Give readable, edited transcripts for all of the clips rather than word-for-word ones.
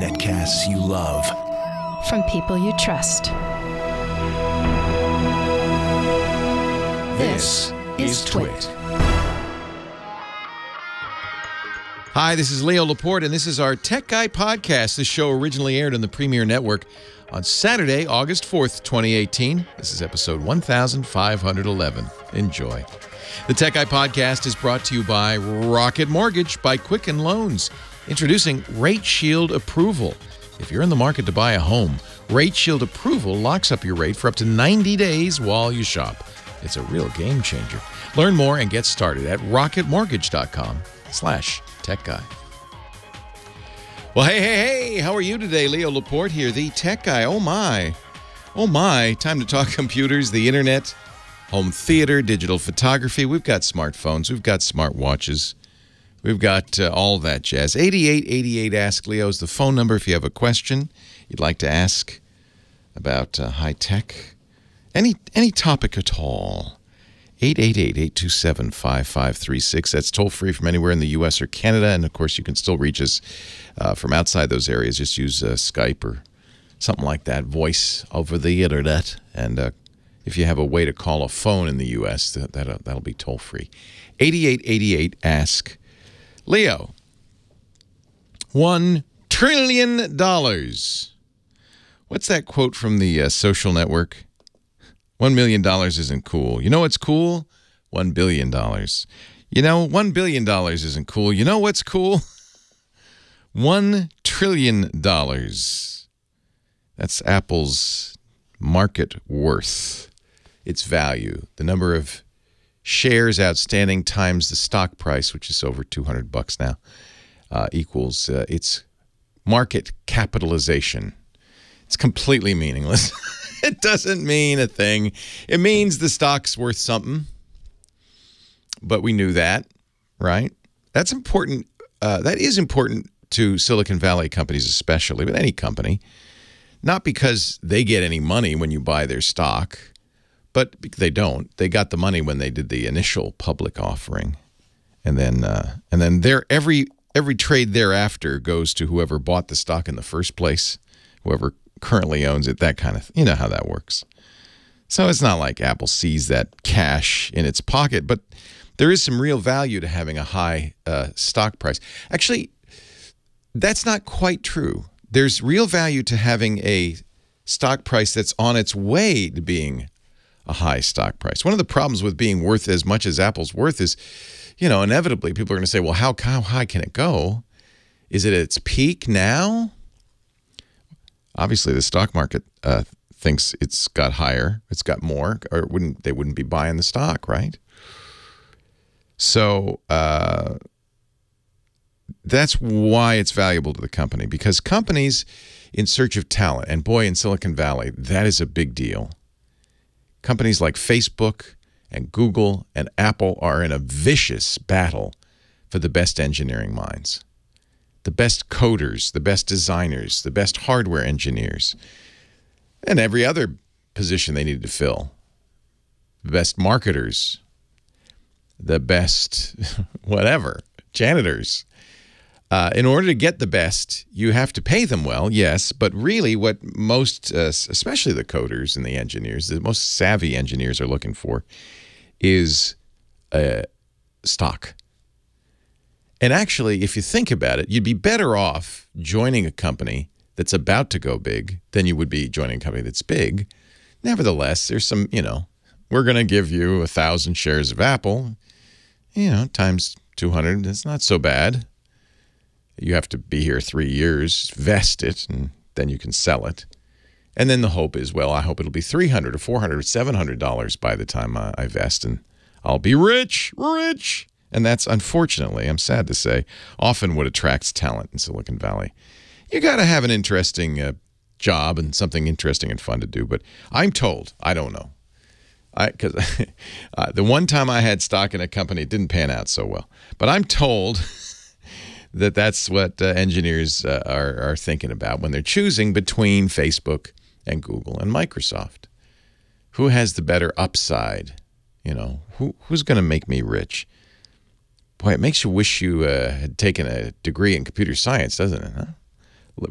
Netcasts you love. From people you trust. This is Twit. Hi, this is Leo Laporte, and this is our Tech Guy podcast. This show originally aired on the Premier Network on Saturday, August 4th, 2018. This is episode 1511. Enjoy. The Tech Guy podcast is brought to you by Rocket Mortgage by Quicken Loans. Introducing Rate Shield Approval. If you're in the market to buy a home, Rate Shield Approval locks up your rate for up to 90 days while you shop. It's a real game changer. Learn more and get started at rocketmortgage.com/techguy. Well, hey, how are you today? Leo Laporte here, the Tech Guy. Oh my, time to talk computers, the internet, home theater, digital photography. We've got smartphones, we've got smartwatches, we've got all that jazz. 8888 Ask Leo is the phone number if you have a question you'd like to ask about high tech. Any topic at all. 888-827-5536. That's toll-free from anywhere in the U.S. or Canada. And, of course, you can still reach us from outside those areas. Just use Skype or something like that, voice over the internet. And if you have a way to call a phone in the U.S., that'll be toll-free. 8888 Ask Leo. $1 trillion. What's that quote from the Social Network? $1 million isn't cool. You know what's cool? $1 billion. You know, $1 billion isn't cool. You know what's cool? $1 trillion. That's Apple's market worth, its value. The number of shares outstanding times the stock price, which is over $200 now, equals its market capitalization. It's completely meaningless. It doesn't mean a thing. It means the stock's worth something. But we knew that, right? That's important. That is important to Silicon Valley companies especially, but any company. Not because they get any money when you buy their stock, but they don't. They got the money when they did the initial public offering. And then every trade thereafter goes to whoever bought the stock in the first place, whoever currently owns it, that kind of, you know how that works. So it's not like Apple sees that cash in its pocket, but there is some real value to having a high stock price. Actually, that's not quite true. There's real value to having a stock price that's on its way to being a high stock price. One of the problems with being worth as much as Apple's worth is, you know, inevitably people are going to say, well, how high can it go? Is it at its peak now? Obviously, the stock market thinks it's got higher, it's got more, or they wouldn't be buying the stock, right? So that's why it's valuable to the company, because companies in search of talent, and boy, in Silicon Valley, that is a big deal. Companies like Facebook and Google and Apple are in a vicious battle for the best engineering minds. The best coders, the best designers, the best hardware engineers, and every other position they needed to fill. The best marketers, the best whatever, janitors. In order to get the best, you have to pay them well, yes, but really what most, especially the coders and the engineers, the most savvy engineers are looking for is stock. And actually, if you think about it, you'd be better off joining a company that's about to go big than you would be joining a company that's big. Nevertheless, there's some, you know, we're going to give you 1,000 shares of Apple, you know, times 200. It's not so bad. You have to be here 3 years, vest it, and then you can sell it. And then the hope is, well, I hope it'll be $300 or $400 or $700 by the time I vest, and I'll be rich. And that's, unfortunately, I'm sad to say, often what attracts talent in Silicon Valley. You got to have an interesting job and something interesting and fun to do. But I'm told, I don't know. Because the one time I had stock in a company, it didn't pan out so well. But I'm told that that's what engineers are thinking about when they're choosing between Facebook and Google and Microsoft. Who has the better upside? You know, who's going to make me rich? Boy, it makes you wish you had taken a degree in computer science, doesn't it? Huh?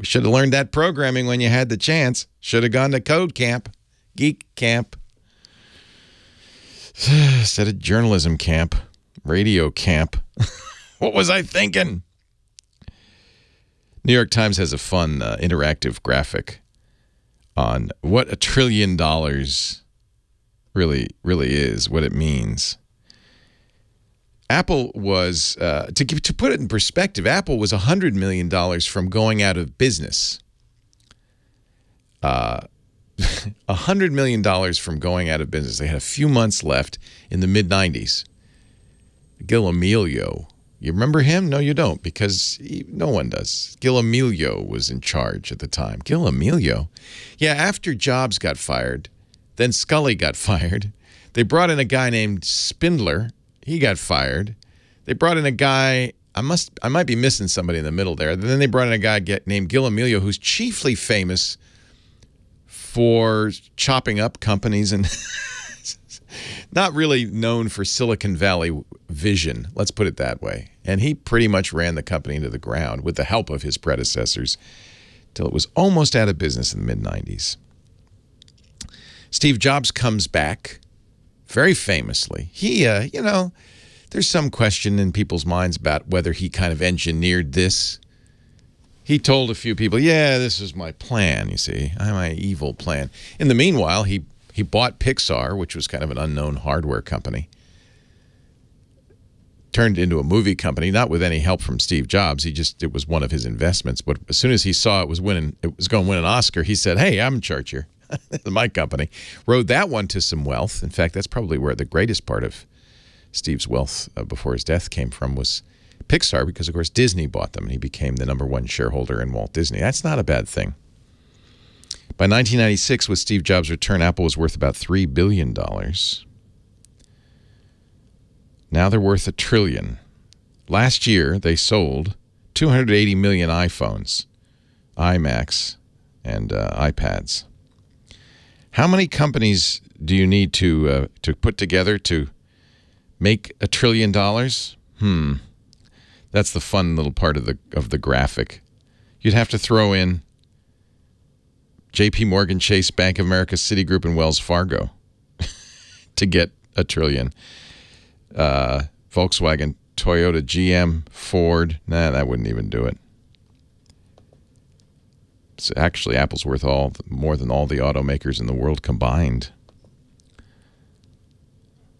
Should have learned that programming when you had the chance. Should have gone to code camp, geek camp, instead of journalism camp, radio camp. What was I thinking? New York Times has a fun interactive graphic on what $1 trillion really is, what it means. Apple was, to put it in perspective, Apple was $100 million from going out of business. $100 million from going out of business. They had a few months left in the mid-90s. Gil Amelio. You remember him? No, you don't, because no one does. Gil Amelio was in charge at the time. Gil Amelio? Yeah, after Jobs got fired, then Scully got fired. They brought in a guy named Spindler. He got fired. They brought in a guy, I might be missing somebody in the middle there. Then they brought in a guy named Gil Amelio, who's chiefly famous for chopping up companies and not really known for Silicon Valley vision, let's put it that way. And he pretty much ran the company into the ground with the help of his predecessors till it was almost out of business in the mid-90s. Steve Jobs comes back very famously. He, you know, there's some question in people's minds about whether he kind of engineered this. He told a few people, yeah, this is my plan, you see, my evil plan. In the meanwhile, he bought Pixar, which was kind of an unknown hardware company, turned into a movie company, not with any help from Steve Jobs. It was one of his investments. But as soon as he saw it was going to win an Oscar, he said, hey, I'm in charge here. This is my company. Rode that one to some wealth. In fact, that's probably where the greatest part of Steve's wealth before his death came from, was Pixar, because, of course, Disney bought them, and he became the #1 shareholder in Walt Disney. That's not a bad thing. By 1996, with Steve Jobs' return, Apple was worth about $3 billion. Now they're worth $1 trillion. Last year, they sold 280 million iPhones, iMacs, and iPads. How many companies do you need to put together to make $1 trillion? That's the fun little part of the graphic. You'd have to throw in J.P. Morgan, Chase, Bank of America, Citigroup, and Wells Fargo to get $1 trillion. Volkswagen, Toyota, GM, Ford. Nah, that wouldn't even do it. So actually, Apple's worth more than all the automakers in the world combined.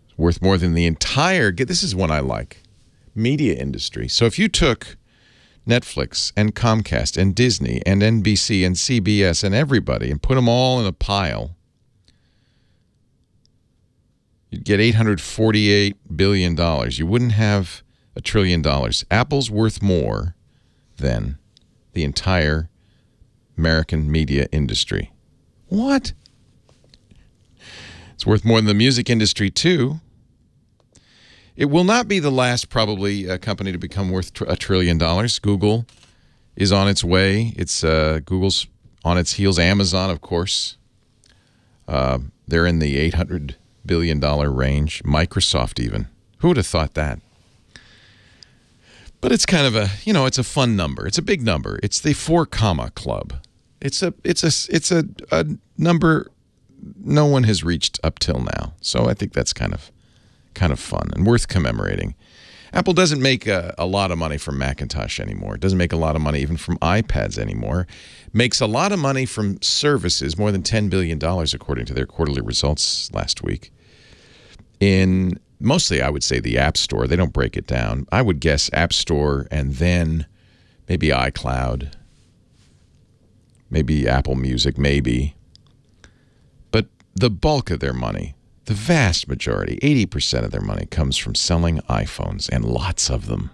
It's worth more than the entire, this is one I like, media industry. So if you took Netflix and Comcast and Disney and NBC and CBS and everybody and put them all in a pile, you'd get $848 billion. You wouldn't have $1 trillion. Apple's worth more than the entire American media industry. What? It's worth more than the music industry, too. It will not be the last, probably, company to become worth $1 trillion. Google is on its way. Google's on its heels. Amazon, of course. They're in the $800 billion range. Microsoft, even. Who would have thought that? But it's kind of a, it's a fun number. It's a big number. It's the 4 comma club. It's a number no one has reached up till now. So I think that's kind of fun and worth commemorating. Apple doesn't make a lot of money from Macintosh anymore. It doesn't make a lot of money even from iPads anymore. Makes a lot of money from services, more than $10 billion according to their quarterly results last week. In mostly, I would say, the App Store. They don't break it down. I would guess App Store and then maybe iCloud, maybe Apple Music, maybe. But the bulk of their money, the vast majority, 80% of their money, comes from selling iPhones, and lots of them.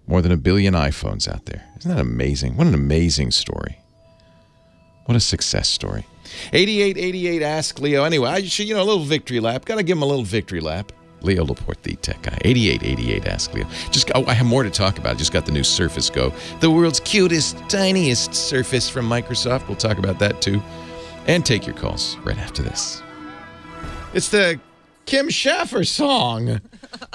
More than 1 billion iPhones out there. Isn't that amazing? What an amazing story. What a success story. 8888 Ask Leo. Anyway, a little victory lap. Got to give him a little victory lap. Leo Laporte, the tech guy. 8888 Ask Leo. I have more to talk about. Just got the new Surface Go. The world's cutest, tiniest Surface from Microsoft. We'll talk about that too. And take your calls right after this. It's the Kim Schaffer song.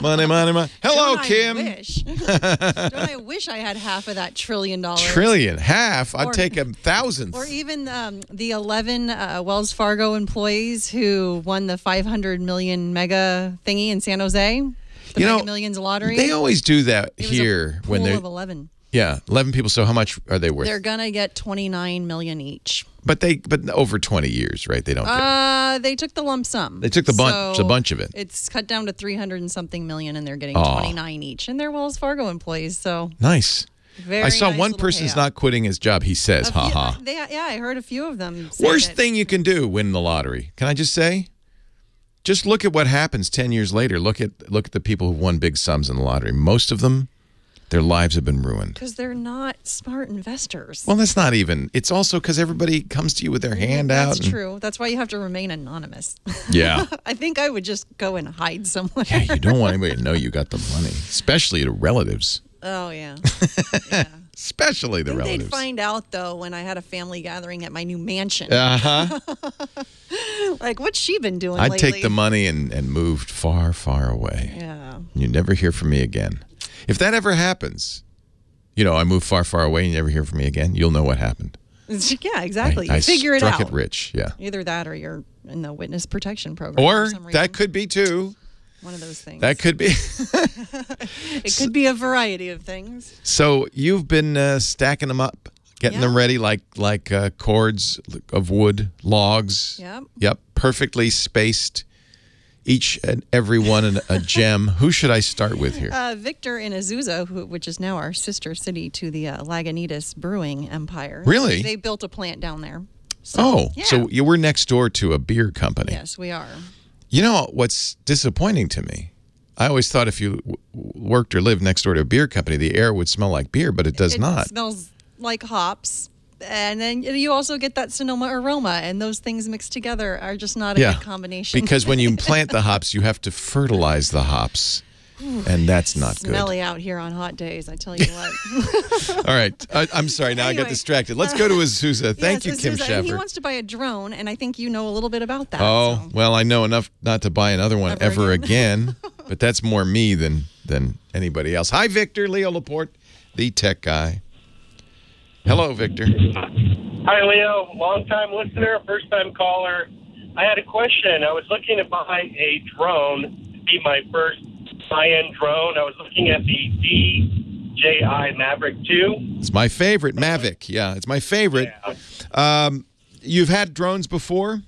Money, money, money. Hello, Kim. Don't I wish I had half of that $1 trillion. Trillion, half? I'd take a thousandth. Or even the 11 Wells Fargo employees who won the 500 million mega thingy in San Jose. The Mega Millions lottery. They always do that it here. Was a pool of 11. Yeah, 11 people. So how much are they worth? They're gonna get $29 million each. But over 20 years, right? They don't. They took the lump sum. They took the bunch, so a bunch of it. It's cut down to 300 and something million, and they're getting 29 each, and they're Wells Fargo employees. So nice. Very I saw nice one person's payout. not quitting his job. He says, "Ha ha." Yeah, I heard a few of them. Worst thing you can do: win the lottery. Can I just say? Just look at what happens 10 years later. Look at the people who won big sums in the lottery. Most of them, their lives have been ruined. Because they're not smart investors. Well, that's not even. It's also because everybody comes to you with their hand out. That's true. That's why you have to remain anonymous. Yeah. I think I would just go and hide somewhere. Yeah, you don't want anybody to know you got the money, especially to relatives. Oh, yeah. Yeah. Especially the relatives. They'd find out, though, when I had a family gathering at my new mansion. Uh-huh. Like, what's she been doing I'd lately? take the money and moved far, far away. Yeah. You never hear from me again. If that ever happens, I move far, far away and you never hear from me again, you'll know what happened. Yeah, exactly. I You figure it out. struck it rich, yeah. Either that or you're in the witness protection program. Or for some reason. that could be too. One of those things. That could be. It could be a variety of things. So you've been stacking them up, getting them ready like cords of wood, logs. Yep. Yep. Perfectly spaced. Each and every one a gem. Who should I start with here? Victor in Azusa, which is now our sister city to the Lagunitas brewing empire. Really? They built a plant down there. So, so you were next door to a beer company. Yes, we are. You know what's disappointing to me? I always thought if you worked or lived next door to a beer company, the air would smell like beer, but it does not. It smells like hops. And then you also get that Sonoma aroma, and those things mixed together are just not a good combination. Because when you plant the hops, you have to fertilize the hops, and that's not good. Smelly out here on hot days, I tell you what. All right. I'm sorry. Now I got distracted. Let's go to Azusa. Thank you, Kim Azusa, Sheffer. He wants to buy a drone, and I think you know a little bit about that. Oh, well, I know enough not to buy another one ever again. But that's more me than anybody else. Hi, Victor. Leo Laporte, the tech guy. Hello, Victor. Hi, Leo. Long-time listener, first-time caller. I had a question. I was looking to buy a drone to be my first high-end drone. I was looking at the DJI Maverick 2. It's my favorite, Mavic. Yeah, it's my favorite. Yeah. You've had drones before?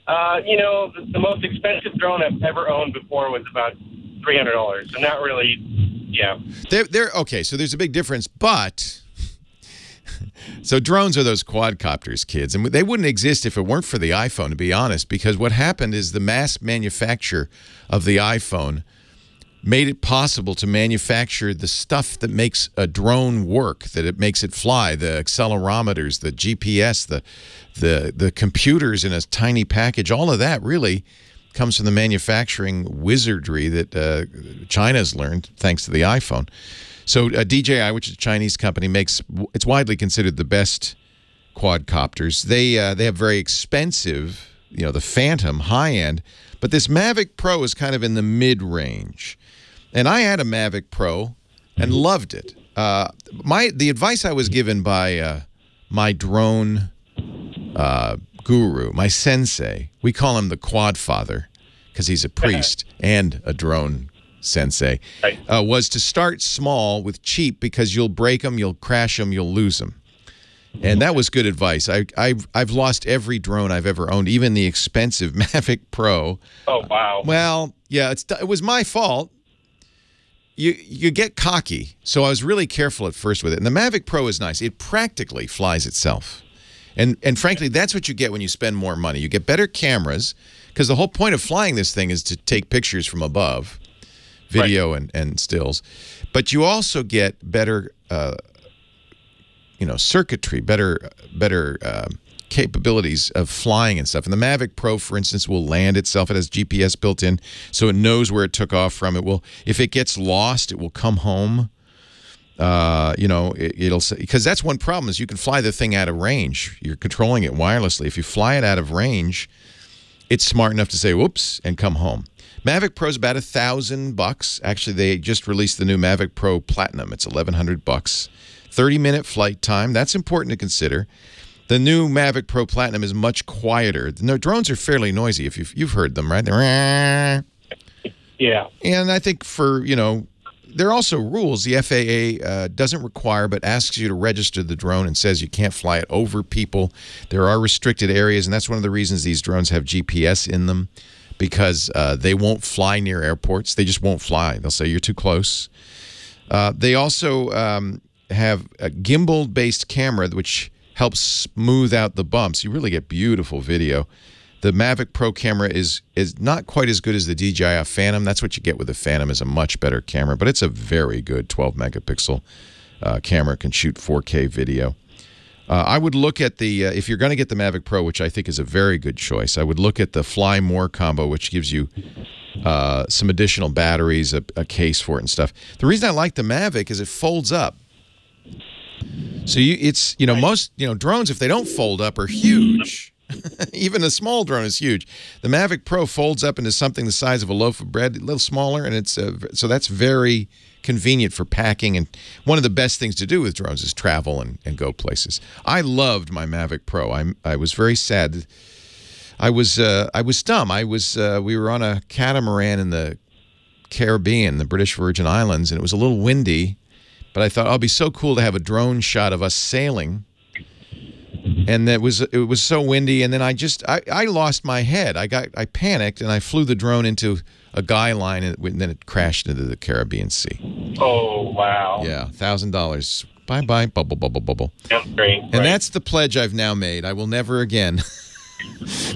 The most expensive drone I've ever owned before was about $300. So not really, yeah. They're okay, so there's a big difference, but... So drones are those quadcopters, kids, and they wouldn't exist if it weren't for the iPhone, to be honest, because what happened is the mass manufacture of the iPhone made it possible to manufacture the stuff that makes a drone work, that it makes it fly, the accelerometers, the GPS, the computers in a tiny package. All of that really comes from the manufacturing wizardry that China's learned thanks to the iPhone. So DJI, which is a Chinese company, it's widely considered the best quadcopters. They have very expensive, the Phantom high-end, but this Mavic Pro is kind of in the mid-range. And I had a Mavic Pro and loved it. The advice I was given by my drone guru, my sensei, we call him the Quad Father because he's a priest and a drone sensei, was to start small with cheap because you'll break them, you'll crash them, you'll lose them. And that was good advice. I've lost every drone I've ever owned, even the expensive Mavic Pro. Oh, wow. Well, yeah, it was my fault. You get cocky, so I was really careful at first with it. And the Mavic Pro is nice. It practically flies itself. And frankly, that's what you get when you spend more money. You get better cameras, because the whole point of flying this thing is to take pictures from above. Video and stills, but you also get better, circuitry, better capabilities of flying and stuff. And the Mavic Pro, for instance, will land itself. It has GPS built in, so it knows where it took off from. It will, if it gets lost, it will come home. It'll say, because that's one problem is you can fly the thing out of range. You're controlling it wirelessly. If you fly it out of range, it's smart enough to say whoops and come home. Mavic Pro's about $1,000. Actually, they just released the new Mavic Pro Platinum. It's $1,100. 30-minute flight time. That's important to consider. The new Mavic Pro Platinum is much quieter. No, drones are fairly noisy. If you've heard them, right? Yeah. And I think for, there are also rules. The FAA doesn't require but asks you to register the drone and says you can't fly it over people. There are restricted areas, and that's one of the reasons these drones have GPS in them, because they won't fly near airports. They just won't fly. They'll say you're too close. They also have a gimbal-based camera which helps smooth out the bumps. You really get beautiful video. The Mavic Pro camera is not quite as good as the DJI Phantom. That's what you get with the Phantom, is a much better camera, but it's a very good 12-megapixel camera. Can shoot 4K video. I would look at the, if you're going to get the Mavic Pro, which I think is a very good choice, I would look at the Fly More combo, which gives you some additional batteries, a case for it and stuff. The reason I like the Mavic is it folds up. So most drones, if they don't fold up, are huge. Even a small drone is huge. The Mavic Pro folds up into something the size of a loaf of bread, a little smaller, and it's so that's very convenient for packing. And one of the best things to do with drones is travel and go places. I loved my Mavic Pro. I was very sad. I was dumb. We were on a catamaran in the Caribbean, the British Virgin Islands, and it was a little windy. But I thought, it'd be so cool to have a drone shot of us sailing. And it was so windy, and then I lost my head. I panicked, and I flew the drone into a guy line, and then it crashed into the Caribbean Sea. Oh, wow. Yeah, $1,000. Bye-bye, bubble, bubble, bubble. That's great. And that's the pledge I've now made. I will never again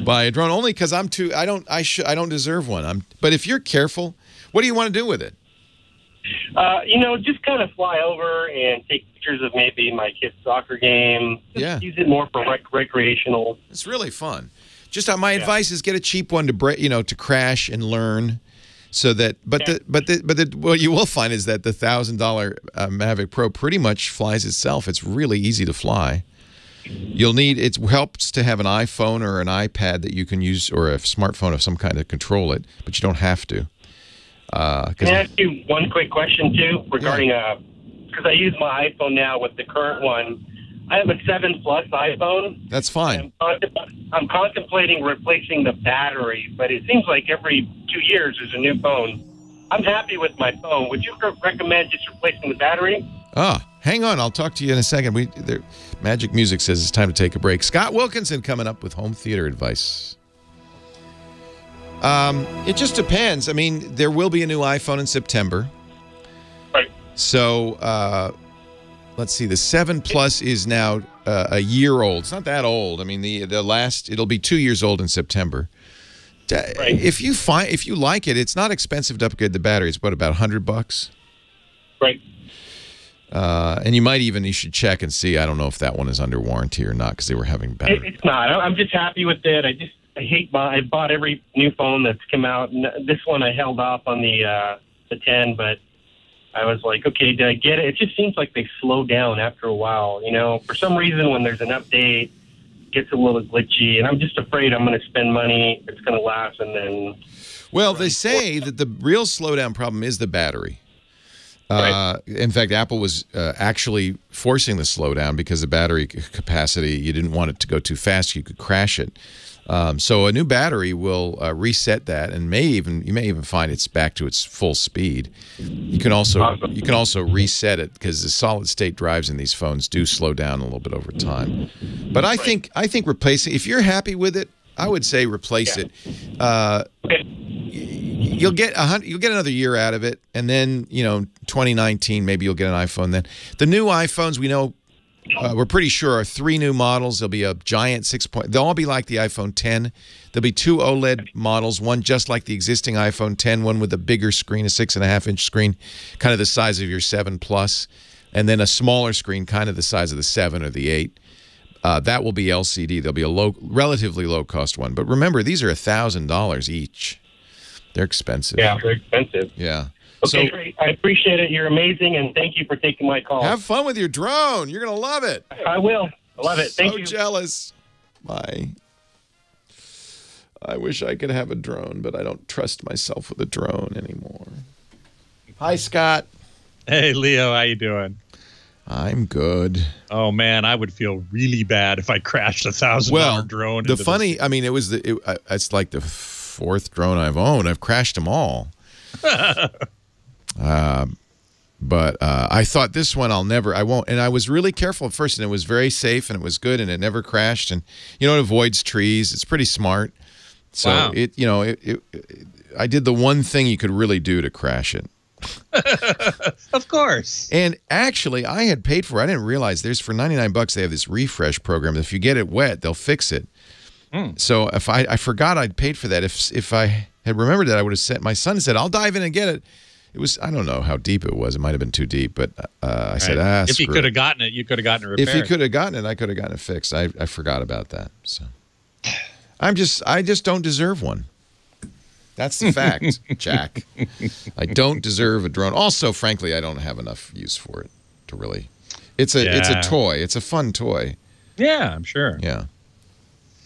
buy a drone, only because I don't deserve one. But if you're careful, what do you want to do with it? Just kind of fly over and take pictures of maybe my kid's soccer game. Just use it more for recreational. It's really fun. Just my advice is get a cheap one to crash and learn, so that. What you will find is that the $1,000 Mavic Pro pretty much flies itself. It's really easy to fly. It helps to have an iPhone or an iPad that you can use, or a smartphone of some kind to control it, but you don't have to. Can I ask you one quick question, too, regarding, because I use my iPhone now with the current one. I have a 7 Plus iPhone. That's fine. I'm contemplating replacing the battery, but it seems like every 2 years there's a new phone. I'm happy with my phone. Would you recommend just replacing the battery? Hang on. I'll talk to you in a second. Magic Music says it's time to take a break. Scott Wilkinson coming up with home theater advice. It just depends. I mean, there will be a new iPhone in September. Right. So, let's see. The 7 Plus is now a year old. It's not that old. I mean, it'll be 2 years old in September. Right. If you like it, it's not expensive to upgrade the battery. It's about $100. Right. And you should check and see. I don't know if that one is under warranty or not, because they were having battery. It's not. I'm just happy with it. I bought every new phone that's come out. This one I held off on the 10, but I was like, okay, did I get it? It just seems like they slow down after a while. For some reason, when there's an update, it gets a little glitchy, and I'm just afraid I'm going to spend money. It's going to last, and then. Well, they say that the real slowdown problem is the battery. Right. In fact, Apple was actually forcing the slowdown because the battery capacity, you didn't want it to go too fast. You could crash it. So a new battery will reset that, and you may even find it's back to its full speed. You can also reset it, because the solid state drives in these phones do slow down a little bit over time. But I think replacing, if you're happy with it, I would say replace it. You'll get another year out of it, and then 2019 maybe you'll get an iPhone then. The new iPhones we know. We're pretty sure are 3 new models. There'll be a giant 6 point. They'll all be like the iPhone 10. There'll be 2 OLED models, one just like the existing iPhone 10, one with a bigger screen, a 6.5-inch screen, kind of the size of your 7 Plus, and then a smaller screen, kind of the size of the 7 or the 8. That will be LCD. There'll be a relatively low-cost one. But remember, these are $1,000 each. They're expensive. Yeah, they're expensive. Yeah. Okay, great. I appreciate it. You're amazing, and thank you for taking my call. Have fun with your drone. You're going to love it. I will. I love it. Thank you. So jealous. Bye. I wish I could have a drone, but I don't trust myself with a drone anymore. Hi, Scott. Hey, Leo. How you doing? I'm good. Oh man, I would feel really bad if I crashed a $1,000 drone. The funny, I mean, it's like the fourth drone I've owned. I've crashed them all. But I thought this one I won't. And I was really careful at first, and it was very safe, and it was good, and it never crashed. And you know, it avoids trees. It's pretty smart. So wow. I did the one thing you could really do to crash it. Of course. And actually, I had paid for it. I didn't realize for $99 they have this refresh program. If you get it wet, they'll fix it. So if I forgot I'd paid for that. If I had remembered that, I would have sent my son and said, "I'll dive in and get it." It was, I don't know how deep it was. It might have been too deep, but I said, if you could have gotten it, you could have gotten it repaired. If you could have gotten it, I could have gotten it fixed. I forgot about that. So I just don't deserve one. That's the fact, Jack. I don't deserve a drone. Also, frankly, I don't have enough use for it to really. It's a toy. It's a fun toy. Yeah, I'm sure. Yeah.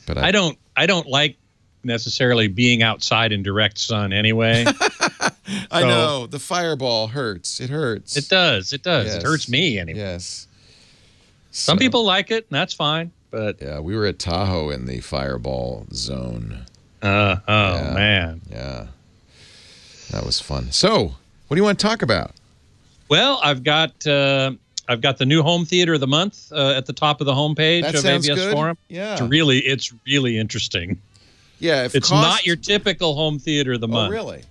But I don't like necessarily being outside in direct sun anyway. I know. The fireball hurts. It hurts. It does. It does. Yes. It hurts me anyway. Yes. Some people like it, and that's fine. But yeah, we were at Tahoe in the fireball zone. Man. Yeah. That was fun. So, what do you want to talk about? Well, I've got the new home theater of the month at the top of the homepage of ABS good. Forum. Yeah. It's really interesting. Yeah, it's not your typical home theater of the month. Oh, really?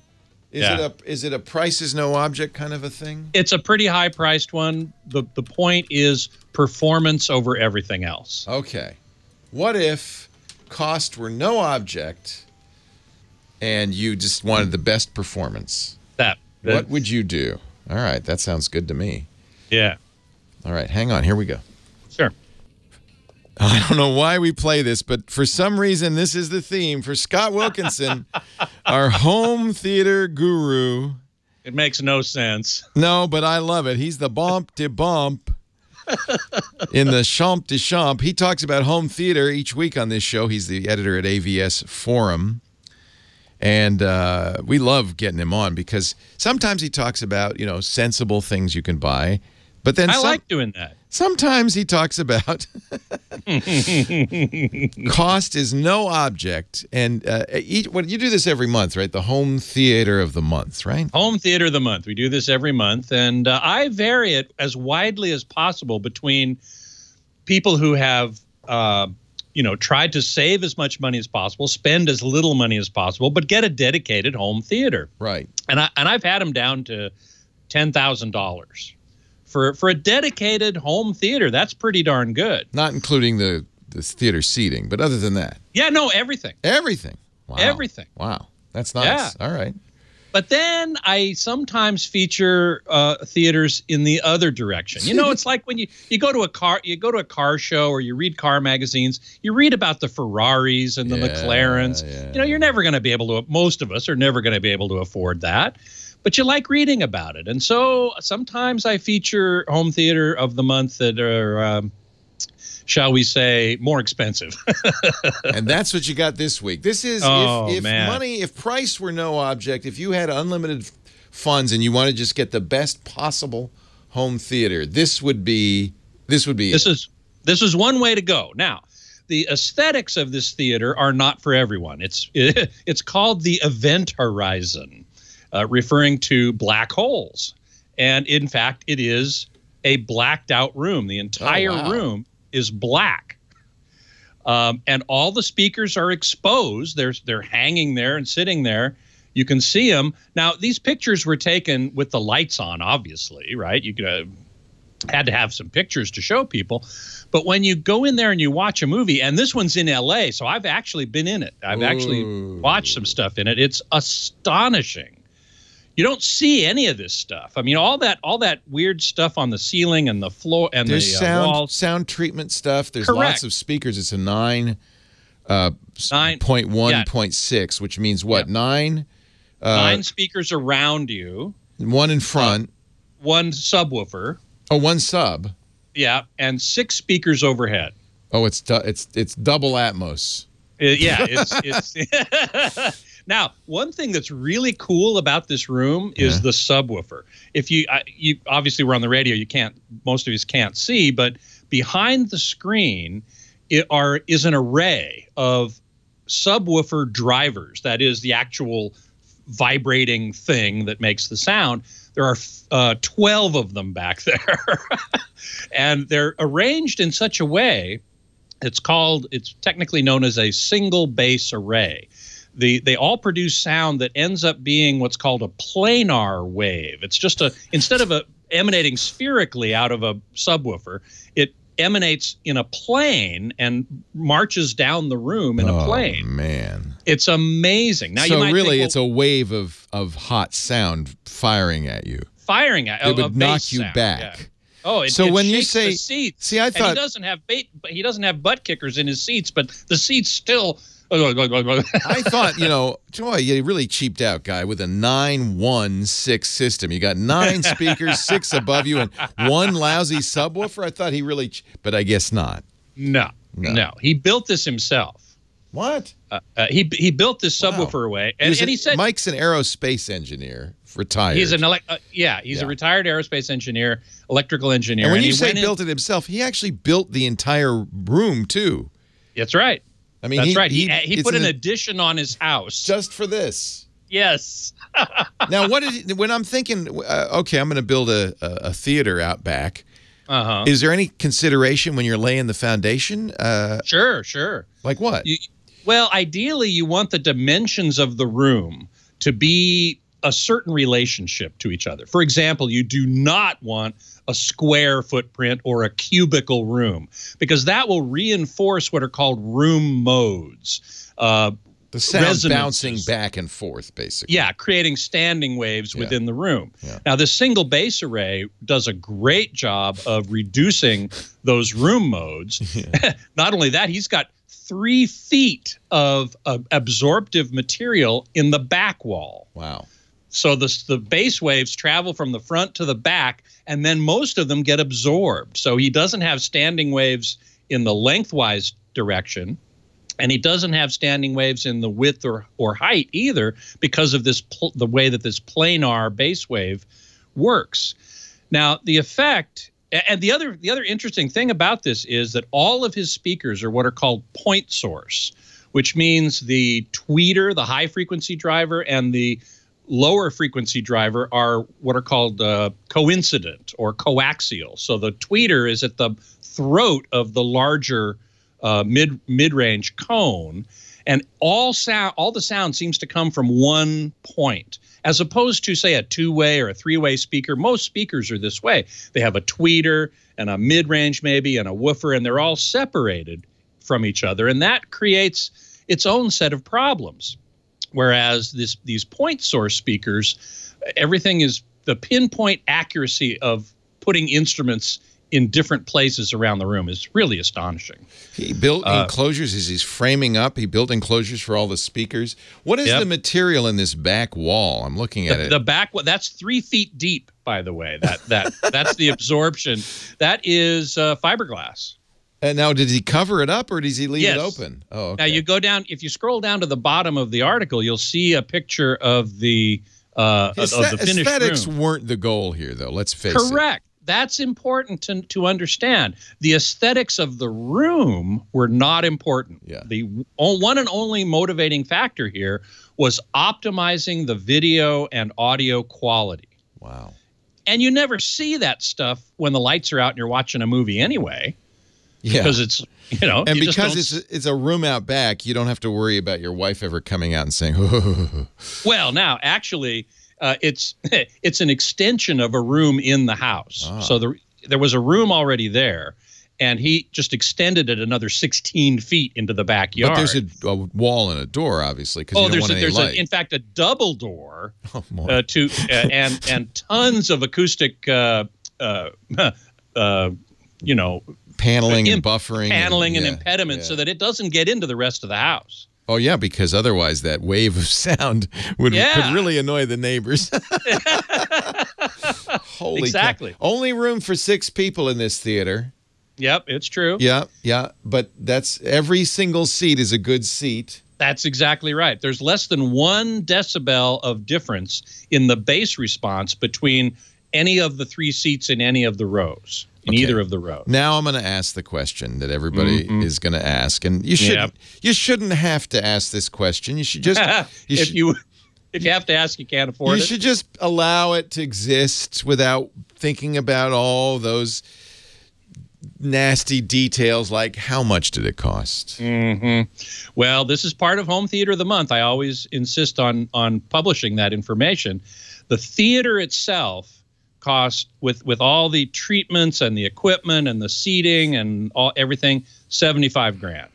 Is it a price is no object kind of a thing? It's a pretty high priced one. The point is performance over everything else. Okay. What if cost were no object and you just wanted the best performance? What would you do? All right, that sounds good to me. Yeah. All right, hang on. Here we go. Sure. I don't know why we play this, but for some reason, this is the theme for Scott Wilkinson, our home theater guru. It makes no sense. No, but I love it. He's the bump de bump in the champ de champ. He talks about home theater each week on this show. He's the editor at AVS Forum. And we love getting him on because sometimes he talks about, sensible things you can buy. But then I like doing that. Sometimes he talks about cost is no object. And you do this every month, right? The home theater of the month, right? Home theater of the month. We do this every month. And I vary it as widely as possible between people who have, tried to save as much money as possible, spend as little money as possible, but get a dedicated home theater. Right. And I've had them down to $10,000. For a dedicated home theater, that's pretty darn good. Not including the theater seating, but other than that. Yeah, no, everything. Everything. Wow. Everything. Wow. That's nice. Yeah. All right. But then I sometimes feature theaters in the other direction. It's like when you go to a car show or you read car magazines, you read about the Ferraris and the McLarens. Yeah. You're never going to be able to, most of us are never going to be able to afford that. But you like reading about it. And so sometimes I feature home theater of the month that are, shall we say, more expensive. And that's what you got this week. This is if price were no object, if you had unlimited funds and you want to just get the best possible home theater, this would be it. This is one way to go. Now, the aesthetics of this theater are not for everyone. It's called the Event Horizon. Referring to black holes. And in fact, it is a blacked out room. The entire room is black. And all the speakers are exposed. They're hanging there and sitting there. You can see them. Now, these pictures were taken with the lights on, obviously, right? You had to have some pictures to show people. But when you go in there and you watch a movie, and this one's in L.A., so I've actually been in it. I've actually watched some stuff in it. It's astonishing. You don't see any of this stuff. I mean, all that weird stuff on the ceiling and the floor and there's the walls. Sound treatment stuff. There's Correct. Lots of speakers. It's a 9.1.6, which means what? Yeah. 9? 9 speakers around you. One in front. One subwoofer. Oh, one sub. Yeah, and 6 speakers overhead. Oh, it's double Atmos. Yeah, it's Now, one thing that's really cool about this room is the subwoofer. If you obviously we're on the radio, most of you can't see, but behind the screen is an array of subwoofer drivers. That is the actual vibrating thing that makes the sound. There are 12 of them back there, and they're arranged in such a way. It's technically known as a single base array. They all produce sound that ends up being what's called a planar wave. It's just instead of emanating spherically out of a subwoofer, it emanates in a plane and marches down the room in a plane. Oh, man. It's amazing. Now, so you might really, think, it's a wave of hot sound firing at you. It would knock you sound, back. Yeah. Oh, so when you shakes say, the seats. See, I thought he doesn't have butt kickers in his seats, but the seats still. I thought, Joy, you really cheaped out, guy, with a 916 system. You got 9 speakers, 6 above you, and 1 lousy subwoofer. I thought he really, but I guess not. No. He built this himself. What? He built this subwoofer away, and he said Mike's an aerospace engineer, retired. He's a retired aerospace engineer, electrical engineer. And when you say built it himself, he actually built the entire room too. That's right. I mean, that's right. He put an addition on his house just for this. Yes. Now, when I'm thinking, okay, I'm going to build a theater out back. Is there any consideration when you're laying the foundation? Sure. Like what? Well, ideally, you want the dimensions of the room to be a certain relationship to each other. For example, you do not want a square footprint or a cubical room, because that will reinforce what are called room modes. The sound bouncing back and forth, basically. Yeah, creating standing waves within the room. Yeah. Now, this single base array does a great job of reducing those room modes. Yeah. Not only that, he's got 3 feet of absorptive material in the back wall. Wow. So the base waves travel from the front to the back, and then most of them get absorbed. So he doesn't have standing waves in the lengthwise direction, and he doesn't have standing waves in the width or height either, because of the way that this planar base wave works. Now, the effect, and the other interesting thing about this is that all of his speakers are what are called point source, which means the tweeter, the high frequency driver, and the lower frequency driver are what are called coincident or coaxial. So the tweeter is at the throat of the larger mid-range cone, and all the sound seems to come from one point, as opposed to, say, a 2-way or a 3-way speaker. Most speakers are this way. They have a tweeter and a mid-range maybe and a woofer, and they're all separated from each other, and that creates its own set of problems. Whereas these point source speakers, everything is the pinpoint accuracy of putting instruments in different places around the room is really astonishing. He built enclosures as he's framing up. He built enclosures for all the speakers. What is the material in this back wall? I'm looking at it. The back, that's 3 feet deep, by the way. That's the absorption. That is fiberglass. And now, did he cover it up or does he leave it open? Oh, okay. Now you go down. If you scroll down to the bottom of the article, you'll see a picture of the finished room. Aesthetics weren't the goal here, though. Let's face it. Correct. That's important to understand. The aesthetics of the room were not important. Yeah. The one and only motivating factor here was optimizing the video and audio quality. Wow. And you never see that stuff when the lights are out and you're watching a movie anyway. Yeah. Because it's, and because it's a room out back, you don't have to worry about your wife ever coming out and saying, oh. Well, now, actually, it's an extension of a room in the house. Ah. So there was a room already there, and he just extended it another 16 feet into the backyard. But there's a wall and a door, obviously, because you don't want any light. In fact, a double door and tons of acoustic, paneling and buffering. Paneling and impediments so that it doesn't get into the rest of the house. Oh, yeah, because otherwise that wave of sound could really annoy the neighbors. Holy exactly. cow. Only room for 6 people in this theater. Yep, it's true. Yeah, yeah. But that's every single seat is a good seat. That's exactly right. There's less than 1 decibel of difference in the bass response between any of the 3 seats in any of the rows, in either of the rows. Now I'm going to ask the question that everybody is going to ask, and you shouldn't have to ask this question. You should just if you have to ask, you can't afford it. You should just allow it to exist without thinking about all those nasty details like how much did it cost? Well, this is part of Home Theater of the Month. I always insist on publishing that information. The theater itself cost, with all the treatments and the equipment and the seating and everything, $75,000.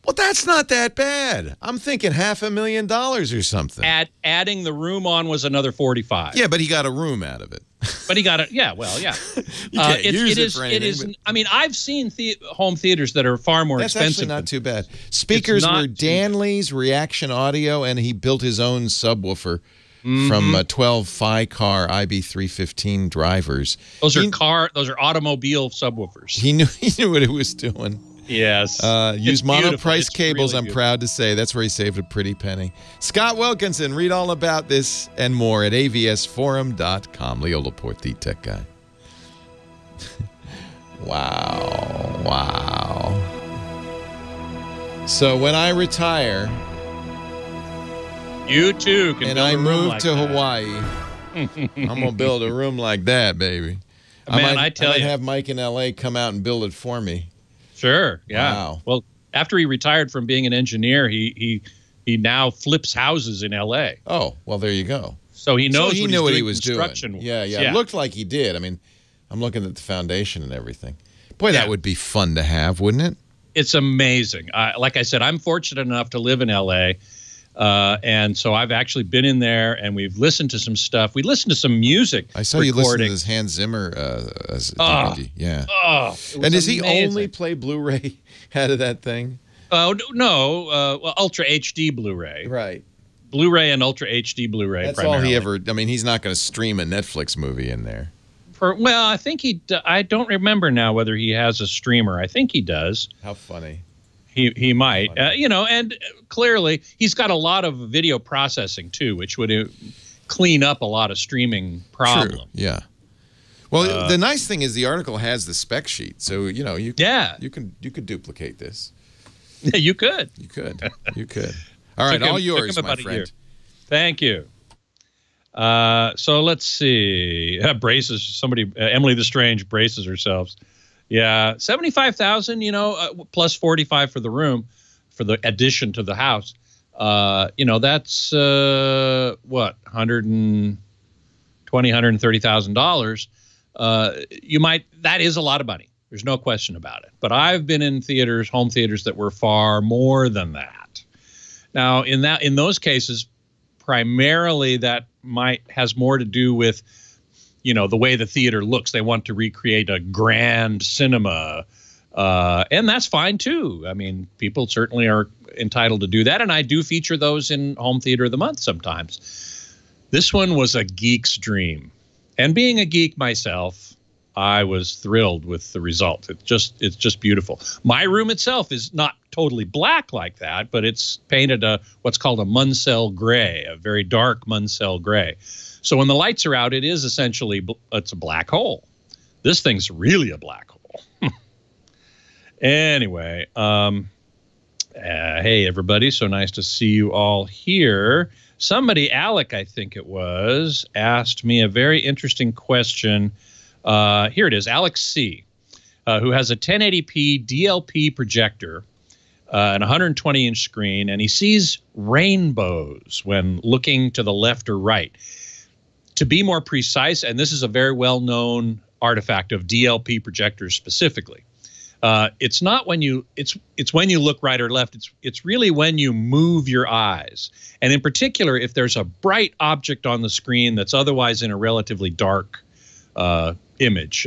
Well, that's not that bad. I'm thinking $500,000 or something. Adding the room on was another $45,000. Yeah, but he got a room out of it. But he got it. Yeah, well, yeah. You can't use it for anything. But I mean, I've seen home theaters that are far more expensive. That's actually not too bad. Speakers were Danley's Reaction Audio, and he built his own subwoofer from 12 Fi-Car IB315 drivers. Those are automobile subwoofers. He knew what he was doing. Yes. Use monoprice cables, really I'm proud to say. That's where he saved a pretty penny. Scott Wilkinson, read all about this and more at avsforum.com. Leo Laporte, the tech guy. Wow. Wow. So when I retire... You too can and build I a room move like to that. Hawaii, I'm going to build a room like that, baby. Man, I might have Mike in L.A. come out and build it for me. Sure. Yeah. Wow. Well, after he retired from being an engineer, he now flips houses in L.A. Oh, well, there you go. So he knows what he was doing. Yeah. It looked like he did. I mean, I'm looking at the foundation and everything. Boy, that would be fun to have, wouldn't it? It's amazing. Like I said, I'm fortunate enough to live in L.A., and so I've actually been in there, and we've listened to some stuff. We listened to some music. I saw you listen to this Hans Zimmer DVD. Yeah. Oh, and does he only play Blu-ray out of that thing? Oh, no. Well, Ultra HD Blu-ray. Right. Blu-ray and Ultra HD Blu-ray. That's primarily all he ever. I mean, he's not going to stream a Netflix movie in there. Well, I think I don't remember now whether he has a streamer. I think he does. How funny. He might, and clearly he's got a lot of video processing too, which would clean up a lot of streaming problems. True. Yeah. Well, the nice thing is the article has the spec sheet, so you could duplicate this. You could. You could. All right, all yours, my friend. Thank you. So let's see. Braces. Somebody, Emily the Strange braces herself. Yeah, 75,000. Plus 45 for the room, for the addition to the house. That's what, $130,000. That is a lot of money. There's no question about it. But I've been in home theaters that were far more than that. Now, in those cases, primarily that has more to do with the way the theater looks. They want to recreate a grand cinema, and that's fine too. I mean, people certainly are entitled to do that, and I do feature those in Home Theater of the Month sometimes. This one was a geek's dream, and being a geek myself, I was thrilled with the result. It's just beautiful. My room itself is not totally black like that, but it's painted what's called a Munsell gray, a very dark Munsell gray. So when the lights are out, it is essentially it's a black hole. This thing's really a black hole. Anyway, hey everybody, so nice to see you all here. Somebody, Alec, I think it was, asked me a very interesting question. Here it is, Alex C., who has a 1080p DLP projector and a 120-inch screen, and he sees rainbows when looking to the left or right. To be more precise, and this is a very well-known artifact of DLP projectors specifically, it's not when it's when you look right or left. It's really when you move your eyes, and in particular, if there's a bright object on the screen that's otherwise in a relatively dark image,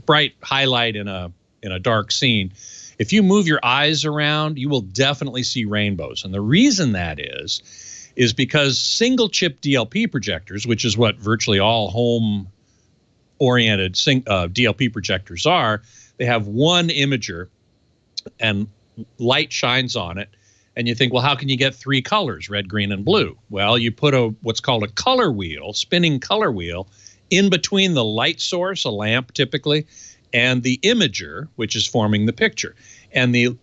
bright highlight in a dark scene. If you move your eyes around, you will definitely see rainbows, and the reason that is because single chip DLP projectors, which is what virtually all home oriented DLP projectors are. They have one imager and light shines on it. And you think, well, how can you get 3 colors, red, green, and blue? Well, you put what's called a color wheel, spinning color wheel, in between the light source, a lamp typically, and the imager, which is forming the picture. And the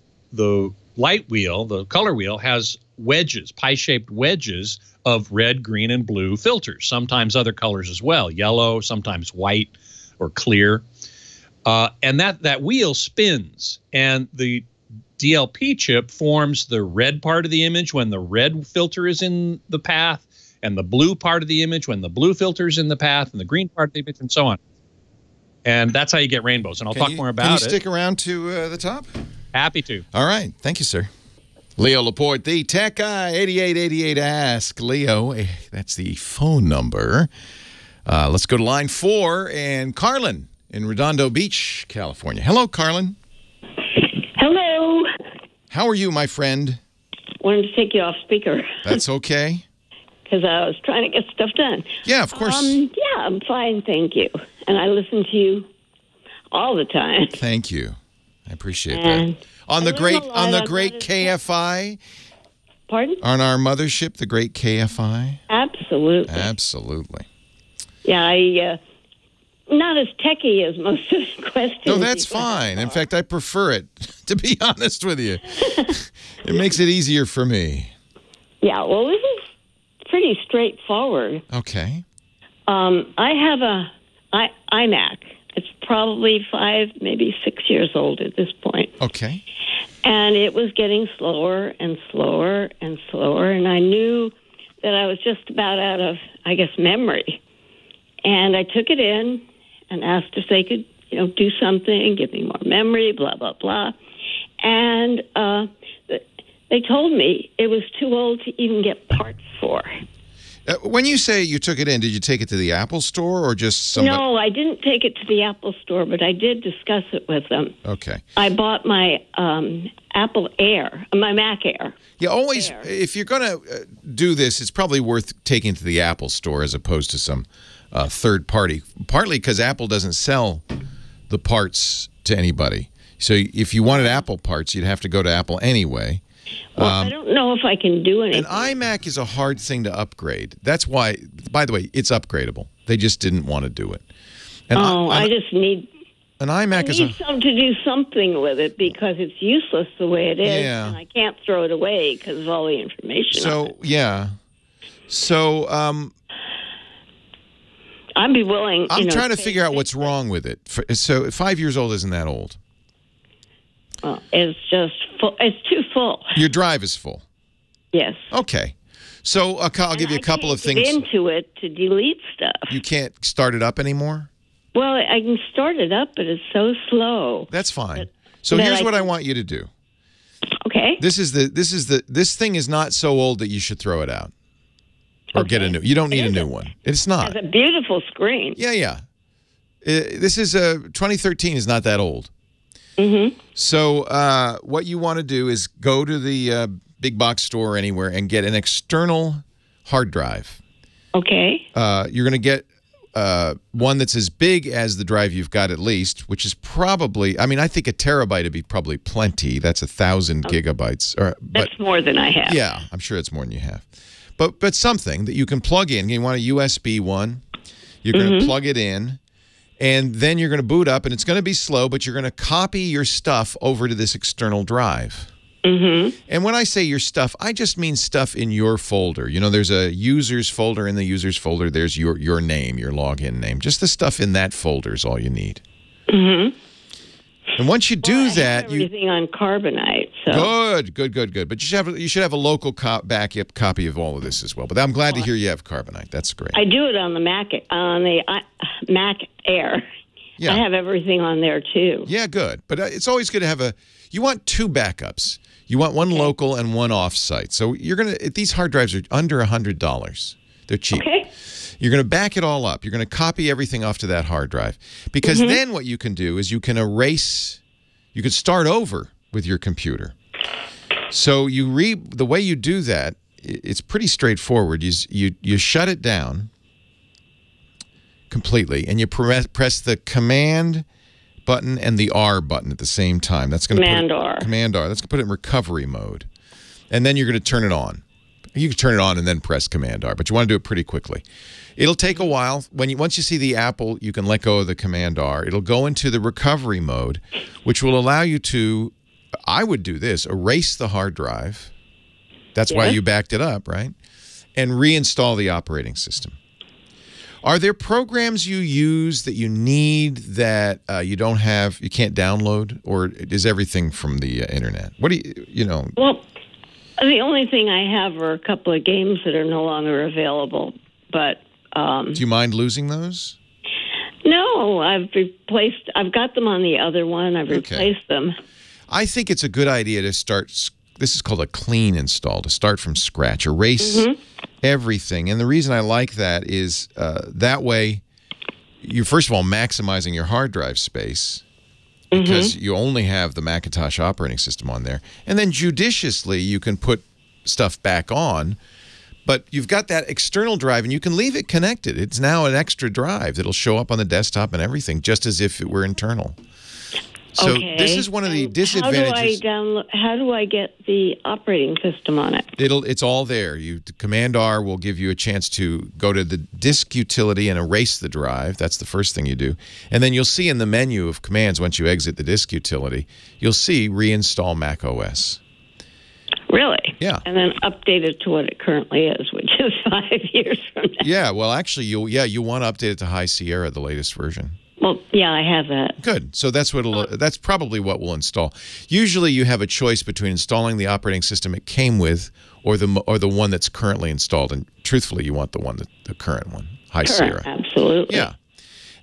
light wheel, the color wheel, has wedges, pie-shaped wedges of red, green, and blue filters, sometimes other colors as well, yellow, sometimes white or clear. And that wheel spins, and the DLP chip forms the red part of the image when the red filter is in the path, and the blue part of the image when the blue filter is in the path, and the green part of the image, and so on. And that's how you get rainbows. And I'll talk more about it. Can you stick around to the top? Happy to. All right. Thank you, sir. Leo Laporte, the tech guy, 8888 Ask Leo. That's the phone number. Let's go to line 4, and Carlin in Redondo Beach, California. Hello, Carlin. Hello. How are you, my friend? Wanted to take you off speaker. That's okay. Because I was trying to get stuff done. Yeah, of course. Yeah, I'm fine, thank you. And I listen to you all the time. Thank you. I appreciate that. On the great KFI. Pardon? On our mothership, the great KFI. Absolutely. Absolutely. Yeah, not as techie as most of the questions. No, that's fine. In fact, I prefer it, to be honest with you. It makes it easier for me. Yeah, well, this is pretty straightforward. Okay. I have a iMac. It's probably 5, maybe 6 years old at this point. Okay. And it was getting slower and slower and slower, and I knew that I was just about out of, I guess, memory. And I took it in and asked if they could, do something, give me more memory, blah, blah, blah. And they told me it was too old to even get parts for. When you say you took it in, did you take it to the Apple store or just somebody? No, I didn't take it to the Apple store, but I did discuss it with them. Okay. I bought my Apple Air, my Mac Air. Yeah, always, if you're going to do this, it's probably worth taking to the Apple store as opposed to some third party, partly because Apple doesn't sell the parts to anybody. So if you wanted Apple parts, you'd have to go to Apple anyway. Well, I don't know if I can do anything. An iMac is a hard thing to upgrade. That's why, by the way, it's upgradable. They just didn't want to do it. And I just need an iMac to do something with it because it's useless the way it is, Yeah. and I can't throw it away because of all the information. So yeah, so I'd be willing. I'm trying to figure out what's wrong with it. So 5 years old isn't that old? It's just full. It's too full. Your drive is full. Yes. Okay. So I'll give you a couple of things. Get into it to delete stuff. You can't start it up anymore? Well, I can start it up, but it's so slow. That's fine. So here's what I want you to do. Okay. This thing is not so old that you should throw it out or get a new. You don't need a new one. It's not. It's a beautiful screen. Yeah. This is 2013 is not that old. Mm-hmm. So what you want to do is go to the big box store or anywhere and get an external hard drive. Okay. You're going to get one that's as big as the drive you've got at least, which is probably, I mean, I think a terabyte would be probably plenty. That's 1,000 gigabytes. That's more than I have. Yeah, I'm sure it's more than you have. But something that you can plug in. You want a USB one. You're going to plug it in. And then you're going to boot up, and it's going to be slow, but you're going to copy your stuff over to this external drive. And when I say your stuff, I just mean stuff in your folder. You know, there's a users folder. In the users folder, there's your name, your login name. Just the stuff in that folder is all you need. And once you do that, everything on Carbonite. So. Good. But you should have a local backup copy of all of this as well. But I'm glad to hear you have Carbonite. That's great. I do it on the Mac Mac Air. Yeah. I have everything on there too. Yeah, good. But it's always good to have you want 2 backups. You want one local and one off-site. So these hard drives are under $100. They're cheap. Okay. You're going to back it all up. You're going to copy everything off to that hard drive. Because then what you can do is you can start over with your computer. So the way you do that, it's pretty straightforward. You shut it down, completely, and you press the Command button and the R button at the same time. That's going to Command R. Command R. That's going to put it in recovery mode, and then you're going to turn it on. You can turn it on and then press Command R, but you want to do it pretty quickly. It'll take a while. Once you see the apple, you can let go of the Command R. It'll go into the recovery mode, which will allow you to, I would do this, erase the hard drive. That's why you backed it up, right? And reinstall the operating system. Are there programs you use that you need that you don't have, you can't download, or is everything from the internet? What do you know? Well, the only thing I have are a couple of games that are no longer available, but... do you mind losing those? No, I've got them on the other one. I've replaced them. I think it's a good idea to start, this is called a clean install, to start from scratch, erase everything. And the reason I like that is that way you're, first of all, maximizing your hard drive space because you only have the Macintosh operating system on there. And then judiciously you can put stuff back on. But you've got that external drive, and you can leave it connected. It's now an extra drive that'll show up on the desktop and everything, just as if it were internal. So this is one of the disadvantages. How do I get the operating system on it? It's all there. Command R will give you a chance to go to the disk utility and erase the drive. That's the first thing you do. And then you'll see in the menu of commands, once you exit the disk utility, you'll see Reinstall macOS. Really? Yeah. And then update it to what it currently is, which is 5 years from now. Yeah, well, actually, you want to update it to High Sierra, the latest version. Well, yeah, I have that. Good. So that's probably what we'll install. Usually you have a choice between installing the operating system it came with or the one that's currently installed. And truthfully, you want the current one, High Sierra. Absolutely. Yeah.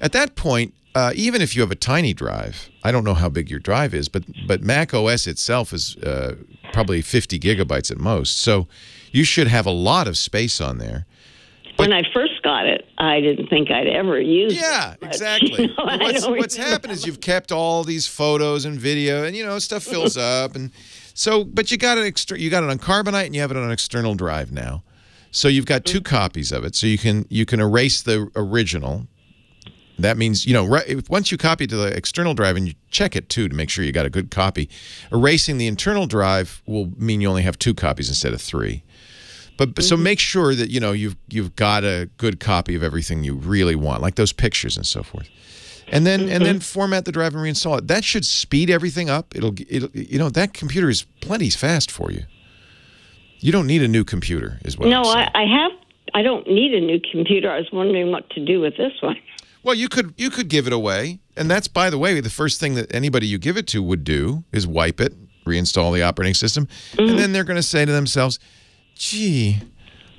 At that point, even if you have a tiny drive, I don't know how big your drive is, but Mac OS itself is probably 50 gigabytes at most. So you should have a lot of space on there. When I first got it, I didn't think I'd ever use it. Yeah, exactly. What's happened is you've kept all these photos and video, and stuff fills up, and so. But you got it on Carbonite, and you have it on an external drive now. So you've got two copies of it. So you can erase the original. That means once you copy to the external drive, and you check it too to make sure you got a good copy. Erasing the internal drive will mean you only have 2 copies instead of 3. But so make sure that you've got a good copy of everything you really want, like those pictures and so forth, and then format the drive and reinstall it. That should speed everything up. It'll that computer is plenty fast for you. You don't need a new computer, is what. No, I don't need a new computer. I was wondering what to do with this one. Well, you could give it away, and that's, by the way, the first thing that anybody you give it to would do is wipe it, reinstall the operating system, and then they're going to say to themselves, gee,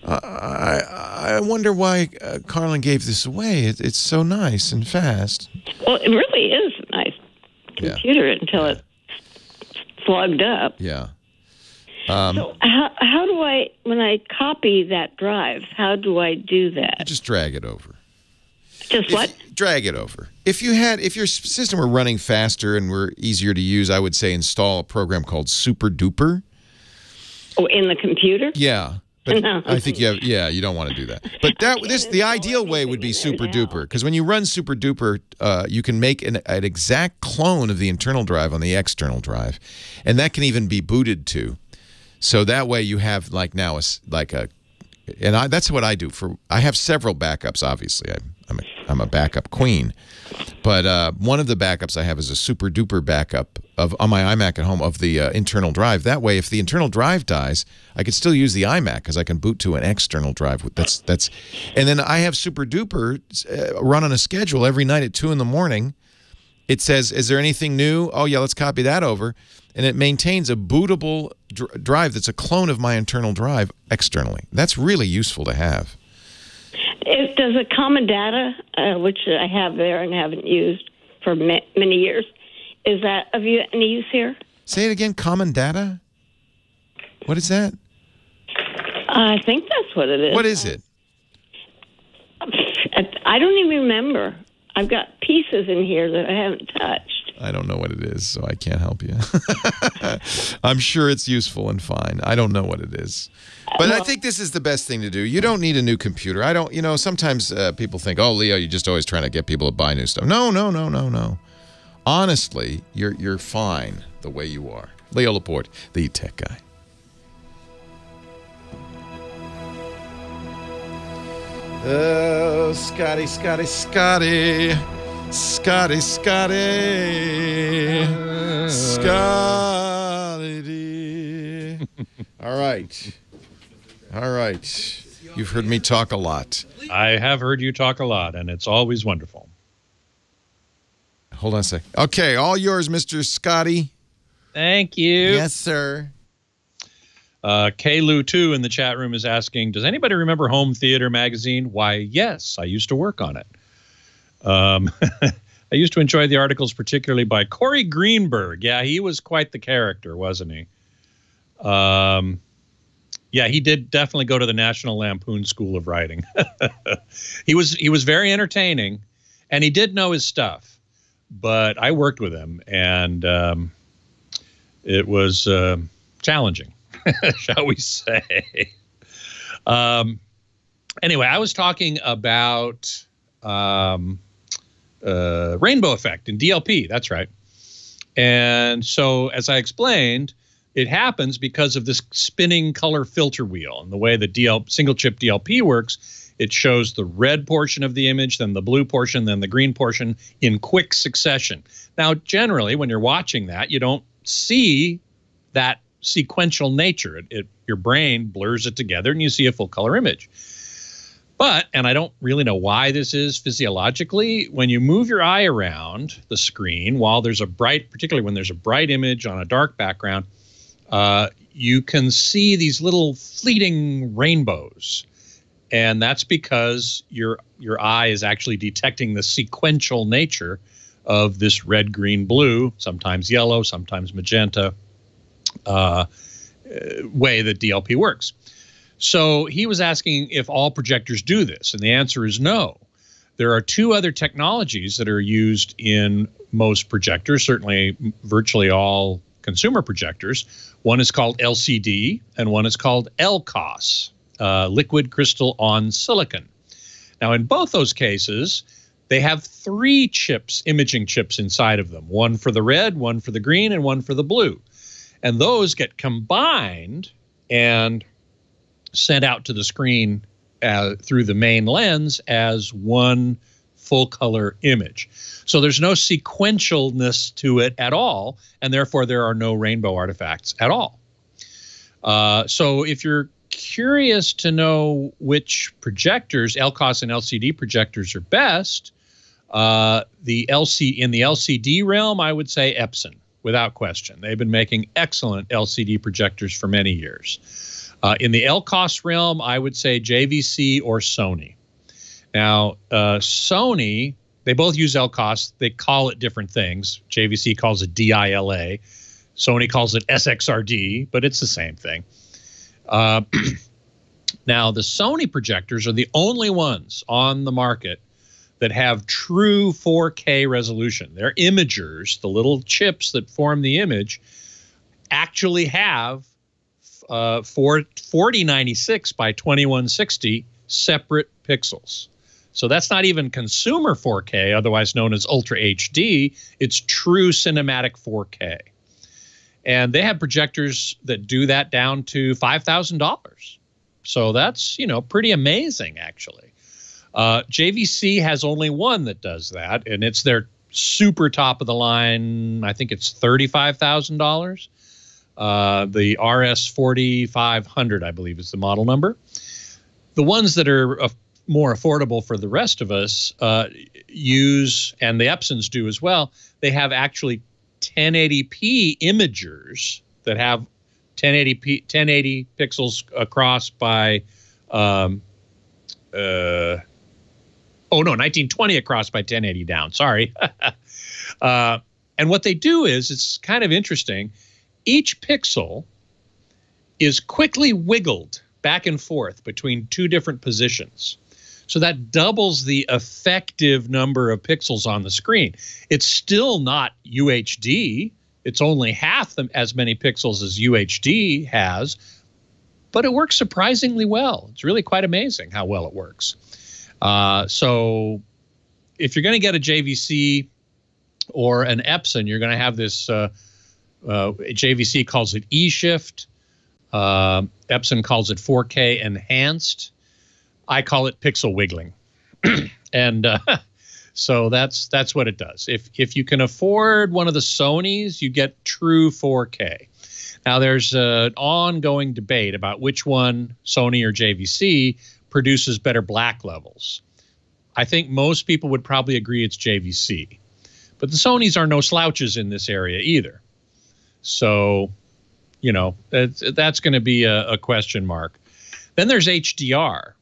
I wonder why Carlin gave this away. It's so nice and fast. Well, it really is a nice computer until it's plugged up. Yeah. So how do I, when I copy that drive, how do I do that? Just drag it over. Just what? Drag it over. If your system were running faster and were easier to use, I would say install a program called Super Duper. Oh, in the computer? Yeah. But I think you don't want to do that. But the ideal way would be Super Duper, because when you run Super Duper, you can make an exact clone of the internal drive on the external drive, and that can even be booted to. So that way you have that's what I do. I have several backups. Obviously, I'm a backup queen, but one of the backups I have is a Super Duper backup on my iMac at home of the internal drive. That way, if the internal drive dies, I can still use the iMac because I can boot to an external drive. And then I have Super Duper run on a schedule every night at 2 in the morning. It says, "Is there anything new? Oh yeah, let's copy that over," and it maintains a bootable drive that's a clone of my internal drive externally. That's really useful to have. Does a common data, which I have there and haven't used for many years, is that of any use here? Say it again, common data? What is that? I think that's what it is. What is it? I don't even remember. I've got pieces in here that I haven't touched. I don't know what it is, so I can't help you. I'm sure it's useful and fine. I don't know what it is. But I think this is the best thing to do. You don't need a new computer. I don't, sometimes people think, oh, Leo, you're just always trying to get people to buy new stuff. No. Honestly, you're fine the way you are. Leo Laporte, the tech guy. Oh, Scotty. All right. You've heard me talk a lot. I have heard you talk a lot, and it's always wonderful. Hold on a sec. Okay, all yours, Mr. Scotty. Thank you. Yes, sir. K-Lou2 in the chat room is asking, does anybody remember Home Theater magazine? Why, yes, I used to work on it. I used to enjoy the articles, particularly by Corey Greenberg. Yeah, he was quite the character, wasn't he? Yeah, he did definitely go to the National Lampoon School of Writing. He was very entertaining, and he did know his stuff. But I worked with him, and it was challenging, shall we say. Anyway, I was talking about rainbow effect in DLP. That's right. And so, as I explained, it happens because of this spinning color filter wheel. And the way the single-chip DLP works, it shows the red portion of the image, then the blue portion, then the green portion in quick succession. Now, generally, when you're watching that, you don't see that sequential nature. Your brain blurs it together, and you see a full-color image. But, and I don't really know why this is physiologically, when you move your eye around the screen while there's particularly when there's a bright image on a dark background, you can see these little fleeting rainbows. And that's because your eye is actually detecting the sequential nature of this red, green, blue, sometimes yellow, sometimes magenta way that DLP works. So he was asking if all projectors do this, and the answer is no. There are two other technologies that are used in most projectors, certainly virtually all consumer projectors. One is called LCD, and one is called LCOS. Liquid crystal on silicon. Now, in both those cases, they have 3 chips, imaging chips inside of them, one for the red, one for the green, and one for the blue. And those get combined and sent out to the screen through the main lens as one full-color image. So there's no sequentialness to it at all, and therefore there are no rainbow artifacts at all. So if you're curious to know which projectors, LCOS and LCD projectors, are best, in the LCD realm, I would say Epson, without question. They've been making excellent LCD projectors for many years. In the LCOS realm, I would say JVC or Sony. Now, Sony, they both use LCOS. They call it different things. JVC calls it DILA. Sony calls it SXRD, but it's the same thing. Now, the Sony projectors are the only ones on the market that have true 4K resolution. Their imagers, the little chips that form the image, actually have 4096 by 2160 separate pixels. So that's not even consumer 4K, otherwise known as Ultra HD. It's true cinematic 4K. And they have projectors that do that down to $5,000. So that's, pretty amazing, actually. JVC has only one that does that, and it's their super top of the line. I think it's $35,000. The RS4500, I believe, is the model number. The ones that are more affordable for the rest of us use, and the Epsons do as well, they have actually 1080p imagers that have 1080 pixels across by 1920 across by 1080 down. Sorry. And what they do is, it's kind of interesting. Each pixel is quickly wiggled back and forth between 2 different positions. So that doubles the effective number of pixels on the screen. It's still not UHD. It's only half as many pixels as UHD has, but it works surprisingly well. It's really quite amazing how well it works. So if you're going to get a JVC or an Epson, you're going to have this, JVC calls it eShift. Epson calls it 4K enhanced. I call it pixel wiggling. And so that's what it does. If you can afford one of the Sonys, you get true 4K. Now, there's an ongoing debate about which one, Sony or JVC, produces better black levels. I think most people would probably agree it's JVC. But the Sonys are no slouches in this area either. So, you know, that's going to be a question mark. Then there's HDR,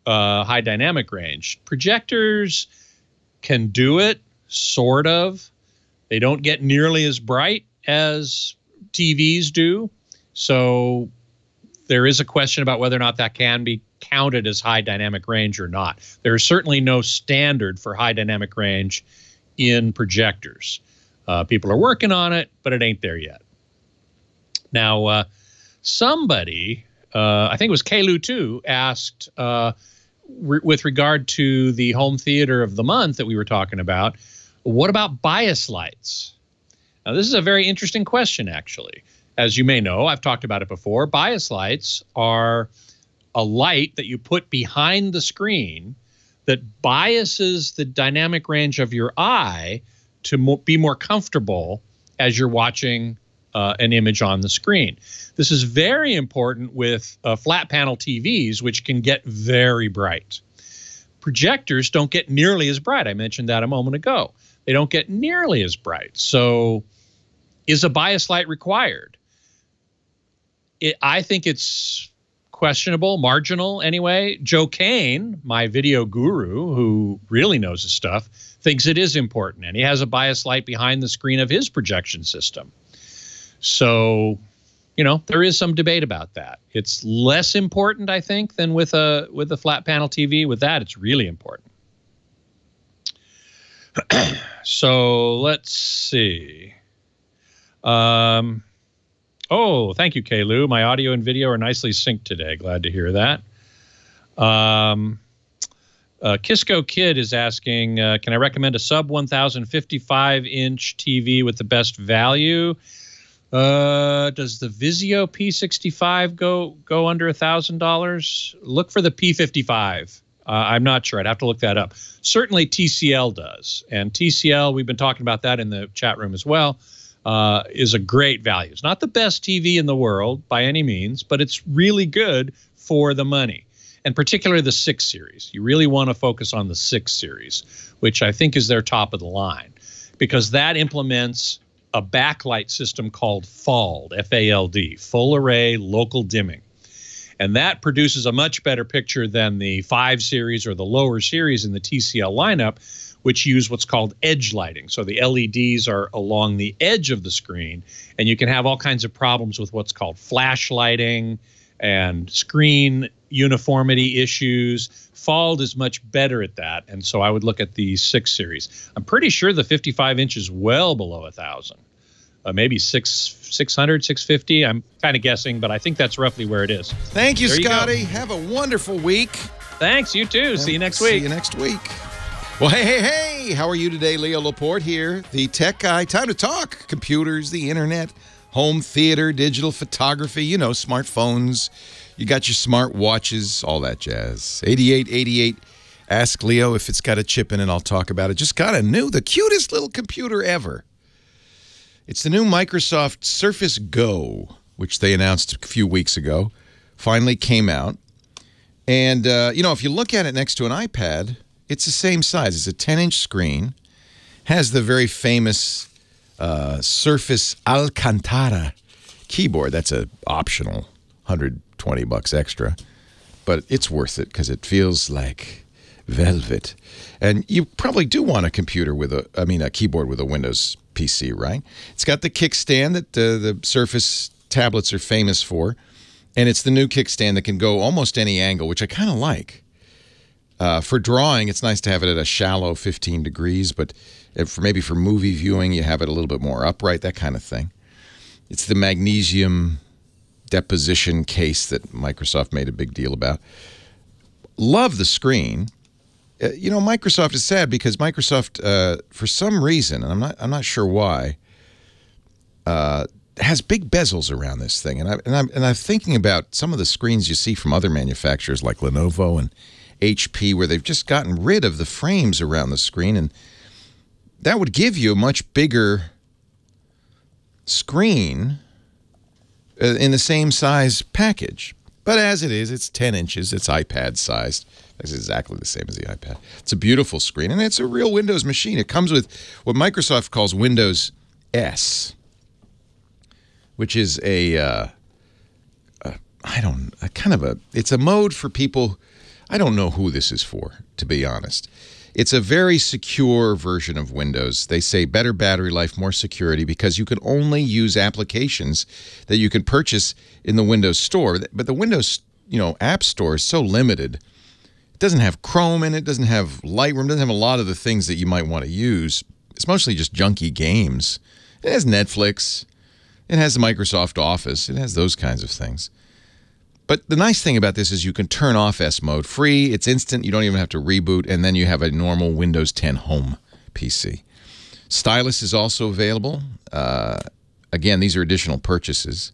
high dynamic range. Projectors can do it, sort of. They don't get nearly as bright as TVs do. So there is a question about whether or not that can be counted as high dynamic range or not. There is certainly no standard for high dynamic range in projectors. People are working on it, but it ain't there yet. Now, somebody, I think it was Kalu too, asked with regard to the home theater of the month that we were talking about, what about bias lights? Now, this is a very interesting question, actually. As you may know, I've talked about it before. Bias lights are a light that you put behind the screen that biases the dynamic range of your eye to be more comfortable as you're watching an image on the screen. This is very important with flat panel TVs, which can get very bright. Projectors don't get nearly as bright. I mentioned that a moment ago. They don't get nearly as bright. So is a bias light required? I think it's questionable, marginal anyway. Joe Kane, my video guru, who really knows his stuff, thinks it is important, and he has a bias light behind the screen of his projection system. So, you know, there is some debate about that. It's less important, I think, than with a flat panel TV. With that, it's really important. So let's see. Oh, thank you, Kalu. My audio and video are nicely synced today. Glad to hear that. Kisco Kid is asking, can I recommend a sub 1055-inch TV with the best value? Does the Vizio P65 go under $1,000? Look for the P55. I'm not sure. I'd have to look that up. Certainly TCL does. And TCL, we've been talking about that in the chat room as well, is a great value. It's not the best TV in the world by any means, but it's really good for the money. And particularly the 6 series. You really want to focus on the 6 series, which I think is their top of the line, because that implements a backlight system called FALD, F-A-L-D, Full Array Local Dimming. And that produces a much better picture than the 5 series or the lower series in the TCL lineup, which use what's called edge lighting. So the LEDs are along the edge of the screen, and you can have all kinds of problems with what's called flash lighting and screen uniformity issues. FALD is much better at that, and so I would look at the 6 series. I'm pretty sure the 55 inch is well below 1,000, maybe 600, 650. I'm kind of guessing, but I think that's roughly where it is. Thank you, Scotty. Have a wonderful week. Thanks, you too. See you next week. See you next week. Well, hey, how are you today? Leo Laporte here, the tech guy. Time to talk computers, the internet, home theater, digital photography, you know, smartphones. You got your smart watches, all that jazz. 8888, ask Leo if it's got a chip in it. I'll talk about it. Just got a new, the cutest little computer ever. It's the new Microsoft Surface Go, which they announced a few weeks ago. Finally came out. And, you know, if you look at it next to an iPad, it's the same size. It's a 10-inch screen. Has the very famous Surface Alcantara keyboard. That's an optional $120 extra. But it's worth it because it feels like velvet. And you probably do want a computer with a keyboard with a Windows PC, right? It's got the kickstand that the Surface tablets are famous for. And it's the new kickstand that can go almost any angle, which I kind of like. For drawing, it's nice to have it at a shallow 15 degrees, but maybe for movie viewing, you have it a little bit more upright, that kind of thing. It's the magnesium deposition case that Microsoft made a big deal about. Love the screen. You know, Microsoft is sad because Microsoft, for some reason, and I'm not sure why, has big bezels around this thing. And I'm thinking about some of the screens you see from other manufacturers like Lenovo and HP, where they've just gotten rid of the frames around the screen, and that would give you a much bigger screen in the same size package. But as it is, it's 10 inches. It's iPad sized. It's exactly the same as the iPad. It's a beautiful screen, and it's a real Windows machine. It comes with what Microsoft calls Windows S, which is it's a mode for people. I don't know who this is for, to be honest. It's a very secure version of Windows. They say better battery life, more security, because you can only use applications that you can purchase in the Windows Store. But the Windows, App Store is so limited. It doesn't have Chrome in it, doesn't have Lightroom, doesn't have a lot of the things that you might want to use. It's mostly just junky games. It has Netflix. It has the Microsoft Office. It has those kinds of things. But the nice thing about this is you can turn off S mode free. It's instant. You don't even have to reboot. And then you have a normal Windows 10 Home PC. Stylus is also available. Again, these are additional purchases.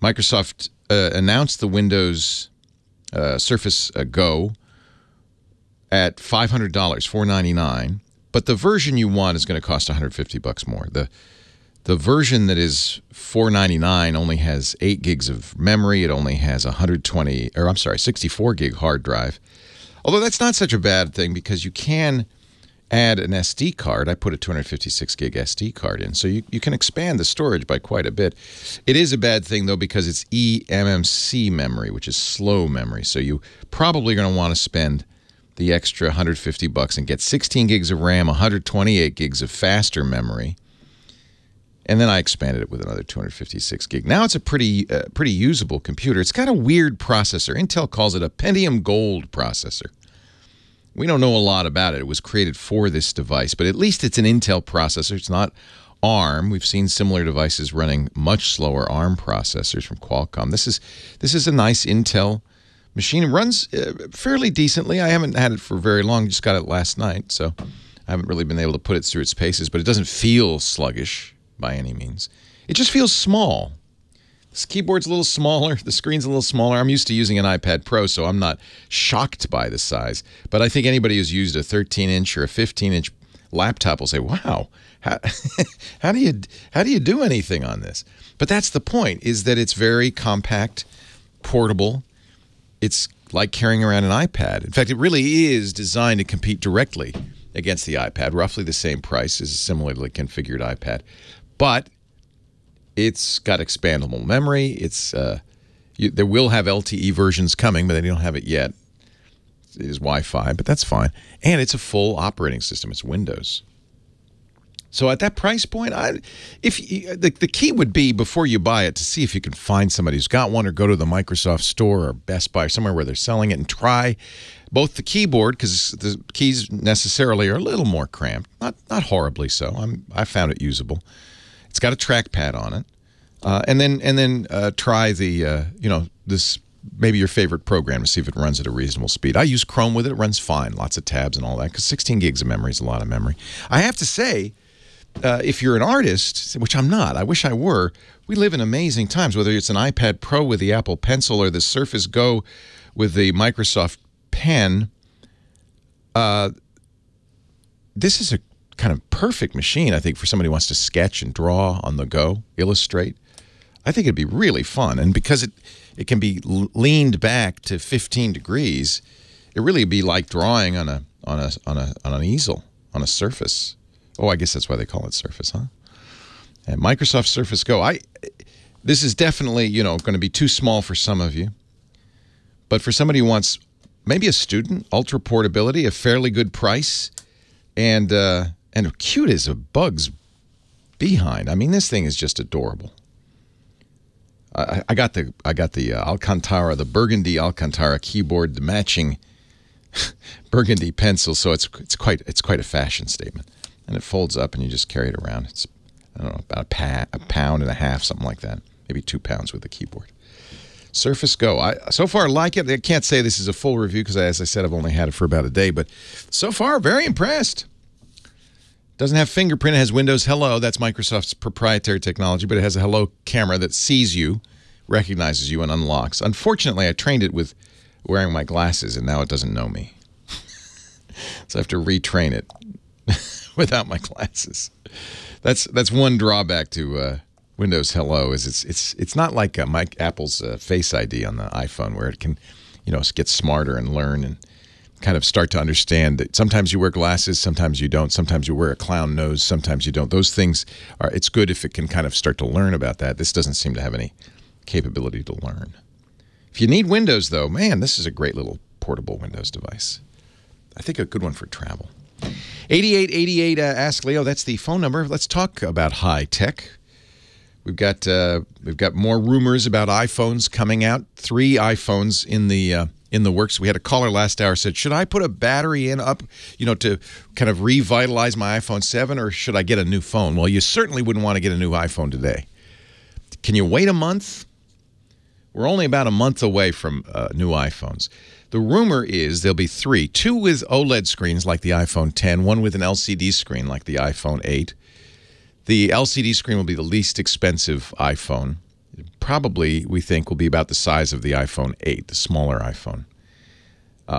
Microsoft announced the Windows Surface Go at $500, $499. But the version you want is going to cost $150 more. The version that is $499 only has 8 gigs of memory. It only has 64 gig hard drive. Although that's not such a bad thing because you can add an SD card. I put a 256 gig SD card in, so you can expand the storage by quite a bit. It is a bad thing, though, because it's eMMC memory, which is slow memory. So you probably going to want to spend the extra $150 and get 16 gigs of RAM, 128 gigs of faster memory. And then I expanded it with another 256 gig. Now it's a pretty usable computer. It's got a weird processor. Intel calls it a Pentium Gold processor. We don't know a lot about it. It was created for this device, but at least it's an Intel processor. It's not ARM. We've seen similar devices running much slower ARM processors from Qualcomm. This is a nice Intel machine. It runs fairly decently. I haven't had it for very long. Just got it last night, so I haven't really been able to put it through its paces, but it doesn't feel sluggish by any means. It just feels small. This keyboard's a little smaller. The screen's a little smaller. I'm used to using an iPad Pro, so I'm not shocked by the size. But I think anybody who's used a 13-inch or a 15-inch laptop will say, wow, how do you do anything on this? But that's the point, is that it's very compact, portable. It's like carrying around an iPad. In fact, it really is designed to compete directly against the iPad, roughly the same price as a similarly configured iPad. But it's got expandable memory. It's there will have LTE versions coming, but they don't have it yet. It is Wi-Fi, but that's fine. And it's a full operating system. It's Windows. So at that price point, the key would be before you buy it to see if you can find somebody who's got one, or go to the Microsoft Store or Best Buy or somewhere where they're selling it and try both the keyboard, because the keys necessarily are a little more cramped, not horribly so. I found it usable. It's got a trackpad on it, and then try the this maybe your favorite program to see if it runs at a reasonable speed. I use Chrome with it. It runs fine, lots of tabs and all that, because 16 gigs of memory is a lot of memory. I have to say, if you're an artist, which I'm not, I wish I were, we live in amazing times, whether it's an iPad Pro with the Apple Pencil or the Surface Go with the Microsoft Pen. This is a kind of perfect machine, I think, for somebody who wants to sketch and draw on the go, illustrate. I think it'd be really fun, and because it can be leaned back to 15 degrees, it really would be like drawing on an easel, on a Surface. Oh, I guess that's why they call it Surface, huh? And Microsoft Surface Go. This is definitely, going to be too small for some of you, but for somebody who wants maybe a student, ultra portability, a fairly good price, and cute as a bug's behind. I mean, this thing is just adorable. I got the Alcantara, the burgundy Alcantara keyboard, the matching burgundy pencil, so it's quite a fashion statement. And it folds up, and you just carry it around. It's, I don't know, about a pound and a half, something like that. Maybe 2 pounds with the keyboard. Surface Go. I so far like it. I can't say this is a full review because, as I said, I've only had it for about a day, but so far, very impressed. Doesn't have fingerprint. It has Windows Hello. That's Microsoft's proprietary technology, but it has a Hello camera that sees you, recognizes you, and unlocks. Unfortunately, I trained it with wearing my glasses, and now it doesn't know me. So I have to retrain it without my glasses. That's one drawback to Windows Hello is it's not like Apple's Face ID on the iPhone where it can, get smarter and learn and kind of start to understand that sometimes you wear glasses, sometimes you don't, sometimes you wear a clown nose, sometimes you don't. Those things it's good if it can kind of start to learn about that. This doesn't seem to have any capability to learn. If you need Windows, though, man, this is a great little portable Windows device. I think a good one for travel. 8888 Ask Leo, that's the phone number. Let's talk about high tech. We've got more rumors about iPhones coming out. 3 iPhones in the works. We had a caller last hour said, should I put a battery up, to kind of revitalize my iPhone 7, or should I get a new phone? Well, you certainly wouldn't want to get a new iPhone today. Can you wait a month? We're only about a month away from new iPhones. The rumor is there'll be 3, 2 with OLED screens like the iPhone 10, 1 with an LCD screen like the iPhone 8. The LCD screen will be the least expensive iPhone. Probably, we think, will be about the size of the iPhone 8, the smaller iPhone.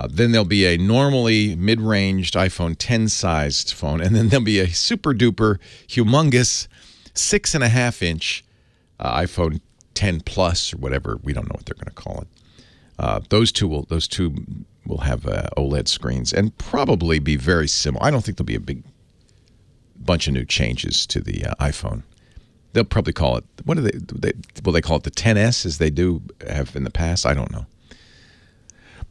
Then there'll be a normally mid-ranged iPhone 10-sized phone, and then there'll be a super-duper, humongous 6.5-inch iPhone 10 Plus or whatever. We don't know what they're going to call it. Those two will have OLED screens and probably be very similar. I don't think there'll be a big bunch of new changes to the iPhone. They'll probably call it, what do will they call it the 10S as they do have in the past? I don't know.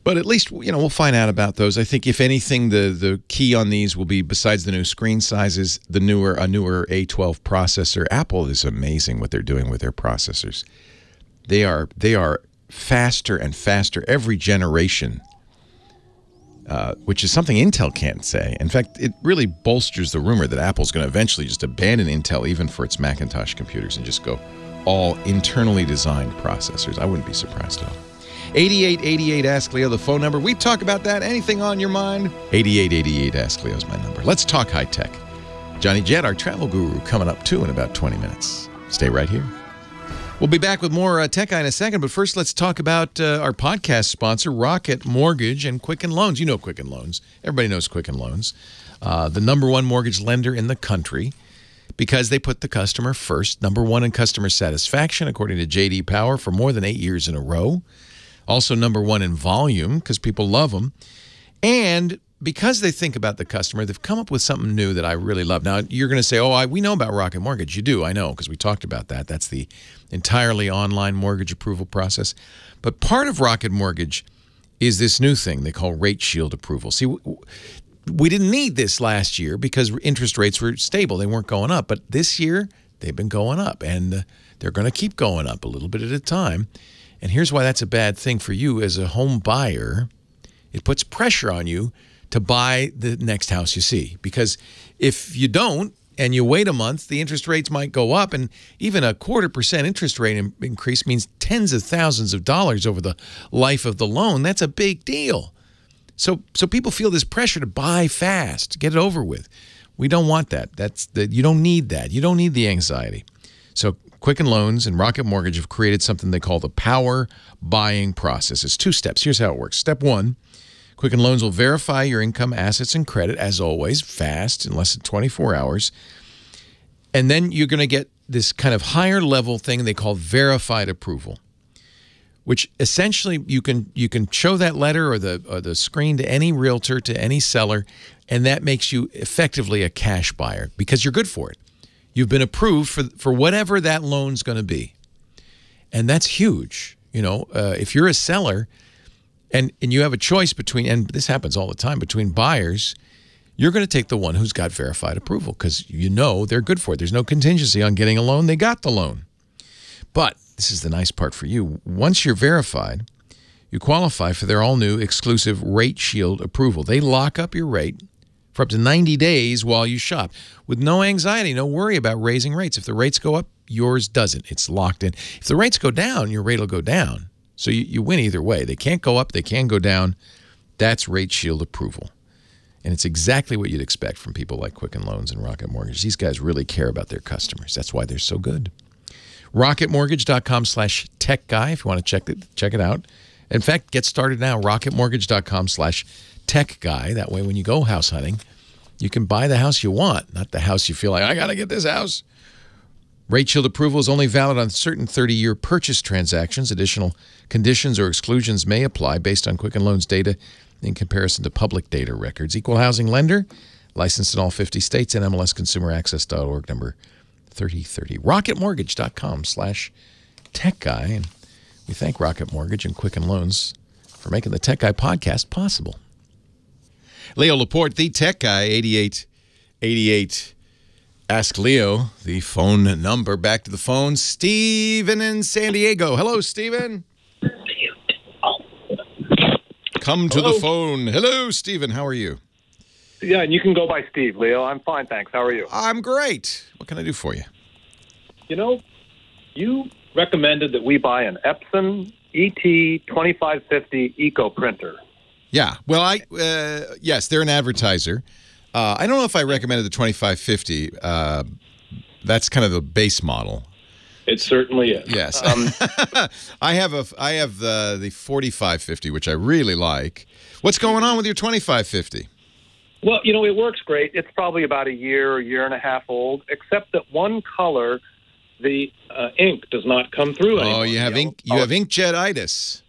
But at least, we'll find out about those. I think, if anything, the key on these will be, besides the new screen sizes, a newer A12 processor. Apple is amazing what they're doing with their processors. They are faster and faster every generation, which is something Intel can't say. In fact, it really bolsters the rumor that Apple's going to eventually just abandon Intel even for its Macintosh computers and just go all internally designed processors. I wouldn't be surprised at all. 8888 Ask Leo, the phone number. We talk about that. Anything on your mind? 8888 Ask Leo is my number. Let's talk high tech. Johny Jet, our travel guru, coming up too in about 20 minutes. Stay right here. We'll be back with more Tech Guy in a second, but first let's talk about our podcast sponsor, Rocket Mortgage and Quicken Loans. You know Quicken Loans. Everybody knows Quicken Loans. The #1 mortgage lender in the country because they put the customer first. #1 in customer satisfaction, according to J.D. Power, for more than 8 years in a row. Also #1 in volume because people love them. And because they think about the customer, they've come up with something new that I really love. Now, you're going to say, we know about Rocket Mortgage. You do, I know, because we talked about that. That's the entirely online mortgage approval process. But part of Rocket Mortgage is this new thing they call Rate Shield approval. See, we didn't need this last year because interest rates were stable. They weren't going up. But this year, they've been going up, and they're going to keep going up a little bit at a time. And here's why that's a bad thing for you as a home buyer. It puts pressure on you to buy the next house you see. Because if you don't and you wait a month, the interest rates might go up, and even a 0.25% interest rate increase means tens of thousands of dollars over the life of the loan. That's a big deal. So people feel this pressure to buy fast, get it over with. We don't want that. You don't need that. You don't need the anxiety. So Quicken Loans and Rocket Mortgage have created something they call the Power Buying Process. It's 2 steps. Here's how it works. Step 1, Quicken Loans will verify your income, assets, and credit, as always, fast, in less than 24 hours. And then you're going to get this kind of higher level thing they call verified approval, which essentially you can show that letter or the screen to any realtor, to any seller, and that makes you effectively a cash buyer because you're good for it. You've been approved for whatever that loan's going to be. And that's huge. If you're a seller and you have a choice between, and this happens all the time, between buyers, you're going to take the one who's got verified approval because they're good for it. There's no contingency on getting a loan. They got the loan. But this is the nice part for you. Once you're verified, you qualify for their all-new exclusive Rate Shield approval. They lock up your rate for up to 90 days while you shop with no anxiety, no worry about raising rates. If the rates go up, yours doesn't. It's locked in. If the rates go down, your rate will go down. So you win either way. They can't go up. They can go down. That's Rate Shield approval. And it's exactly what you'd expect from people like Quicken Loans and Rocket Mortgage. These guys really care about their customers. That's why they're so good. RocketMortgage.com/techguy if you want to check it out. In fact, get started now. RocketMortgage.com/techguy. That way, when you go house hunting, you can buy the house you want, not the house you feel like, I got to get this house. Rate Shield approval is only valid on certain 30-year purchase transactions. Additional conditions or exclusions may apply based on Quicken Loans data in comparison to public data records. Equal housing lender, licensed in all 50 states, and MLSConsumerAccess.org, number 3030. RocketMortgage.com/techguy. And we thank Rocket Mortgage and Quicken Loans for making the Tech Guy podcast possible. Leo Laporte, the Tech Guy, 8888. Ask Leo the phone number. Back to the phone. Steven in San Diego. Hello, Steven. Come to the phone. Hello, Steven. How are you? Yeah, and you can go by Steve, Leo. I'm fine, thanks. How are you? I'm great. What can I do for you? You know, you recommended that we buy an Epson ET2550 Eco printer. Yeah. Well, yes, they're an advertiser. I don't know if I recommended the 2550. That's kind of the base model. It certainly is. Yes. I have the 4550, which I really like. What's going on with your 2550? Well, you know, it works great. It's probably about a year and a half old, except that one color, the ink does not come through anymore. Oh, you have inkjet-itis.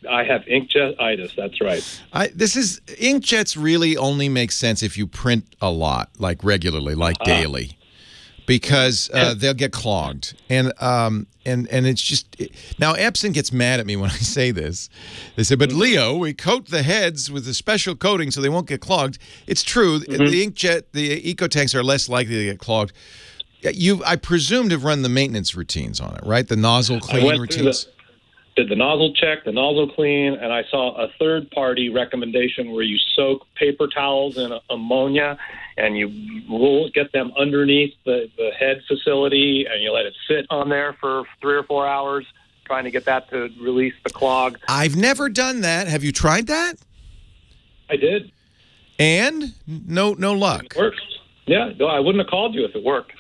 I have inkjet-itis, that's right. Inkjets really only make sense if you print a lot, like regularly, like daily, because they'll get clogged. And it's just now Epson gets mad at me when I say this. They say, "But Leo, we coat the heads with a special coating so they won't get clogged." It's true. The EcoTanks are less likely to get clogged. I presume to run the maintenance routines on it, right? The nozzle cleaning routines. Did the nozzle check, the nozzle clean, and I saw a third-party recommendation where you soak paper towels in ammonia and you get them underneath the head facility and you let it sit on there for 3 or 4 hours, trying to get that to release the clog. I've never done that. Have you tried that? I did. And? No luck. It works. Yeah, no, I wouldn't have called you if it worked.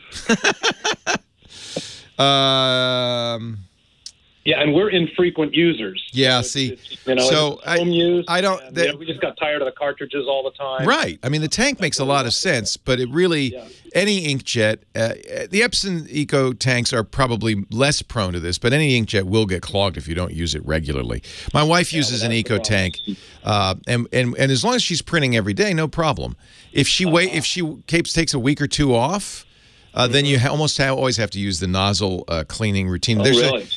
Yeah, and we're infrequent users. Yeah, we just got tired of the cartridges all the time. Right. I mean, the tank makes a lot of sense, but it really, any inkjet, the Epson EcoTanks are probably less prone to this, but any inkjet will get clogged if you don't use it regularly. My wife uses an EcoTank, and as long as she's printing every day, no problem. If she takes a week or two off, then you almost always have to use the nozzle cleaning routine. Really?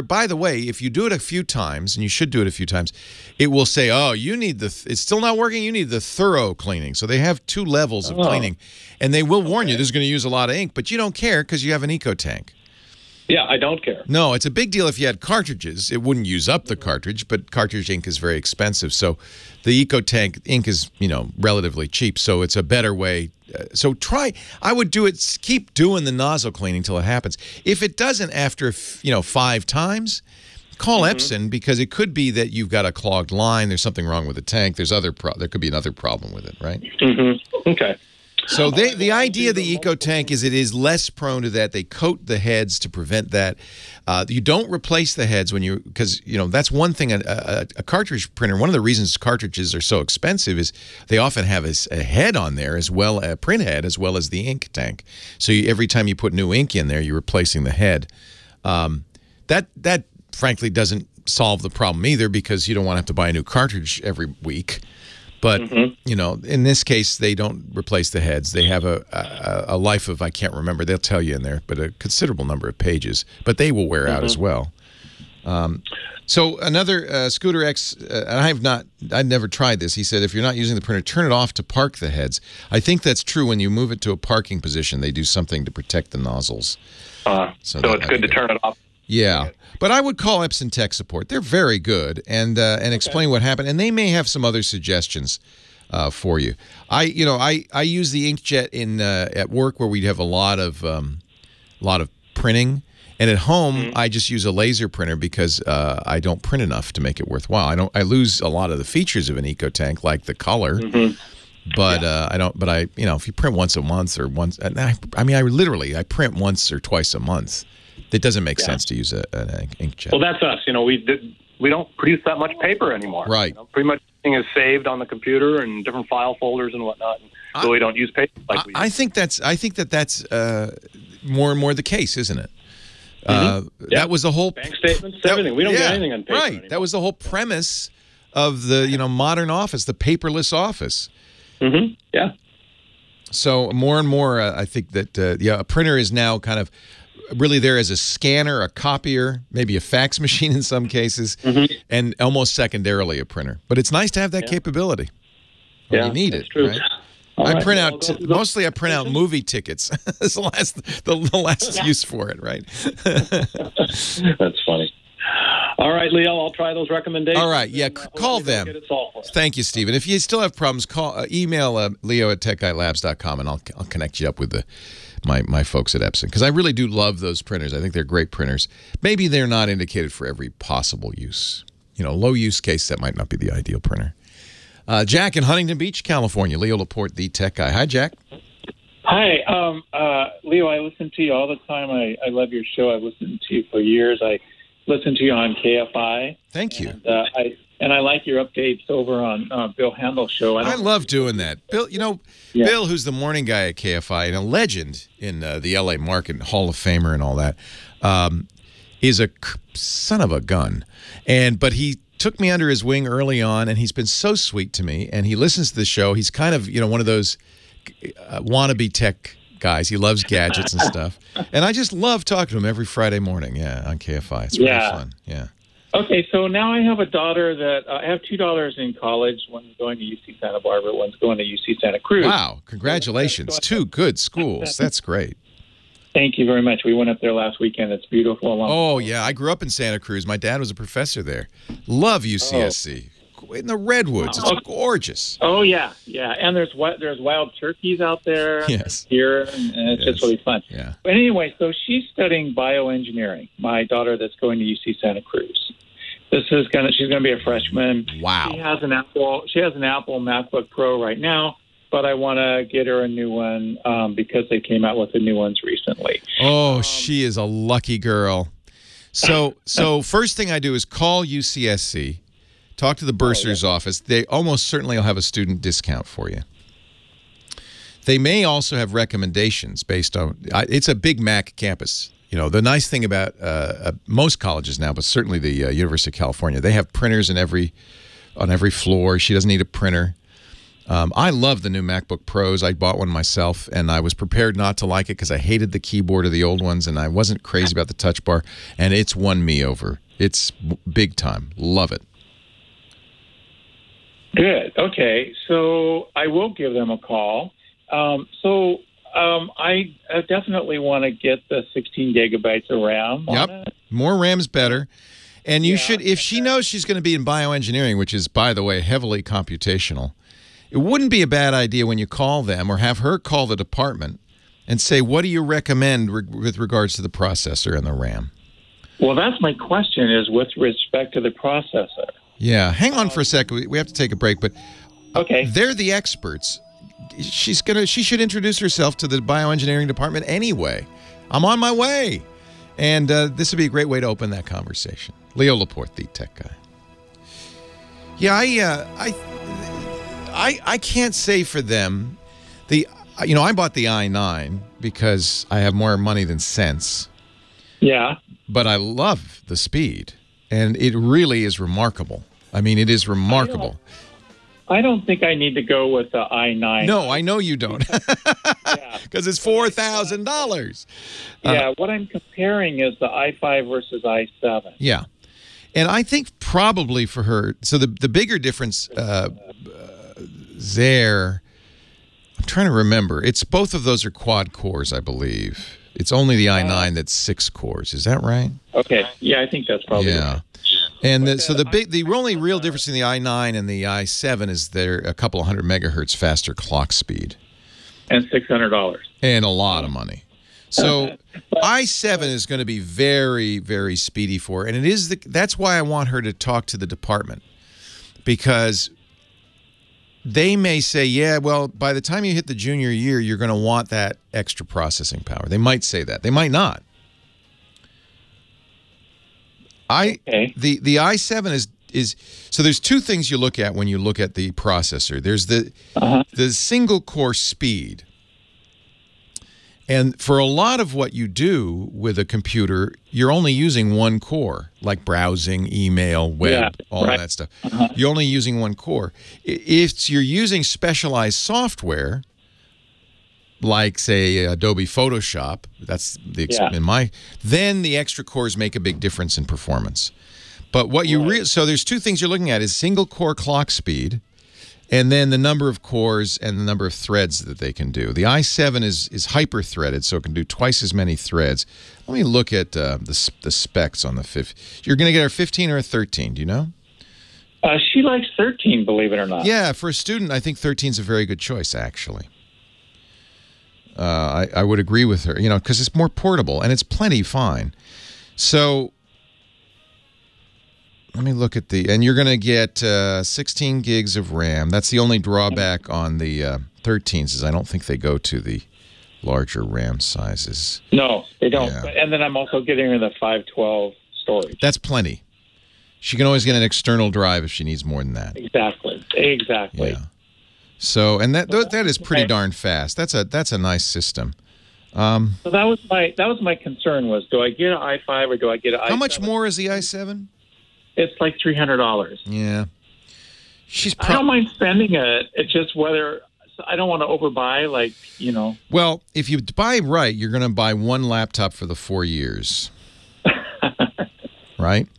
By the way, if you do it a few times, and you should do it a few times, it will say, "Oh, you need it's still not working. You need the thorough cleaning." So they have 2 levels of cleaning, and they will warn you this is going to use a lot of ink, but you don't care because you have an EcoTank. Yeah, I don't care. No, it's a big deal if you had cartridges. It wouldn't use up the cartridge, but cartridge ink is very expensive. So the EcoTank ink is, relatively cheap. So it's a better way. I would keep doing the nozzle cleaning till it happens. If it doesn't after, 5 times, call Epson, because it could be that you've got a clogged line. There's something wrong with the tank. There could be another problem with it, right? Okay. So the idea of the EcoTank is it is less prone to that. They coat the heads to prevent that. You don't replace the heads because that's one thing. A cartridge printer. One of the reasons cartridges are so expensive is they often have a head on there as well, a print head as well as the ink tank. So every time you put new ink in there, you're replacing the head. That frankly doesn't solve the problem either, because you don't want to have to buy a new cartridge every week. But, in this case, they don't replace the heads. They have a life of, I can't remember, they'll tell you in there, but a considerable number of pages. But they will wear out as well. So another Scooter X, I've never tried this. He said, if you're not using the printer, turn it off to park the heads. I think that's true. When you move it to a parking position, they do something to protect the nozzles. So it's good to turn it off. Yeah, but I would call Epson Tech Support. They're very good, and explain what happened, and they may have some other suggestions for you. I use the inkjet in at work where we have a lot of printing, and at home I just use a laser printer because I don't print enough to make it worthwhile. I lose a lot of the features of an EcoTank, like the color. But I don't. But if you print once a month or once, I print once or twice a month. It doesn't make sense to use an inkjet. Well, that's us. We don't produce that much paper anymore. Right. Pretty much everything is saved on the computer and different file folders and whatnot. So we don't use paper like we used. I think that's more and more the case, isn't it? That was the whole bank statements, everything. We don't get anything on paper anymore. That was the whole premise of the modern office, the paperless office. Yeah. So more and more, I think that a printer is now kind of really there as a scanner, a copier, maybe a fax machine in some cases, and almost secondarily a printer. But it's nice to have that capability. When you need it. True. Right? I print out mostly. I print out movie tickets. That's the last use for it, right? That's funny. All right, Leo, I'll try those recommendations. All right, yeah, call them. Thank you, Stephen. If you still have problems, email leo@techguylabs.com, and I'll connect you up with my folks at Epson, because I really do love those printers. I think they're great printers. Maybe they're not indicated for every possible use. Low use case, that might not be the ideal printer. Jack in Huntington Beach, California. Leo Laporte, the tech guy. Hi, Jack. Hi, Leo. I listen to you all the time. I love your show. I've listened to you for years. I listen to you on KFI. Thank you. And I like your updates over on Bill Handel's show. I love doing that. Bill, Bill, who's the morning guy at KFI and a legend in the L.A. market, Hall of Famer and all that, is a son of a gun. But he took me under his wing early on, and he's been so sweet to me. And he listens to the show. He's kind of, one of those wannabe tech guys. He loves gadgets and stuff. And I just love talking to him every Friday morning, on KFI. It's really fun. Yeah. Okay, so now I have a daughter that I have two daughters in college. One's going to UC Santa Barbara. One's going to UC Santa Cruz. Wow. Congratulations. Two good schools. That's great. Thank you very much. We went up there last weekend. It's beautiful. Oh, yeah. I grew up in Santa Cruz. My dad was a professor there. Love UCSC. In the redwoods. It's gorgeous. Oh, yeah. Yeah. And there's wild turkeys out there. Yes. Here, and it's just really fun. Yeah. But anyway, so she's studying bioengineering, my daughter that's going to UC Santa Cruz. She's going to be a freshman. Wow. She has an Apple MacBook Pro right now, but I want to get her a new one because they came out with the new ones recently. Oh, she is a lucky girl. So first thing I do is call UCSC, talk to the bursar's office. They almost certainly will have a student discount for you. They may also have recommendations based on it's a big Mac campus. The nice thing about most colleges now, but certainly the University of California, they have printers on every floor. She doesn't need a printer. I love the new MacBook Pros. I bought one myself, and I was prepared not to like it because I hated the keyboard of the old ones, and I wasn't crazy about the touch bar, and it's won me over. It's big time. Love it. Good. Okay. So I will give them a call. I definitely want to get the 16 gigabytes of RAM. Yep. More RAM's better. And you should, if she knows she's going to be in bioengineering, which is, by the way, heavily computational, it wouldn't be a bad idea when you call them or have her call the department and say, what do you recommend with regards to the processor and the RAM? Well, that's my question, is with respect to the processor. Yeah. Hang on for a second. We have to take a break, but okay. They're the experts. She should introduce herself to the bioengineering department anyway. I'm on my way. And this would be a great way to open that conversation. Leo Laporte, the tech guy. Yeah, I can't say for them. I bought the i9 because I have more money than sense. Yeah. But I love the speed, and it really is remarkable. I mean, it is remarkable. I don't think I need to go with the i9. No, I know you don't. Because it's $4,000. Yeah, what I'm comparing is the i5 versus i7. Yeah. And I think probably for her, so the bigger difference there, I'm trying to remember. It's both of those are quad cores, I believe. It's only the i9 that's 6 cores. Is that right? Okay. Yeah, I think that's probably right. And the only real difference in the i9 and the i7 is they're a couple of 100 megahertz faster clock speed. And $600. And a lot of money. So i7 is going to be very, very speedy for her. And that's why I want her to talk to the department. Because they may say, yeah, well, by the time you hit the junior year, you're going to want that extra processing power. They might say that. They might not. The i7 is so there's two things you look at when you look at the processor. There's the single core speed. And for a lot of what you do with a computer, you're only using one core, like browsing, email, web, all of that stuff. You're only using one core. If you're using specialized software, like, say, Adobe Photoshop, that's then the extra cores make a big difference in performance. But what so there's two things you're looking at is single core clock speed, and then the number of cores and the number of threads that they can do. The i7 is hyper-threaded, so it can do twice as many threads. Let me look at the specs on the 15. You're going to get a 15 or a 13, do you know? She likes 13, believe it or not. Yeah, for a student, I think 13 is a very good choice, actually. I would agree with her, because it's more portable, and it's plenty fine. So let me look at and you're going to get 16 gigs of RAM. That's the only drawback on the 13s is I don't think they go to the larger RAM sizes. No, they don't. Yeah. And then I'm also getting her the 512 storage. That's plenty. She can always get an external drive if she needs more than that. Exactly. Yeah. So, and that is pretty darn fast. That's a nice system. So that was my concern was, do I get an i5 or do I get an i7? How much more is the i7? It's like $300. Yeah. I don't mind spending it. It's just whether I don't want to overbuy, Well, if you buy right, you're going to buy one laptop for the 4 years. Right?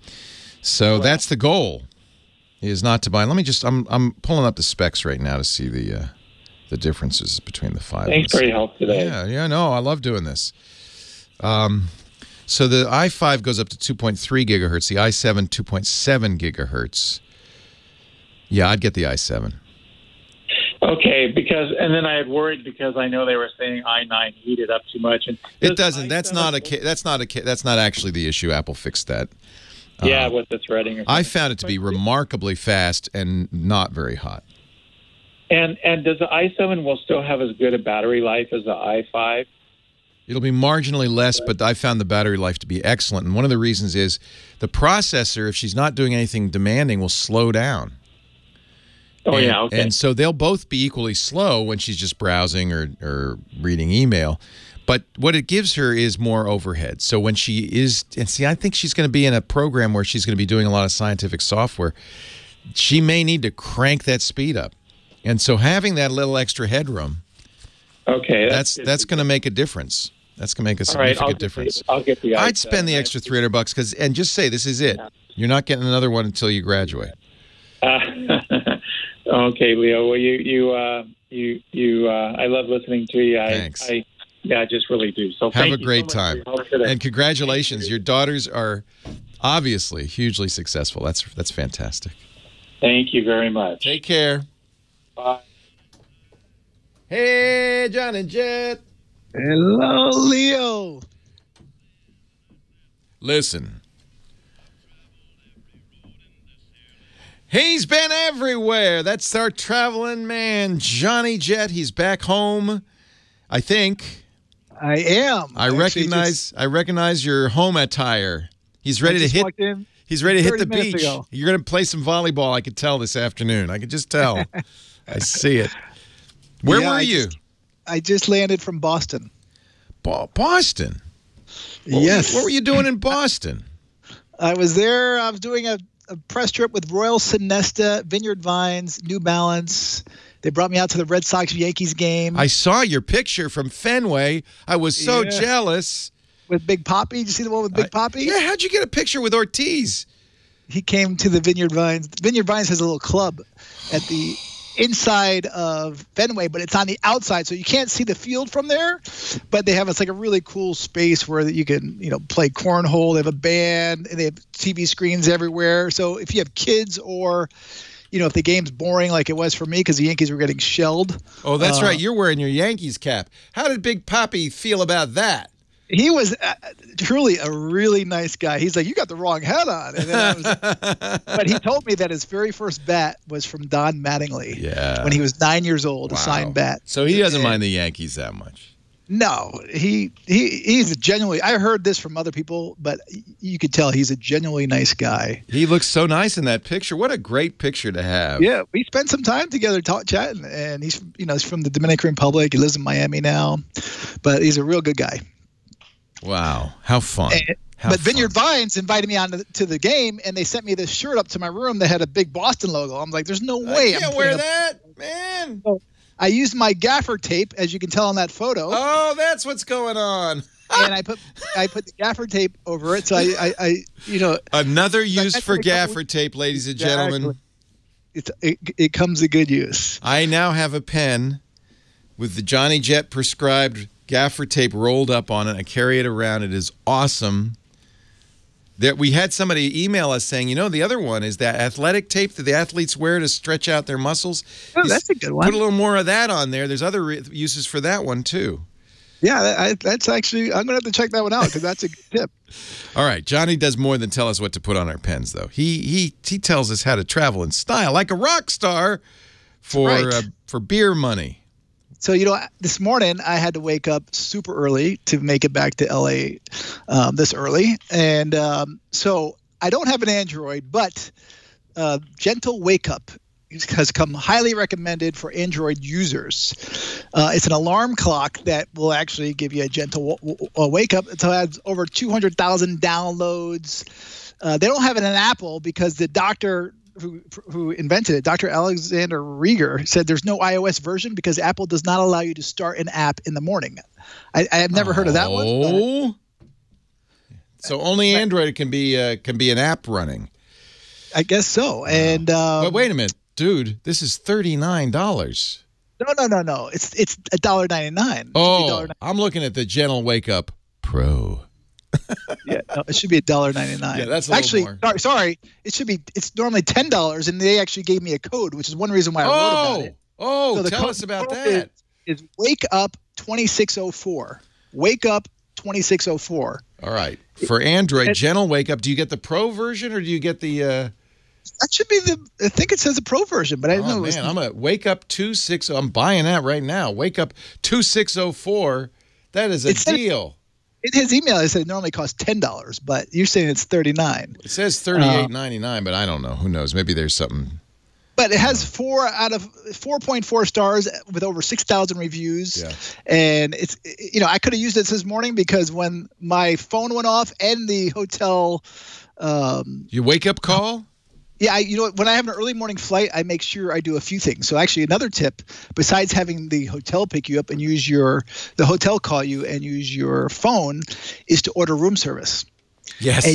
So that's the goal. Is not to buy. Let me just. I'm pulling up the specs right now to see the differences between the 5. Thanks for your help today. Yeah. No, I love doing this. So the i5 goes up to 2.3 gigahertz. The i7 2.7 gigahertz. Yeah, I'd get the i7. Okay, and then I had worried because I know they were saying i9 heated up too much, and it doesn't. That's not actually the issue. Apple fixed that. Yeah, with the threading. I found it to be remarkably fast and not very hot. And does the i7 will still have as good a battery life as the i5? It'll be marginally less, but I found the battery life to be excellent. And one of the reasons is the processor, if she's not doing anything demanding, will slow down. Okay. And so they'll both be equally slow when she's just browsing or reading email. But what it gives her is more overhead. So when she is, and see, I think she's going to be in a program where she's going to be doing a lot of scientific software. She may need to crank that speed up. And so having that little extra headroom, that's going to make a difference. That's going to make a significant difference. I'll get the I'd spend the extra $300 and just say, this is it. Yeah. You're not getting another one until you graduate. Okay, Leo. Well, I love listening to you. Thanks. I just really do. So have a great time. And congratulations. Your daughters are obviously hugely successful. That's fantastic. Thank you very much. Take care. Bye. Hey, Johny Jet. Hello, Leo. Listen. He's been everywhere. That's our traveling man, Johny Jet. He's back home, I think. I am. I recognize your home attire. He's ready to hit. He's ready to hit the beach. Ago. You're going to play some volleyball. I could tell this afternoon. I could just tell. I see it. Where were you? I just landed from Boston. Boston? Yes. What were you doing in Boston? I was there. I was doing a press trip with Royal Sonesta, Vineyard Vines, New Balance. They brought me out to the Red Sox-Yankees game. I saw your picture from Fenway. I was so jealous. With Big Papi? Did you see the one with Big Papi? Yeah, how'd you get a picture with Ortiz? He came to the Vineyard Vines. Vineyard Vines has a little club at the inside of Fenway, but it's on the outside, so you can't see the field from there. But they have it's like a really cool space where you can play cornhole. They have a band, and they have TV screens everywhere. So if you have kids or if the game's boring like it was for me because the Yankees were getting shelled. Oh, that's right. You're wearing your Yankees cap. How did Big Papi feel about that? He was truly a really nice guy. He's like, you got the wrong hat on. And then but he told me that his very first bat was from Don Mattingly when he was 9 years old, a signed bat. So he doesn't mind the Yankees that much. No, he's genuinely. I heard this from other people, but you could tell he's a genuinely nice guy. He looks so nice in that picture. What a great picture to have. Yeah, we spent some time together chatting, and he's he's from the Dominican Republic. He lives in Miami now, but he's a real good guy. Wow, how fun! But Vineyard Vines invited me on to the game, and they sent me this shirt up to my room that had a big Boston logo. I'm like, there's no way I can't wear that, man. So I used my gaffer tape, as you can tell in that photo. Oh, that's what's going on. And I put the gaffer tape over it. So I another use for gaffer tape, ladies and gentlemen. It comes to good use. I now have a pen with the Johny Jet prescribed gaffer tape rolled up on it. I carry it around. It is awesome. That we had somebody email us saying, the other one is that athletic tape that the athletes wear to stretch out their muscles. Oh, that's a good one. Put a little more of that on there. There's other uses for that one, too. Yeah, that's actually, I'm going to have to check that one out because that's a good tip. All right, Johnny does more than tell us what to put on our pens, though. He tells us how to travel in style like a rock star for beer money. So, this morning I had to wake up super early to make it back to L.A. This early. And so I don't have an Android, but Gentle Wake Up has come highly recommended for Android users. It's an alarm clock that will actually give you a gentle wake up. It has over 200,000 downloads. They don't have it in Apple because the doctor who invented it, Dr. Alexander Rieger, said there's no iOS version because Apple does not allow you to start an app in the morning. I have never heard of that one. Oh, so only Android can be an app running. I guess so. And but wait a minute, dude, this is $39. No. It's $1.99. Oh, I'm looking at the Gentle Wake Up Pro. Yeah, no, it should be $1.99. Yeah, that's a little more. Sorry. It's normally $10, and they actually gave me a code, which is one reason why I wrote about it. So tell us about that. Is Wake Up 2604. Wake Up 2604. All right. For Android, Gentle Wake Up. Do you get the Pro version or do you get the? That should be I think it says the Pro version, but I don't know. Man, I'm a Wake Up 260. I'm buying that right now. Wake Up 2604. That is a deal. In his email, it said it normally costs $10, but you're saying it's $39. It says $38.99, but I don't know. Who knows? Maybe there's something. But it has 4 out of 4.4 stars with over 6,000 reviews. Yeah. And it's I could have used it this morning because when my phone went off and the hotel your wake up call? Yeah, when I have an early morning flight, I make sure I do a few things. So actually, another tip, besides having the hotel pick you up and use the hotel call you and use your phone, is to order room service. Yes,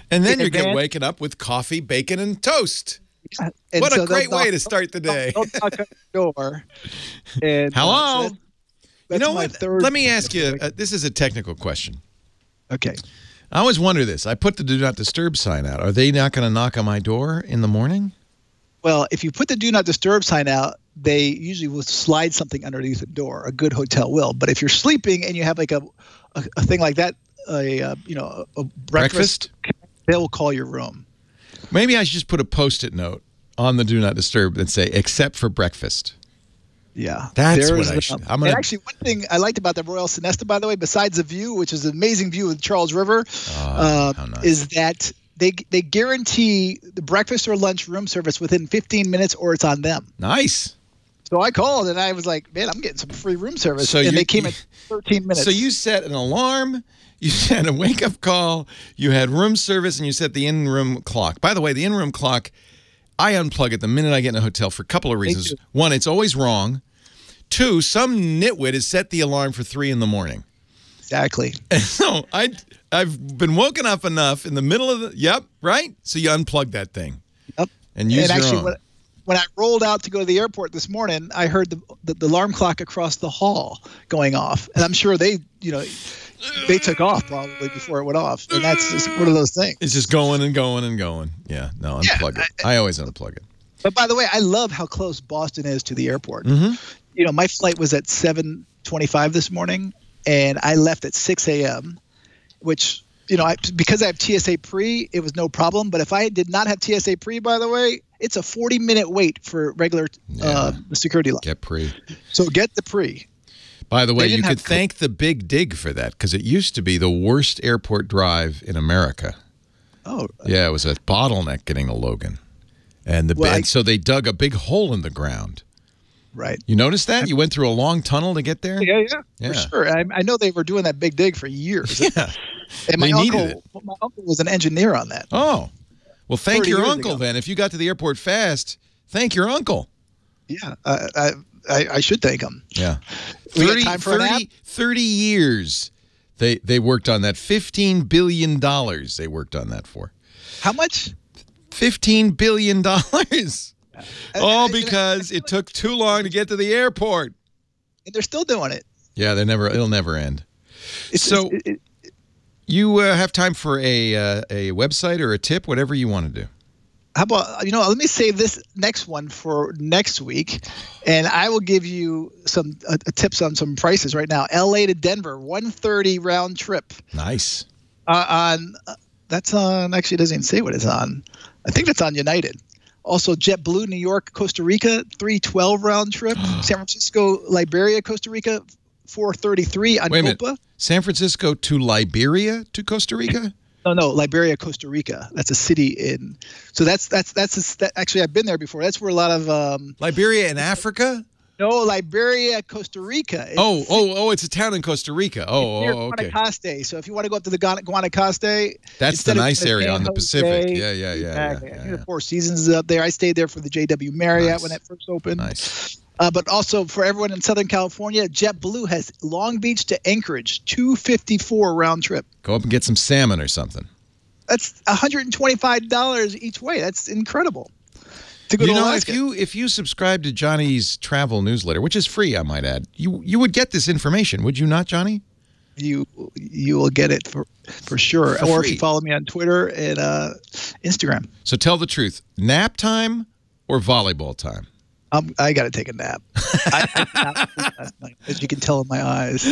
and then you get waking up with coffee, bacon, and toast. Yeah. What a great way to start the day. Don't knock on the door. And, hello. That's you know what? Let me ask you. This is a technical question. Okay. I always wonder this. I put the Do Not Disturb sign out. Are they not going to knock on my door in the morning? Well, if you put the Do Not Disturb sign out, they usually will slide something underneath the door. A good hotel will. But if you're sleeping and you have like a thing like that, a breakfast, they will call your room. Maybe I should just put a Post-it note on the Do Not Disturb and say, except for breakfast. Yeah. That's what I should. And actually, one thing I liked about the Royal Sonesta, by the way, besides the view, which is an amazing view of the Charles River, nice. is that they guarantee the breakfast or lunch room service within 15 minutes or it's on them. Nice. So I called and I was like, man, I'm getting some free room service. And they came in 13 minutes. So you set an alarm, you set a wake-up call, you had room service, and you set the in-room clock. By the way, the in-room clock, I unplug it the minute I get in a hotel for a couple of reasons. One, it's always wrong. Two, some nitwit has set the alarm for 3 in the morning. Exactly. And so I've been woken up enough in the middle of the, right? So you unplug that thing. Yep. And use your own. when I rolled out to go to the airport this morning, I heard the alarm clock across the hall going off, and I'm sure they took off probably before it went off, and that's just one of those things. It's just going and going and going. Yeah, no, unplug it. I always unplug it. But by the way, I love how close Boston is to the airport. My flight was at 7:25 this morning, and I left at 6 a.m., which, because I have TSA pre, it was no problem. But if I did not have TSA pre, by the way, it's a 40-minute wait for regular security line. Get pre. So get the pre. By the way, you could thank the Big Dig for that, because it used to be the worst airport drive in America. Oh. Yeah, it was a bottleneck getting to Logan. And so they dug a big hole in the ground. Right. You noticed that? You went through a long tunnel to get there? Yeah. For sure. I know they were doing that Big Dig for years. Yeah. And my uncle was an engineer on that. Oh. Well, thank your uncle then. If you got to the airport fast, thank your uncle. Yeah. I should thank him. Yeah. 30 years they worked on that. $15 billion they worked on that for. How much? $15 billion. All because it took too long to get to the airport. And they're still doing it. Yeah, it'll never end. You have time for a website or a tip, whatever you want to do. How about, let me save this next one for next week, and I will give you some tips on some prices right now. LA to Denver, 130 round trip. Nice. That's on, actually it doesn't even say what it's on. I think that's on United. Also, JetBlue, New York, Costa Rica, 312 round trip. San Francisco, Liberia, Costa Rica, 433 on Wait a minute. Copa. San Francisco to Liberia to Costa Rica? No, Liberia, Costa Rica. That's a city in. So that's actually I've been there before. That's where a lot of Liberia in Africa. No, Liberia, Costa Rica. It's a town in Costa Rica. Near Okay. Guanacaste. So if you want to go up to the Guanacaste, that's the nice area on the Pacific. Yeah. Yeah. The Four Seasons is up there. I stayed there for the JW Marriott when it first opened. Nice. But also for everyone in Southern California, JetBlue has Long Beach to Anchorage, 254 round trip. Go up and get some salmon or something. That's $125 each way. That's incredible. To go to Alaska. If you subscribe to Johnny's travel newsletter, which is free, I might add, you would get this information, would you not, Johnny? You will get it for sure. For or free. if you follow me on Twitter and Instagram. So tell the truth. Nap time or volleyball time? I got to take a nap. I last night, as you can tell in my eyes.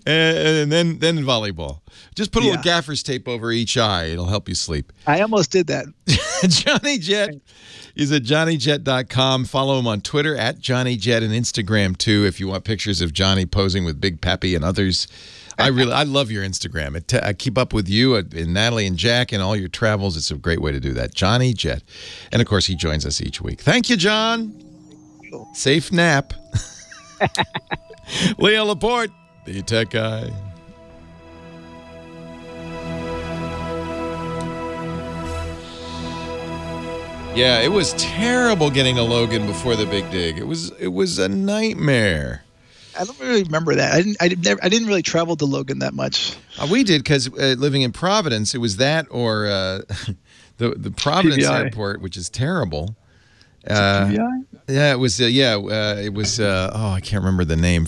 And then volleyball. Just put a little gaffer's tape over each eye. It'll help you sleep. I almost did that. Johny Jet is at johnnyjet.com. Follow him on Twitter at Johny Jet and Instagram too if you want pictures of Johnny posing with Big Pappy and others. I love your Instagram. I keep up with you and Natalie and Jack and all your travels. It's a great way to do that. Johny Jet. And, of course, he joins us each week. Thank you, John. Safe nap. Leo Laporte, the tech guy. Yeah, it was terrible getting to Logan before the Big Dig. It was a nightmare. I don't really remember that. I didn't really travel to Logan that much. We did because living in Providence, it was that or the Providence PBI. airport, which is terrible. PBI? Yeah, it was. It was. I can't remember the name.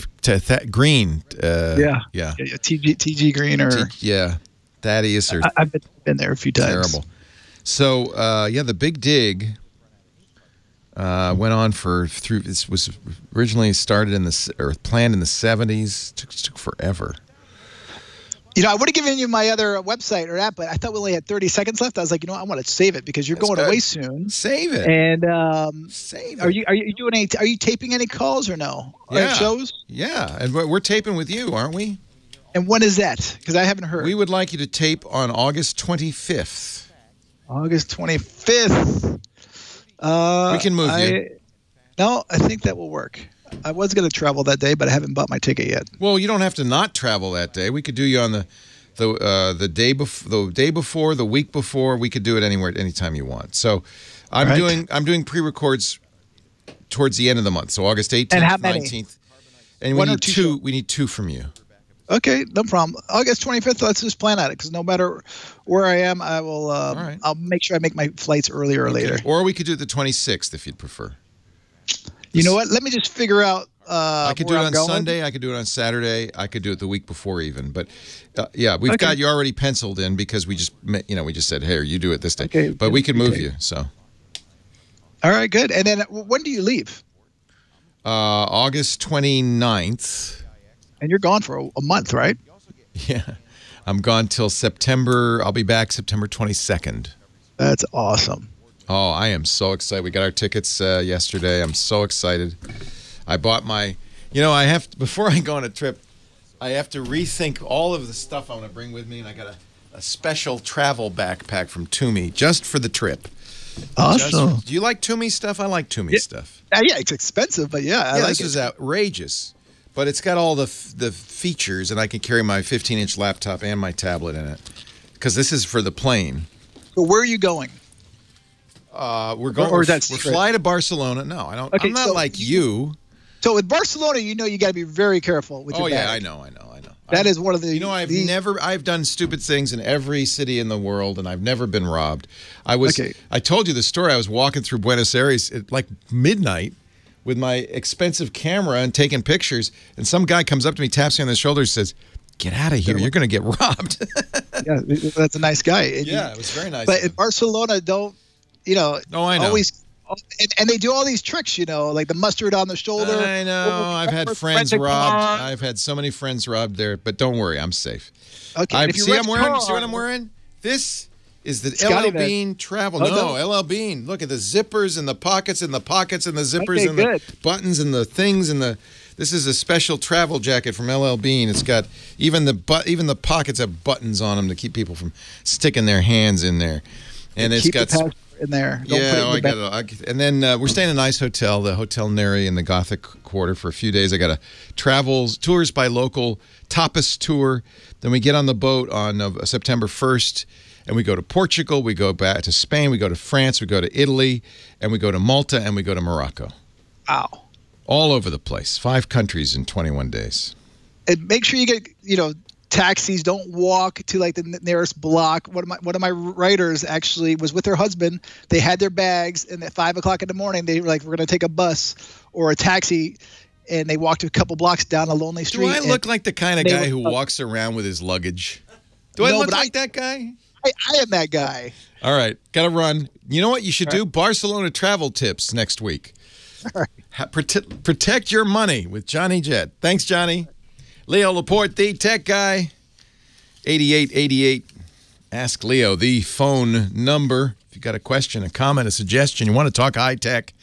Green. Yeah. TG Green or Thaddeus or. I've been there a few times. Terrible. So the Big Dig. Went on this was originally started planned in the 70s. Took forever. I would have given you my other website or app, but I thought we only had 30 seconds left. I was like, I want to save it because you're going away soon. Save it. And save it. Are you doing are you taping any calls or no? Yeah. Shows? Yeah, and we're taping with you, aren't we? And when is that? Because I haven't heard. We would like you to tape on August 25th. August 25th. We can move you. No, I think that will work. I was going to travel that day, but I haven't bought my ticket yet. Well, you don't have to not travel that day. We could do you on the day before, the week before. We could do it anytime you want. So, I'm doing pre-records towards the end of the month. So August 18th, and how many? 19th, and we need two from you. Okay, no problem. August 25th, let's just plan on it, because no matter where I am, I will. right. I'll make sure I make my flights earlier or later. Or we could do it the 26th if you'd prefer. You know what? Let me just figure out. I could do where it I'm on going. Sunday. I could do it on Saturday. I could do it the week before even. But yeah, we've got you already penciled in because we just said, hey, you do it this day. Okay, but we can move you. So. All right, good. And then when do you leave? August 29th. And you're gone for a month, right? Yeah, I'm gone till September. I'll be back September 22nd. That's awesome. Oh, I am so excited. We got our tickets yesterday. I'm so excited. I bought my, I have to, before I go on a trip, I have to rethink all of the stuff I'm going to bring with me, and I got a special travel backpack from Toomey just for the trip. Awesome. Do you like Toomey stuff? I like Toomey stuff. Yeah, it's expensive, but I like this is outrageous. But it's got all the features, and I can carry my 15-inch laptop and my tablet in it because this is for the plane. So where are you going? We're going. Or is that we're secret? fly to Barcelona. No, I don't. Okay, I'm not like you. So with Barcelona, you got to be very careful with your bag. I know. That is one of the. I've done stupid things in every city in the world, and I've never been robbed. I told you the story. I was walking through Buenos Aires at like midnight with my expensive camera and taking pictures, and some guy comes up to me, taps me on the shoulder, says, "Get out of here! You're going to get robbed." Yeah, that's a nice guy. It was very nice. But in Barcelona, don't I know. Always. And they do all these tricks, like the mustard on the shoulder. I know. I've had friends robbed. I've had so many friends robbed there, but don't worry, I'm safe. Okay. See what I'm wearing? This is the LL Bean travel. No, LL Bean. Look at the zippers and the pockets and the pockets and the zippers and the buttons and the things and the. This is a special travel jacket from LL Bean. It's got even the pockets have buttons on them to keep people from sticking their hands in there, and it's got. In there. I got it. And then we're staying in a nice hotel, the Hotel Neri in the Gothic Quarter for a few days. I got a tours by local tapas tour. Then we get on the boat on September 1st, and we go to Portugal. We go back to Spain. We go to France. We go to Italy, and we go to Malta, and we go to Morocco. Wow! All over the place. 5 countries in 21 days. And make sure you get taxis. Don't walk to like the nearest block. One of my writers actually was with her husband. They had their bags, and at 5 o'clock in the morning, they were like, "We're going to take a bus or a taxi," and they walked a couple blocks down a lonely street. Do I look like the kind of guy who walks around with his luggage? Do I look like that guy? I am that guy. All right, got to run. You know what you should do? Barcelona travel tips next week. All right. Protect your money with Johny Jet. Thanks, Johnny. Leo Laporte, the tech guy, 8888. Ask Leo, the phone number. If you got a question, a comment, a suggestion, you want to talk high tech.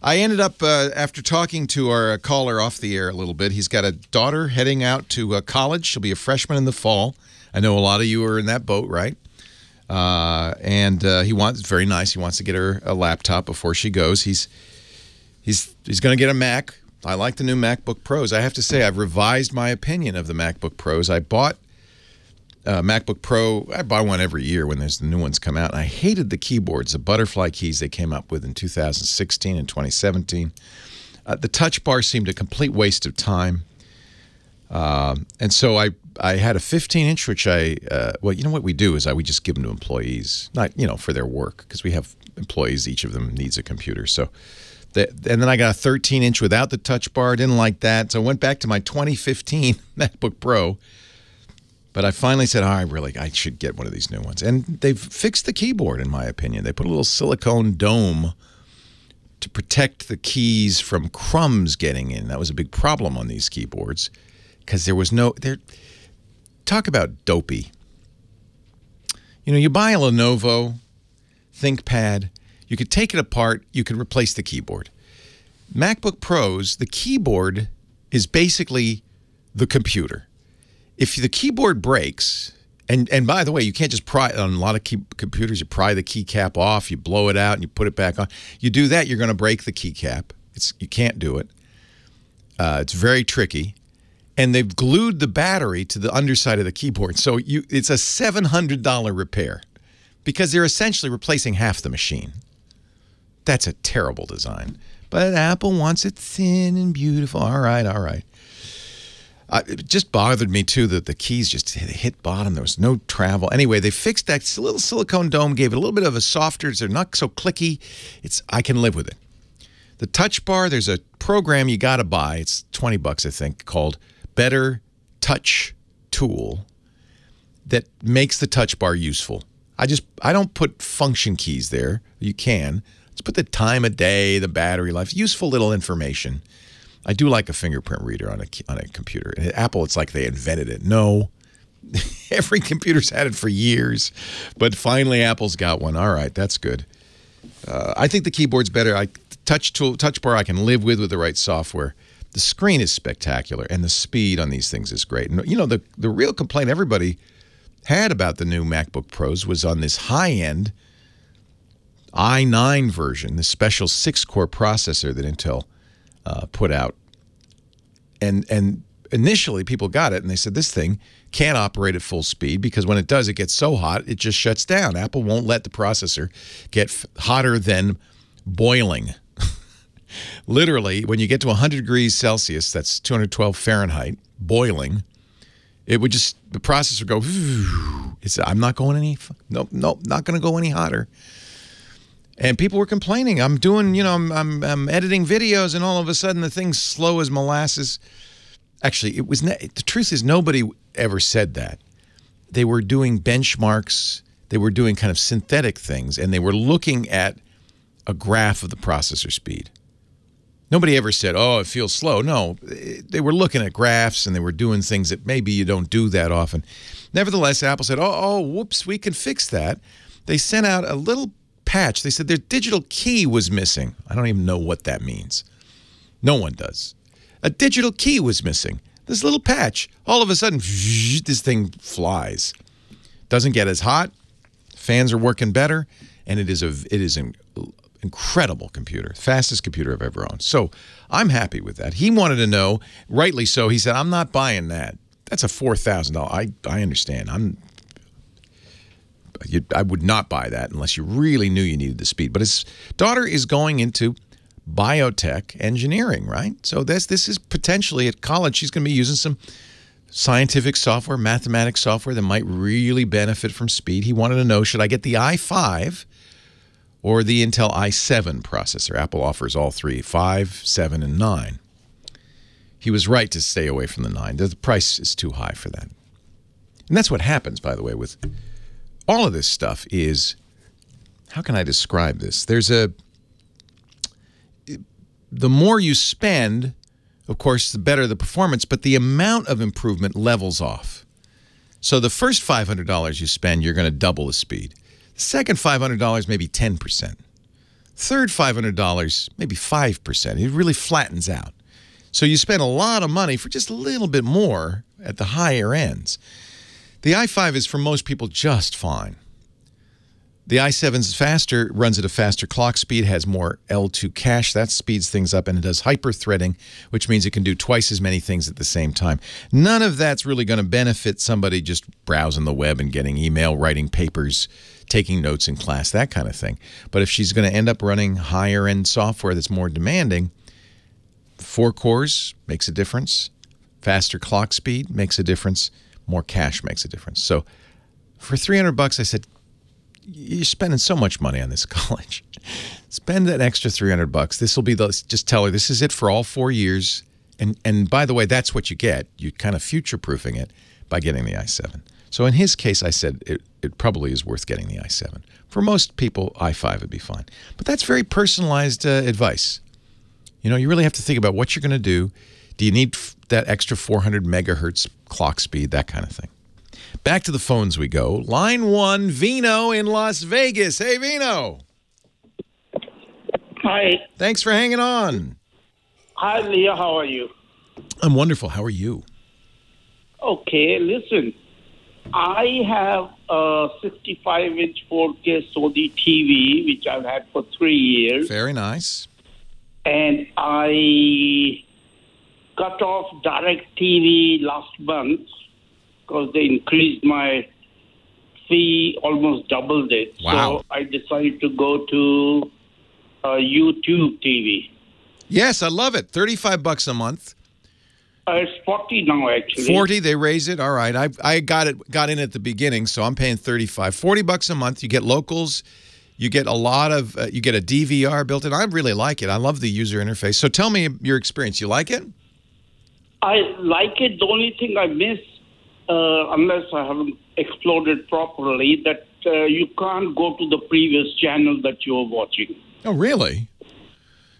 I ended up, after talking to our caller off the air a little bit, he's got a daughter heading out to college. She'll be a freshman in the fall. I know a lot of you are in that boat, right? And very nice. He wants to get her a laptop before she goes. He's going to get a Mac. I like the new MacBook Pros. I have to say, I've revised my opinion of the MacBook Pros. I bought a MacBook Pro. I buy one every year when there's the new ones come out. And I hated the keyboards, the butterfly keys they came up with in 2016 and 2017. The touch bar seemed a complete waste of time. And so I had a 15-inch, which well, you know what we do is we just give them to employees, not, for their work, because we have employees, each of them needs a computer. So. And then I got a 13-inch without the touch bar. Didn't like that. So I went back to my 2015 MacBook Pro. But I finally said, I should get one of these new ones. And they've fixed the keyboard, in my opinion. They put a little silicone dome to protect the keys from crumbs getting in. That was a big problem on these keyboards because there was talk about dopey. You buy a Lenovo ThinkPad. You could take it apart. You could replace the keyboard. MacBook Pros, the keyboard is basically the computer. If the keyboard breaks, and by the way, you can't just pry on a lot of computers. You pry the keycap off, you blow it out, and you put it back on. You do that, you're going to break the keycap. You can't do it. It's very tricky. And they've glued the battery to the underside of the keyboard. So it's a $700 repair because they're essentially replacing half the machine. That's a terrible design. But Apple wants it thin and beautiful. All right, all right. It just bothered me, too, that the keys just hit bottom. There was no travel. Anyway, they fixed that little silicone dome, gave it a little bit of a softer, so they're not so clicky. I can live with it. The touch bar, there's a program you got to buy. It's $20, I think, called Better Touch Tool that makes the touch bar useful. I don't put function keys there. You can. Just put the time of day, the battery life, useful little information. I do like a fingerprint reader on a computer. And at Apple, it's like they invented it. No, every computer's had it for years, but finally Apple's got one. All right, that's good. I think the keyboard's better. Touch bar I can live with the right software. The screen is spectacular, and the speed on these things is great. And, you know, the real complaint everybody had about the new MacBook Pros was on this high-end i9 version, this special 6-core processor that Intel put out. And initially people got it and they said this thing can't operate at full speed because when it does, it gets so hot, it just shuts down. Apple won't let the processor get hotter than boiling. Literally, when you get to 100 degrees Celsius, that's 212 Fahrenheit, boiling, it would just, the processor would go, I'm not going any, nope, not going to go any hotter. And people were complaining. I'm doing, you know, I'm editing videos, and all of a sudden the thing's slow as molasses. Actually, the truth is nobody ever said that. They were doing benchmarks. They were doing kind of synthetic things, and they were looking at a graph of the processor speed. Nobody ever said, oh, it feels slow. No, they were looking at graphs, and they were doing things that maybe you don't do that often. Nevertheless, Apple said, oh, whoops, we can fix that. They sent out a little patch. They said their digital key was missing. I don't even know what that means. No one does. A digital key was missing. This little patch. All of a sudden, this thing flies. Doesn't get as hot. Fans are working better, and it is an incredible computer. Fastest computer I've ever owned. So I'm happy with that. He wanted to know, rightly so. He said, I'm not buying that. That's a $4,000. I understand. I would not buy that unless you really knew you needed the speed. But his daughter is going into biotech engineering, right? So this is potentially at college. She's going to be using some scientific software, mathematics software that might really benefit from speed. He wanted to know, should I get the i5 or the Intel i7 processor? Apple offers all three, 5, 7, and 9. He was right to stay away from the 9. The price is too high for that. And that's what happens, by the way, with all of this stuff is, how can I describe this? The more you spend, of course, the better the performance, but the amount of improvement levels off. So the first $500 you spend, you're going to double the speed. The second $500, maybe 10%. Third $500, maybe 5%. It really flattens out. So you spend a lot of money for just a little bit more at the higher ends. The i5 is, for most people, just fine. The i7 is faster, runs at a faster clock speed, has more L2 cache. That speeds things up, and it does hyper-threading, which means it can do twice as many things at the same time. None of that's really going to benefit somebody just browsing the web and getting email, writing papers, taking notes in class, that kind of thing. But if she's going to end up running higher-end software that's more demanding, 4 cores makes a difference. Faster clock speed makes a difference. More cache makes a difference. So for $300, I said, you're spending so much money on this college. Spend that extra $300. This will be just tell her this is it for all 4 years. And by the way, that's what you get. You're kind of future-proofing it by getting the i7. So in his case, I said it probably is worth getting the i7. For most people, i5 would be fine. But that's very personalized advice. You know, you really have to think about what you're going to do. Do you need that extra 400 megahertz clock speed, that kind of thing? Back to the phones we go. Line 1, Vino in Las Vegas. Hey, Vino. Hi. Thanks for hanging on. Hi, Leo. How are you? I'm wonderful. How are you? Okay, listen. I have a 65-inch 4K Sony TV, which I've had for 3 years. Very nice. And I cut off DirecTV last month because they increased my fee, almost doubled it. Wow. So I decided to go to YouTube TV. Yes, I love it. $35 a month. It's 40 now, actually. 40, they raise it. All right. I got in at the beginning, so I'm paying 35. 40 bucks a month. You get locals. You get a lot of you get a DVR built in. I really like it. I love the user interface. So tell me your experience. You like it? I like it. The only thing I miss, unless I haven't explored it properly, that you can't go to the previous channel that you're watching. Oh, really?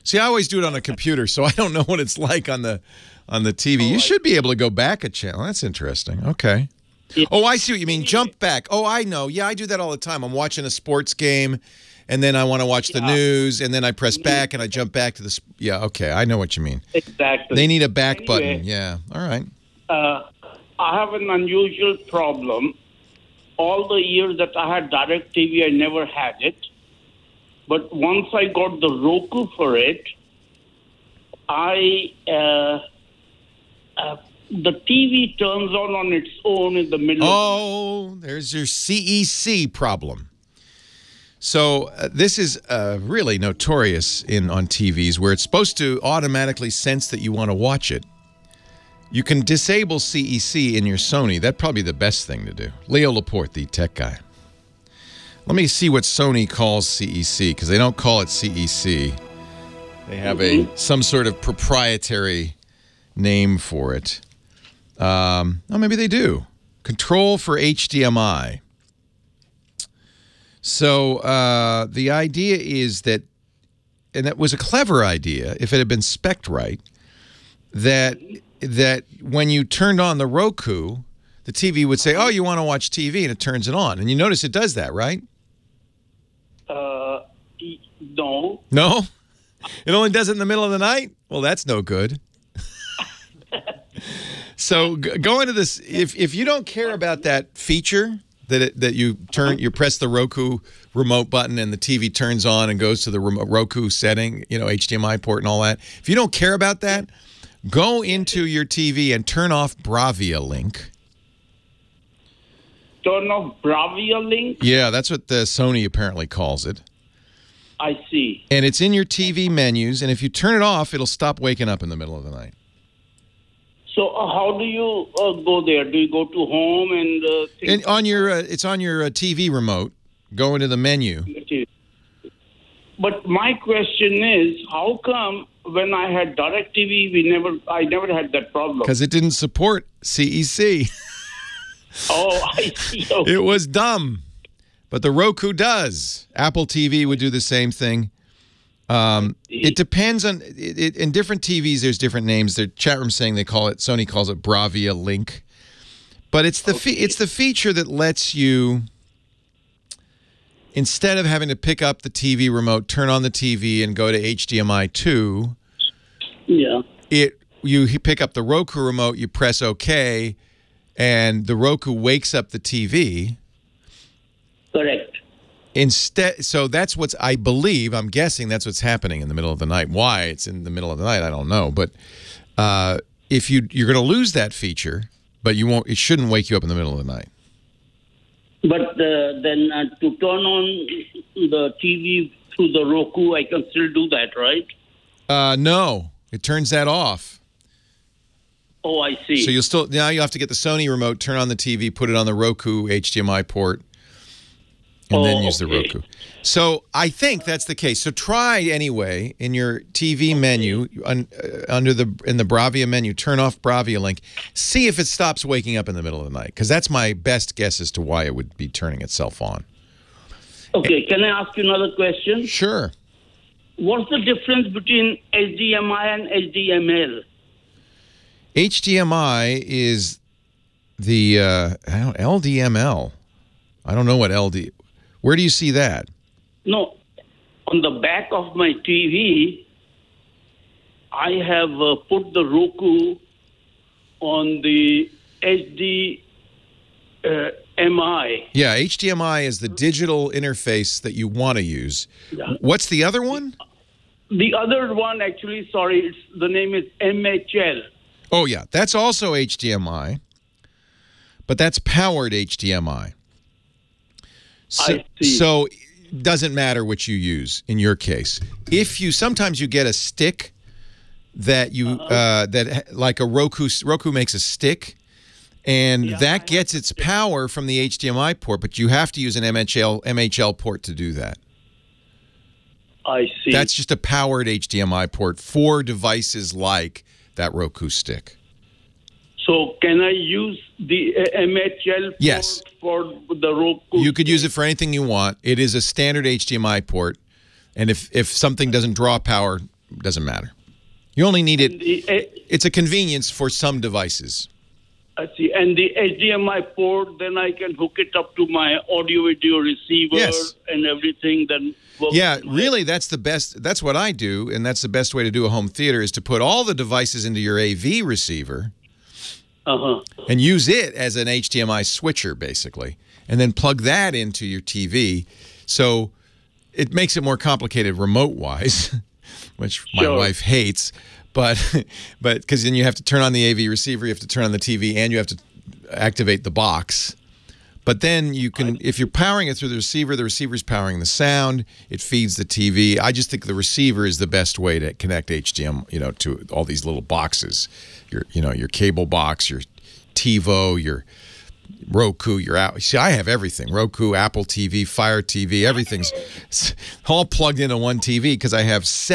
See, I always do it on a computer, so I don't know what it's like on the TV. You should be able to go back a channel. That's interesting. Okay. Yeah. Oh, I see what you mean. Jump back. Oh, I know. Yeah, I do that all the time. I'm watching a sports game, and then I want to watch the news, and then I press back, and I jump back to the... Yeah, okay. I know what you mean. Exactly. They need a back button. Yeah. All right. I have an unusual problem. All the years that I had DirecTV, I never had it. But once I got the Roku for it, the TV turns on its own in the middle. Oh, there's your CEC problem. So this is really notorious on TVs where it's supposed to automatically sense that you want to watch it. You can disable CEC in your Sony. That'd probably be the best thing to do. Leo Laporte, the tech guy. Let me see what Sony calls CEC, because they don't call it CEC. They have some sort of proprietary name for it. Oh, maybe they do. Control for HDMI. So the idea is that, and that was a clever idea if it had been spec'd right, that when you turned on the Roku, the TV would say, oh, you want to watch TV, and it turns it on. And you notice it does that, right? No. No? It only does it in the middle of the night? Well, that's no good. So go into this. If you don't care about that feature that you press the Roku remote button and the TV turns on and goes to the Roku setting, HDMI port and all that. If you don't care about that, go into your TV and turn off Bravia Link. Turn off Bravia Link? Yeah, that's what the Sony apparently calls it. I see. And it's in your TV menus, and if you turn it off, it'll stop waking up in the middle of the night. So how do you go there? Do you go to home and... it's on your TV remote. Go into the menu. But my question is, how come when I had DirecTV, I never had that problem? Because it didn't support CEC. Oh, I see. Okay. It was dumb. But the Roku does. Apple TV would do the same thing. It depends on in different TVs. There's different names. Their chat room saying Sony calls it Bravia Link, but it's the feature that lets you, instead of having to pick up the TV remote, turn on the TV, and go to HDMI 2. Yeah. You pick up the Roku remote, you press OK, and the Roku wakes up the TV. Correct. So that's I'm guessing that's what's happening in the middle of the night. Why it's in the middle of the night, I don't know. But if you're going to lose that feature, but you won't. It shouldn't wake you up in the middle of the night. But then to turn on the TV through the Roku, I can still do that, right? No, it turns that off. Oh, I see. So now you have to get the Sony remote, turn on the TV, put it on the Roku HDMI port, and then use the Roku. So I think that's the case. So try anyway in your TV menu in the Bravia menu, turn off Bravia Link. See if it stops waking up in the middle of the night, because that's my best guess as to why it would be turning itself on. Okay, can I ask you another question? Sure. What's the difference between HDMI and HDML? HDMI is the LDML. I don't know what LD. Where do you see that? No, on the back of my TV, I have put the Roku on the HDMI. Yeah, HDMI is the digital interface that you want to use. Yeah. What's the other one? The other one, actually, sorry, the name is MHL. Oh, yeah, that's also HDMI, but that's powered HDMI. So it doesn't matter which you use in your case. Sometimes you get a stick that that like a Roku makes a stick, and that gets its power from the HDMI port, but you have to use an MHL port to do that. I see. That's just a powered HDMI port for devices like that Roku stick. So can I use the MHL yes. port for the Roku? You could use it for anything you want. It is a standard HDMI port, and if something doesn't draw power, it doesn't matter. You only need it. It's a convenience for some devices. I see. And the HDMI port, then I can hook it up to my audio-video receiver and everything. Then really, that's the best. That's what I do, and that's the best way to do a home theater is to put all the devices into your AV receiver and use it as an HDMI switcher, basically, and then plug that into your TV. So it makes it more complicated remote-wise, which my wife hates. But because then you have to turn on the AV receiver, you have to turn on the TV, and you have to activate the box. But then you can, if you're powering it through the receiver's powering the sound. It feeds the TV. I just think the receiver is the best way to connect HDMI, to all these little boxes. Your cable box, your TiVo, your Roku, see, I have everything. Roku, Apple TV, Fire TV, everything's all plugged into one TV because I have I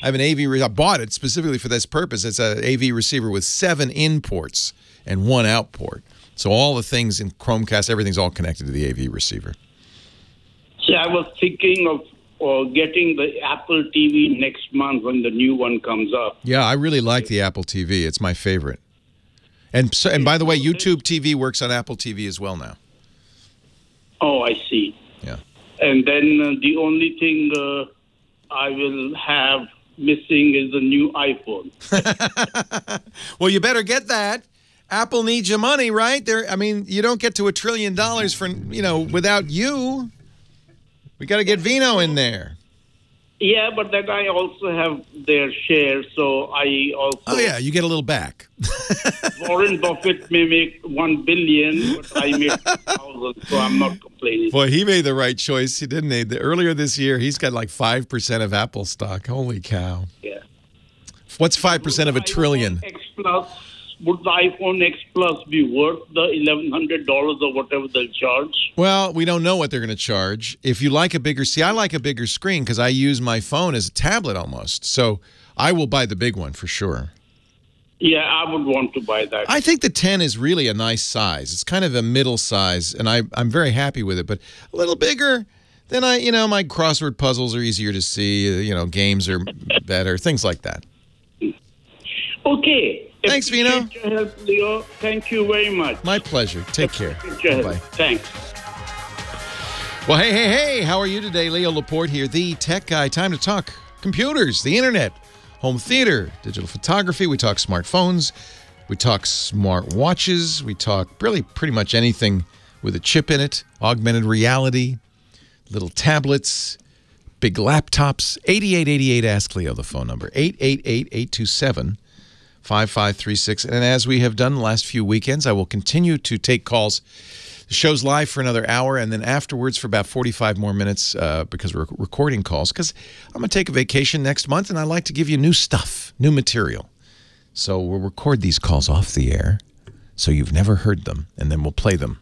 have an AV, I bought it specifically for this purpose. It's an AV receiver with 7 in ports and 1 out port. So all the things in Chromecast, everything's all connected to the AV receiver. See, I was thinking of getting the Apple TV next month when the new one comes up. Yeah, I really like the Apple TV. It's my favorite. And by the way, YouTube TV works on Apple TV as well now. Oh, I see. Yeah. And then the only thing I will have missing is the new iPhone. Well, you better get that. Apple needs your money, right? You don't get to $1 trillion for without you. We got to get Vino in there. Yeah, but then I also have their share, so I also... Oh, yeah, you get a little back. Warren Buffett may make $1 billion, but I make 1,000, so I'm not complaining. Boy, he made the right choice, didn't he? Earlier this year, he's got like 5% of Apple stock. Holy cow. Yeah. What's 5% of $1 trillion? Would the iPhone X Plus be worth the $1,100 or whatever they'll charge? Well, we don't know what they're going to charge. If you like I like a bigger screen because I use my phone as a tablet almost. So I will buy the big one for sure. Yeah, I would want to buy that. I think the 10 is really a nice size. It's kind of a middle size, and I'm very happy with it. But a little bigger, then my crossword puzzles are easier to see. Games are better, things like that. Okay. Thanks, Vino. Appreciate your help, Leo. Thank you very much. My pleasure. Take care. Bye. Thanks. Well, hey, how are you today? Leo Laporte here, the tech guy. Time to talk computers, the internet, home theater, digital photography. We talk smartphones. We talk smart watches. We talk really pretty much anything with a chip in it, augmented reality, little tablets, big laptops. 8888 Ask Leo, the phone number. 888-827-5536. And as we have done the last few weekends, I will continue to take calls. The show's live for another hour, and then afterwards for about 45 more minutes because we're recording calls. Because I'm going to take a vacation next month, and I like to give you new stuff, new material. So we'll record these calls off the air so you've never heard them, and then we'll play them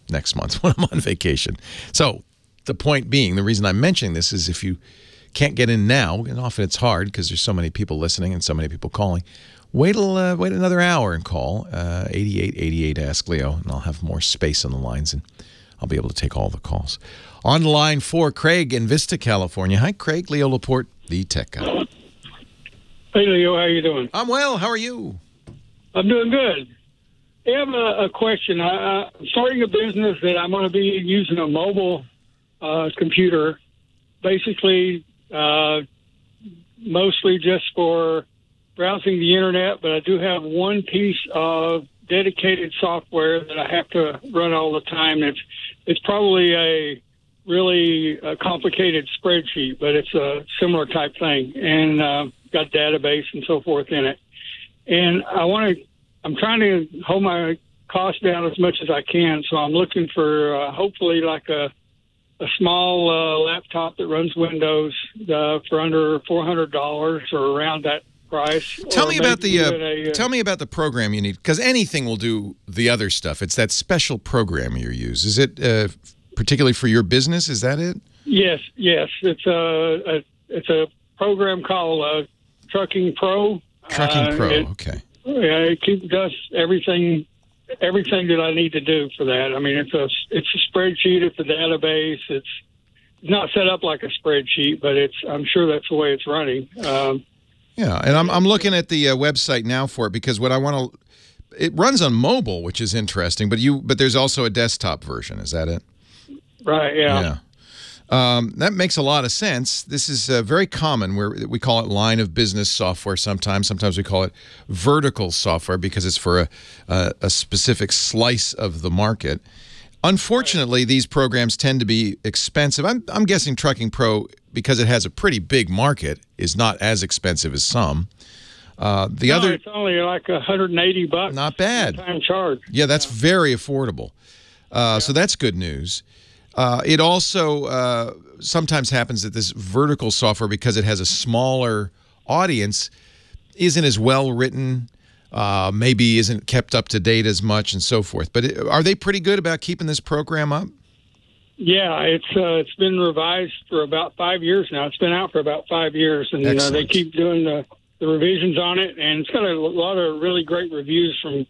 next month when I'm on vacation. So the point being, the reason I'm mentioning this is if you can't get in now, and often it's hard because there's so many people listening and so many people calling, wait another hour and call 8888 Ask Leo, and I'll have more space on the lines, and I'll be able to take all the calls. On the line for Craig in Vista, California. Hi, Craig. Leo Laporte, the tech guy. Hey, Leo. How you doing? I'm well. How are you? I'm doing good. I have a question. I'm starting a business that I'm going to be using a mobile computer, basically mostly just for browsing the internet, but I do have one piece of dedicated software that I have to run all the time. It's probably a really complicated spreadsheet, but it's a similar type thing, and got database and so forth in it. And I'm trying to hold my costs down as much as I can, so I'm looking for hopefully like a laptop that runs Windows for under $400 or around price. Tell me about the program you need, because anything will do the other stuff. It's that special program you use. Is it particularly for your business? Is that it? Yes. It's a program called Trucking Pro. Trucking Pro. Okay. Yeah, it does everything that I need to do for that. I mean, it's a spreadsheet. It's a database. It's not set up like a spreadsheet, but I'm sure that's the way it's running. Yeah, and I'm looking at the website now for it, because what I want to, it runs on mobile, which is interesting, but there's also a desktop version. Is that it? Right. Yeah. That makes a lot of sense. This is very common. We call it line of business software sometimes. Sometimes we call it vertical software because it's for a specific slice of the market. Unfortunately, these programs tend to be expensive. I'm guessing Trucking Pro, because it has a pretty big market, is not as expensive as some. It's only like $180. Not bad. Time charge. Yeah, that's very affordable. So that's good news. It also sometimes happens that this vertical software, because it has a smaller audience, isn't as well written, maybe isn't kept up to date as much, and so forth. But are they pretty good about keeping this program up? Yeah, it's been revised for about 5 years now. It's been out for about 5 years, and they keep doing the revisions on it, and it's got a lot of really great reviews from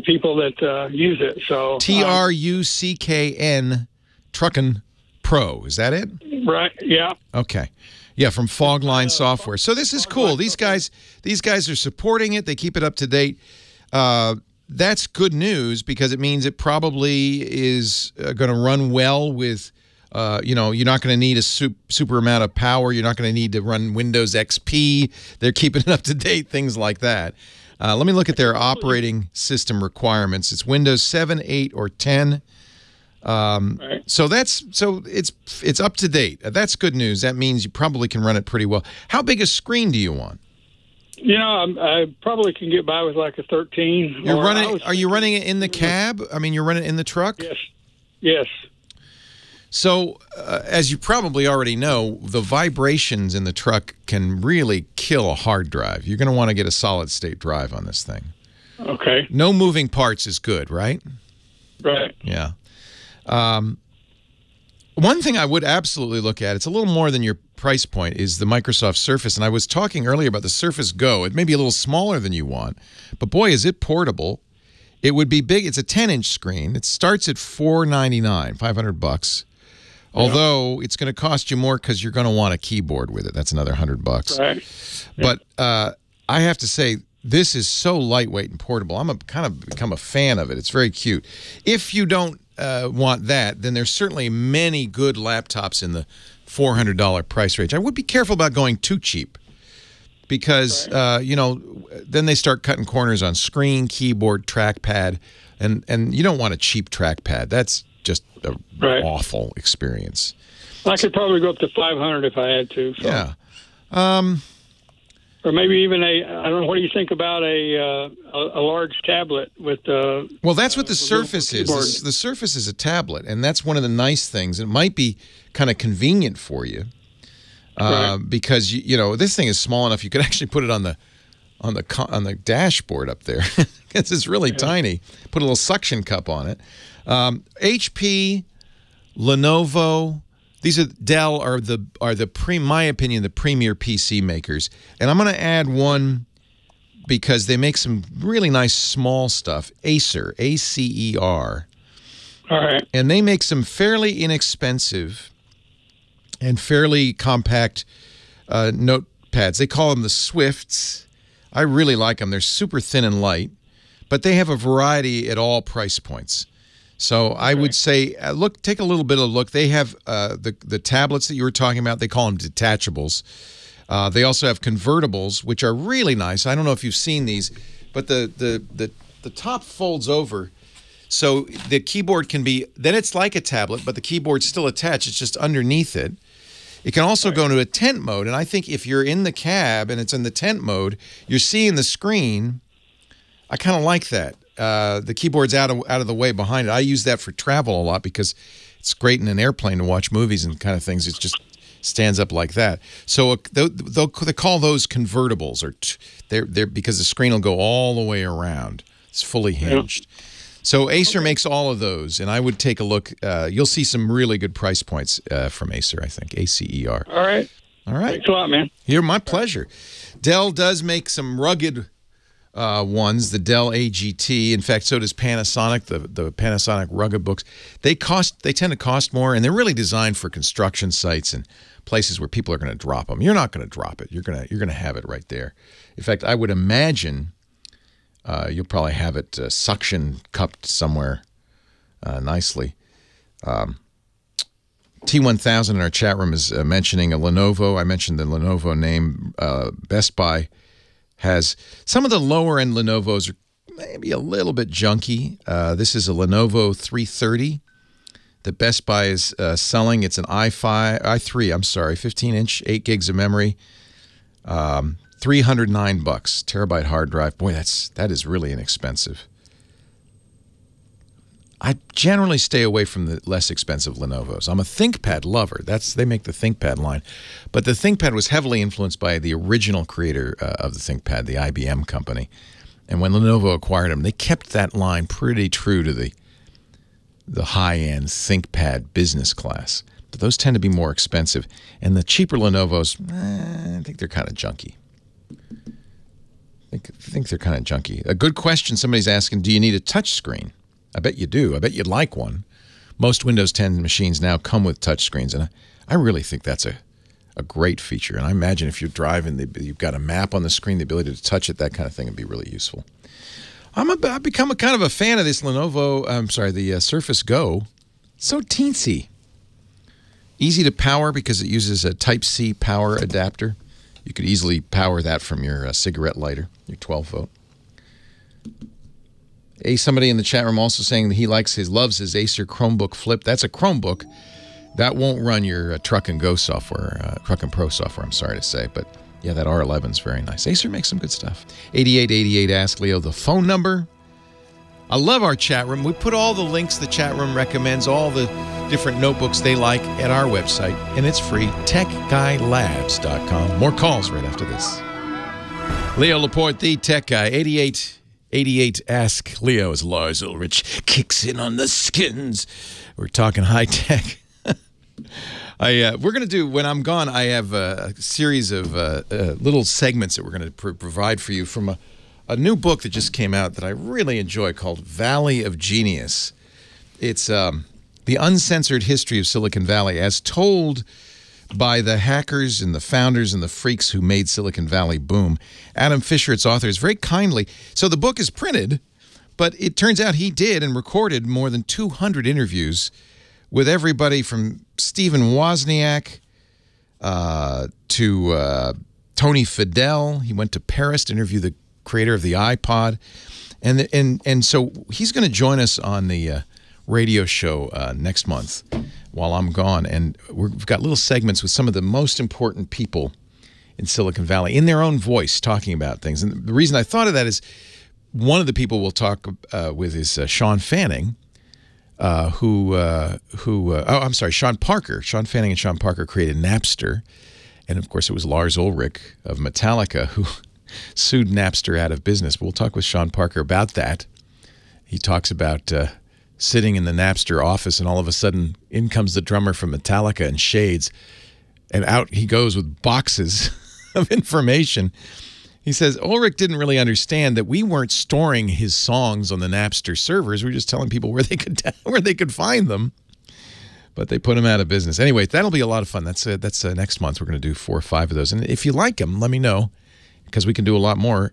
people that use it. So TRUCKN. Truckin' Pro, is that it? Right. Yeah. Okay. Yeah, from Fogline Software. So this is cool. These guys are supporting it. They keep it up to date. That's good news, because it means it probably is going to run well with. You're not going to need a super amount of power. You're not going to need to run Windows XP. They're keeping it up to date. Things like that. Let me look at their operating system requirements. It's Windows 7, 8, or 10. Right. So it's up to date. That's good news. That means you probably can run it pretty well. How big a screen do you want? I probably can get by with like a 13. Are you running it in the cab? I mean, you're running it in the truck? Yes. So, as you probably already know, the vibrations in the truck can really kill a hard drive. You're going to want to get a solid-state drive on this thing. Okay. No moving parts is good, right? Right. Yeah. One thing I would absolutely look at, it's a little more than your price point, is the Microsoft Surface. And I was talking earlier about the Surface Go. It may be a little smaller than you want, but boy, is it portable. It would be big. It's a 10-inch screen. It starts at $499, $500. Although it's going to cost you more because you're going to want a keyboard with it. That's another $100. Right. But I have to say, this is so lightweight and portable. I'm kind of become a fan of it. It's very cute. If you don't want that, then there's certainly many good laptops in the $400 price range. I would be careful about going too cheap, because then they start cutting corners on screen, keyboard, trackpad, and you don't want a cheap trackpad. That's just an awful experience. I could probably go up to 500 if I had to. So. Yeah. Or maybe even I don't know, what do you think about a large tablet with well, that's what the Surface is. The Surface is a tablet, and that's one of the nice things. It might be kind of convenient for you, because this thing is small enough you could actually put it on the dashboard up there. It's really tiny. Put a little suction cup on it. HP, Lenovo, Dell are my opinion, the premier PC makers. And I'm going to add one because they make some really nice small stuff. Acer, ACER. All right. And they make some fairly inexpensive and fairly compact notepads. They call them the Swifts. I really like them. They're super thin and light, but they have a variety at all price points. So I would say, take a little bit of a look. They have the tablets that you were talking about. They call them detachables. They also have convertibles, which are really nice. I don't know if you've seen these, but the top folds over, so the keyboard can be, then it's like a tablet, but the keyboard's still attached. It's just underneath it. It can also go into a tent mode, and I think if you're in the cab and it's in the tent mode, you're seeing the screen. I kind of like that. The keyboard's out of the way behind it. I use that for travel a lot because it's great in an airplane to watch movies and kind of things. It's just, stands up like that. So they call those convertibles, or they're because the screen will go all the way around. It's fully hinged. So Acer makes all of those, and I would take a look. You'll see some really good price points from Acer, I think. ACER. All right. All right. Thanks a lot, man. You're my pleasure. Dell does make some rugged ones, the Dell AGT. In fact, so does Panasonic, the Panasonic rugged books. They tend to cost more, and they're really designed for construction sites and places where people are going to drop them. You're not going to drop it. You're going to have it right there. In fact, I would imagine you'll probably have it suction cupped somewhere nicely. T1000 in our chat room is mentioning a Lenovo. I mentioned the Lenovo name. Best Buy has some of the lower-end Lenovos are maybe a little bit junky. This is a Lenovo 330 that Best Buy is selling. It's an i3, 15-inch, 8 gigs of memory, $309, terabyte hard drive. Boy, that is really inexpensive. I generally stay away from the less expensive Lenovo's. I'm a ThinkPad lover. They make the ThinkPad line. But the ThinkPad was heavily influenced by the original creator of the ThinkPad, the IBM company. And when Lenovo acquired them, they kept that line pretty true to the high-end ThinkPad business class. But those tend to be more expensive. And the cheaper Lenovo's, I think they're kind of junky. I think they're kind of junky. A good question somebody's asking, do you need a touch screen? I bet you do. I bet you'd like one. Most Windows 10 machines now come with touchscreens, and I really think that's a great feature. And I imagine if you're driving, you've got a map on the screen, the ability to touch it, that kind of thing would be really useful. I've become a kind of a fan of this the Surface Go. So teensy. Easy to power because it uses a Type-C power adapter. You could easily power that from your cigarette lighter, your 12-volt. Somebody in the chat room also saying that he loves his Acer Chromebook Flip. That's a Chromebook. That won't run your Truck and Go software, Truck and Pro software, I'm sorry to say. But yeah, that R11 is very nice. Acer makes some good stuff. 8888 Ask Leo, the phone number. I love our chat room. We put all the links the chat room recommends, all the different notebooks they like at our website, and it's free, techguylabs.com. More calls right after this. Leo Laporte, the Tech Guy, 88 Ask Leo as Lars Ulrich kicks in on the skins. We're talking high tech. We're going to do, when I'm gone, I have a series of little segments that we're going to provide for you from a new book that just came out that I really enjoy called Valley of Genius. It's the uncensored history of Silicon Valley as told by the hackers and the founders and the freaks who made Silicon Valley boom. Adam Fisher, its author, is very kindly. So the book is printed, but it turns out he did and recorded more than 200 interviews with everybody from Stephen Wozniak to Tony Fadell. He went to Paris to interview the creator of the iPod. And so he's going to join us on the radio show next month while I'm gone. And we've got little segments with some of the most important people in Silicon Valley in their own voice talking about things. And the reason I thought of that is one of the people we'll talk with is Sean Fanning, Sean Parker. Sean Fanning and Sean Parker created Napster. And, of course, it was Lars Ulrich of Metallica who sued Napster out of business. But we'll talk with Sean Parker about that. He talks about sitting in the Napster office, and all of a sudden, in comes the drummer from Metallica in shades, and out he goes with boxes of information. He says Ulrich didn't really understand that we weren't storing his songs on the Napster servers. We were just telling people where they could find them. But they put him out of business. Anyway, that'll be a lot of fun. That's next month. We're going to do 4 or 5 of those. And if you like them, let me know, because we can do a lot more.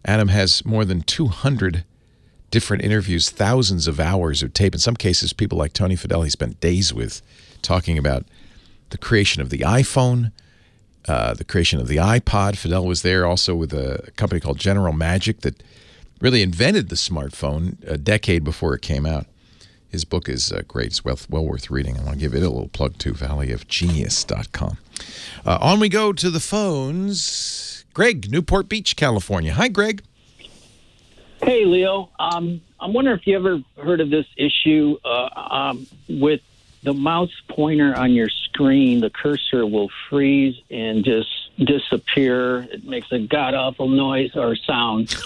Adam has more than 200 different interviews, thousands of hours of tape. In some cases, people like Tony Fadell, he spent days with, talking about the creation of the iPhone, the creation of the iPod. Fadell was there also with a company called General Magic that really invented the smartphone a decade before it came out. His book is great. It's well worth reading. I want to give it a little plug too, valleyofgenius.com. On we go to the phones. Greg, Newport Beach, California. Hi, Greg. Hey, Leo. I'm wondering if you ever heard of this issue with the mouse pointer on your screen, the cursor will freeze and just disappear. It makes a god-awful noise or sound.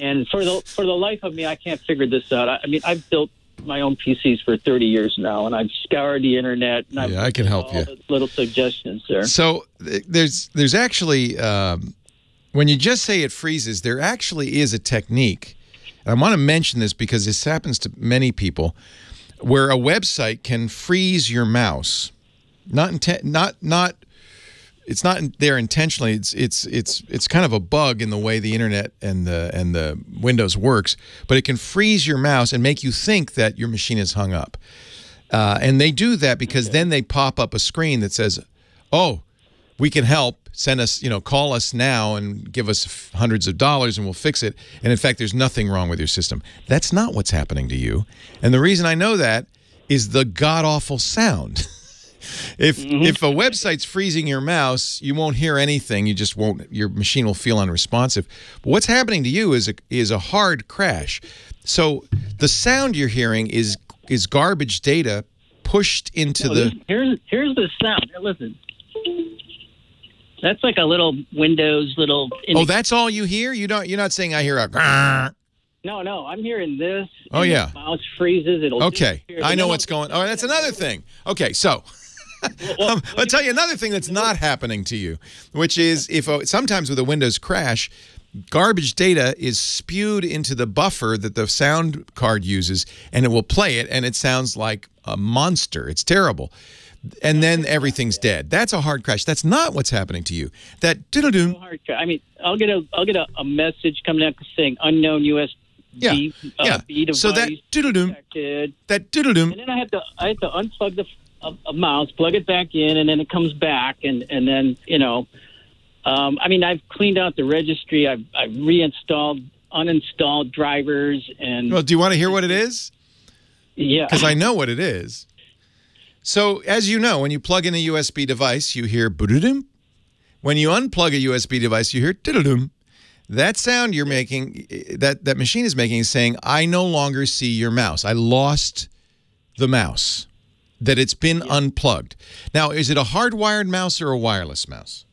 And for the life of me, I can't figure this out. I mean, I've built my own PCs for 30 years now, and I've scoured the internet. And I can help you. Little suggestions there. So there's actually, when you just say it freezes, there actually is a technique. And I want to mention this because this happens to many people, where a website can freeze your mouse. It's not there intentionally. It's kind of a bug in the way the internet and the Windows works, but it can freeze your mouse and make you think that your machine is hung up. And they do that because then they pop up a screen that says, "Oh, we can help. Send us, call us now and give us hundreds of dollars and we'll fix it." And in fact, there's nothing wrong with your system. That's not what's happening to you. And the reason I know that is the god-awful sound. If a website's freezing your mouse, you won't hear anything. You just won't. Your machine will feel unresponsive. But what's happening to you is a hard crash. So the sound you're hearing is garbage data pushed into Here's the sound. Now listen. That's like a little Windows little. Oh, that's all you hear? You're not saying I hear a. No, I'm hearing this. Oh yeah. The mouse freezes. It'll. Okay, I know what's going. Oh, that's another thing. Okay, so. I'll tell you another thing that's not happening to you, which is sometimes with a Windows crash, garbage data is spewed into the buffer that the sound card uses, and it will play it, and it sounds like a monster. It's terrible. And then everything's dead. That's a hard crash. That's not what's happening to you. That diddle-doom. I mean, I'll get a message coming out saying unknown USB. B device. So that diddle-doom. That diddle-doom. And then I have to unplug a mouse, plug it back in, and then it comes back, and then I mean, I've cleaned out the registry. I've uninstalled drivers, and. Well, do you want to hear what it is? Yeah, because I know what it is. So, as you know, when you plug in a USB device, you hear boot-a-doom. When you unplug a USB device, you hear diddle-doom. That sound you're making, that machine is making, is saying, "I no longer see your mouse. I lost the mouse." That it's been unplugged. Now, is it a hardwired mouse or a wireless mouse?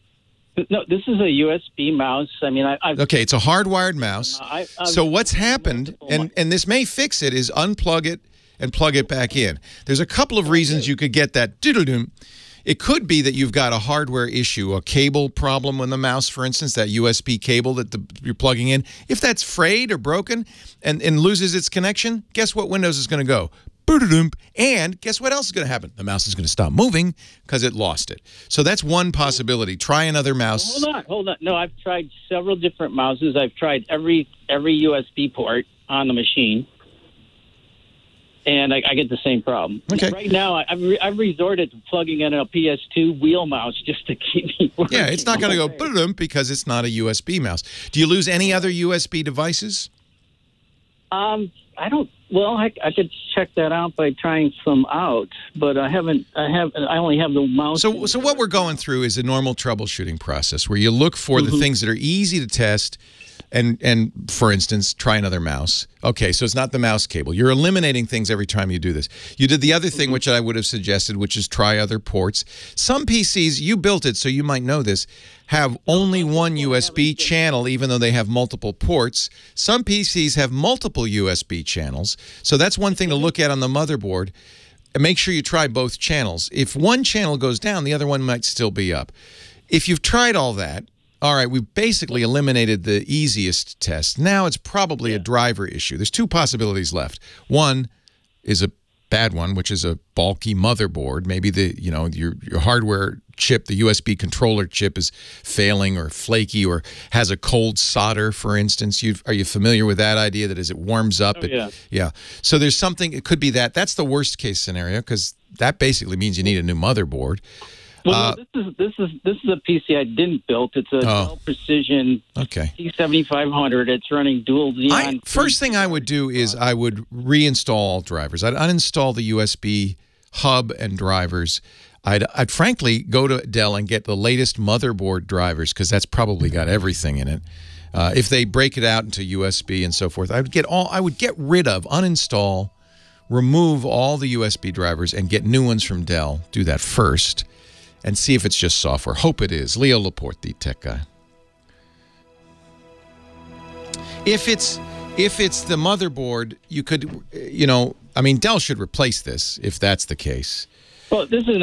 No, this is a USB mouse. I mean, okay, it's a hardwired mouse. So what's happened, and this may fix it, is unplug it and plug it back in. There's a couple of reasons you could get that diddle-doom. It could be that you've got a hardware issue, a cable problem on the mouse, for instance, that USB cable that you're plugging in. If that's frayed or broken and loses its connection, guess what Windows is going to go? And guess what else is going to happen? The mouse is going to stop moving because it lost it. So that's one possibility. Try another mouse. Hold on. No, I've tried several different mouses. I've tried every USB port on the machine, and I get the same problem. Okay. Right now, I've resorted to plugging in a PS2 wheel mouse just to keep me working. Yeah, it's not going to go because it's not a USB mouse. Do you lose any other USB devices? I don't. Well, I could check that out by trying some out, but I haven't. I only have the mouse. So what we're going through is a normal troubleshooting process where you look for the things that are easy to test, and for instance, try another mouse. Okay, so it's not the mouse cable. You're eliminating things every time you do this. You did the other thing, which I would have suggested, which is try other ports. Some PCs, you built it, so you might know this, have only one USB channel, even though they have multiple ports. Some PCs have multiple USB channels, so that's one thing to look at on the motherboard. And make sure you try both channels. If one channel goes down, the other one might still be up. If you've tried all that, all right, we've basically eliminated the easiest test. Now it's probably a driver issue. There's two possibilities left. One is a bad one, which is a bulky motherboard. Maybe your hardware chip, the USB controller chip, is failing or flaky or has a cold solder, for instance. Are you familiar with that idea that as it warms up? Yeah. So there's something, it could be that. That's the worst case scenario because that basically means you need a new motherboard. Well, this is a PC I didn't build. It's a Dell Precision T7500. It's running dual Xeon. First thing I would do is I would reinstall all drivers. I'd uninstall the USB hub and drivers. I'd frankly go to Dell and get the latest motherboard drivers because that's probably got everything in it. If they break it out into USB and so forth, I would get rid of, uninstall, remove all the USB drivers and get new ones from Dell. Do that first and see if it's just software. Hope it is. Leo Laporte, the tech guy. If it's the motherboard, you could, I mean, Dell should replace this if that's the case. Well, this is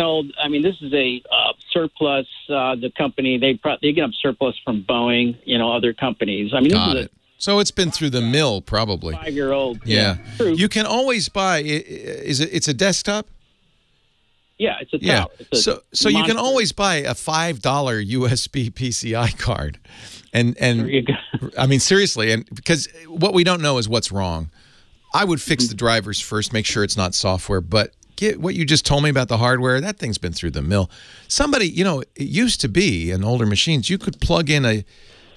this is a surplus. The company, they get up surplus from Boeing, other companies. I mean, Got it. So it's been through the mill, probably. 5-year-old. Yeah. True. You can always buy. It's a desktop. Yeah, it's a yeah. tower. It's a So you can always buy a $5 USB PCI card, and there you go. I mean seriously, and because what we don't know is what's wrong. I would fix the drivers first, make sure it's not software, but get what you just told me about the hardware. That thing's been through the mill. Somebody, it used to be in older machines, you could plug in a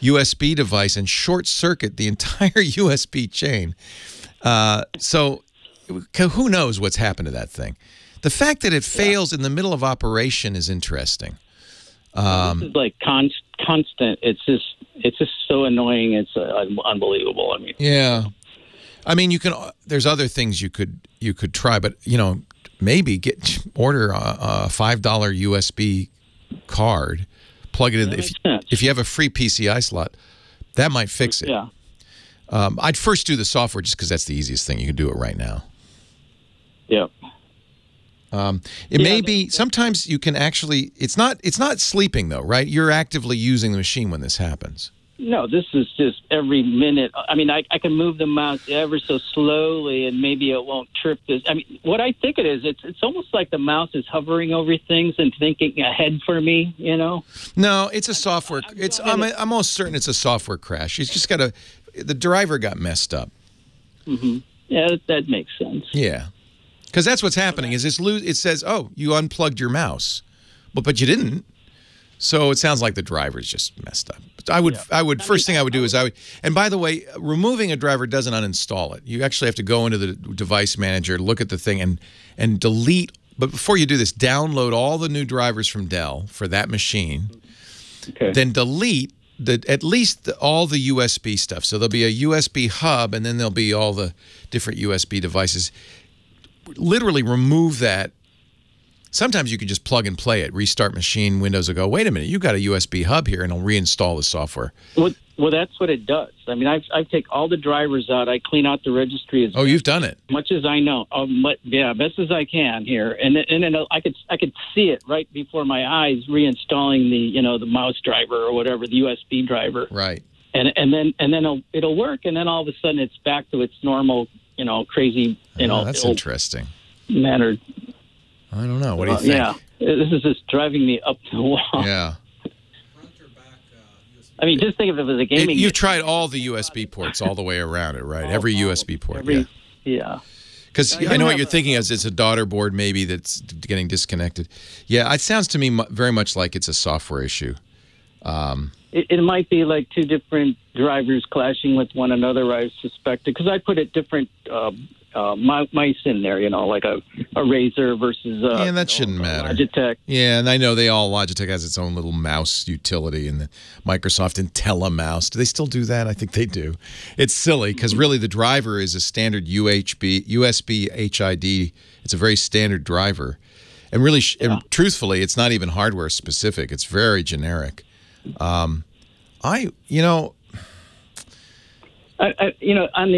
USB device and short circuit the entire USB chain. So who knows what's happened to that thing? The fact that it fails in the middle of operation is interesting. This is like constant. It's just so annoying. It's unbelievable. I mean, yeah. I mean, there's other things you could try, but maybe order a $5 USB card, plug it in. If you have a free PCI slot, that might fix it. Yeah. I'd first do the software just because that's the easiest thing. You can do it right now. Yep. It may be sometimes you can actually. It's not sleeping though, right? You're actively using the machine when this happens. No, this is just every minute. I mean, I can move the mouse ever so slowly, and maybe it won't trip this. I mean, what I think it is, it's almost like the mouse is hovering over things and thinking ahead for me. No, it's a software. I'm almost certain it's a software crash. It's just the driver got messed up. Mm-hmm. Yeah, that makes sense. Yeah. Because that's what's happening. Is it says, "Oh, you unplugged your mouse," but you didn't. So it sounds like the driver's just messed up. But first thing I would do is and by the way, removing a driver doesn't uninstall it. You actually have to go into the device manager, look at the thing, and delete. But before you do this, download all the new drivers from Dell for that machine. Okay. Then delete at least all the USB stuff. So there'll be a USB hub, and then there'll be all the different USB devices. Literally remove that. Sometimes you can just plug and play it, restart machine, Windows will go, wait a minute, you got a USB hub here, and it'll reinstall the software. Well, that's what it does. I mean, I take all the drivers out. I clean out the registry as you've done it. Much as I know. Best as I can here. And then I could see it right before my eyes reinstalling the mouse driver or whatever, the USB driver. Right. And then it'll work, and then all of a sudden it's back to its normal, crazy, that's interesting. Mannered. I don't know. What do you think? Yeah, this is just driving me up the wall. Yeah. I mean, just think of it as a gaming. You've tried all the USB ports all the way around it, right? Every USB port. Yeah. Because I know what you're thinking is it's a daughter board maybe that's getting disconnected. Yeah, it sounds to me very much like it's a software issue. It might be like two different drivers clashing with one another, I suspect, because I put a different mice in there, like a Razer versus that shouldn't matter. Logitech. Yeah, and I know Logitech has its own little mouse utility, and the Microsoft IntelliMouse. Do they still do that? I think they do. It's silly because really the driver is a standard USB HID. It's a very standard driver, and really, and truthfully, it's not even hardware specific. It's very generic. On the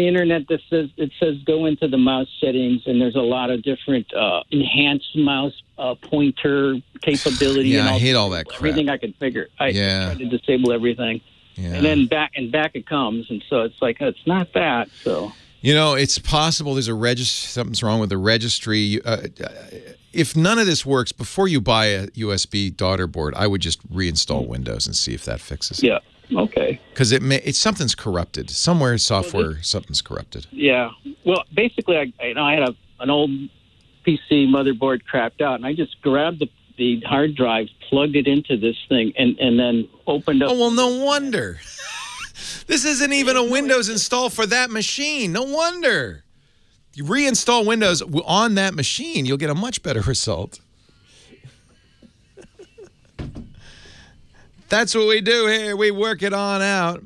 internet, it says go into the mouse settings, and there's a lot of different enhanced mouse pointer capability. Yeah, and I hate all that crap. Everything I could figure. I tried to disable everything, and then back it comes, and so it's like it's not that. So it's possible there's something's wrong with the registry. If none of this works, before you buy a USB daughter board, I would just reinstall Windows and see if that fixes it. Yeah. Okay. Because something's corrupted somewhere. Something's corrupted. Yeah. Well, basically, I had an old PC motherboard crapped out, and I just grabbed the hard drive, plugged it into this thing, and then opened up. Oh well, no wonder. This isn't even a Windows install for that machine. No wonder. You reinstall Windows on that machine, you'll get a much better result. That's what we do here. We work it on out.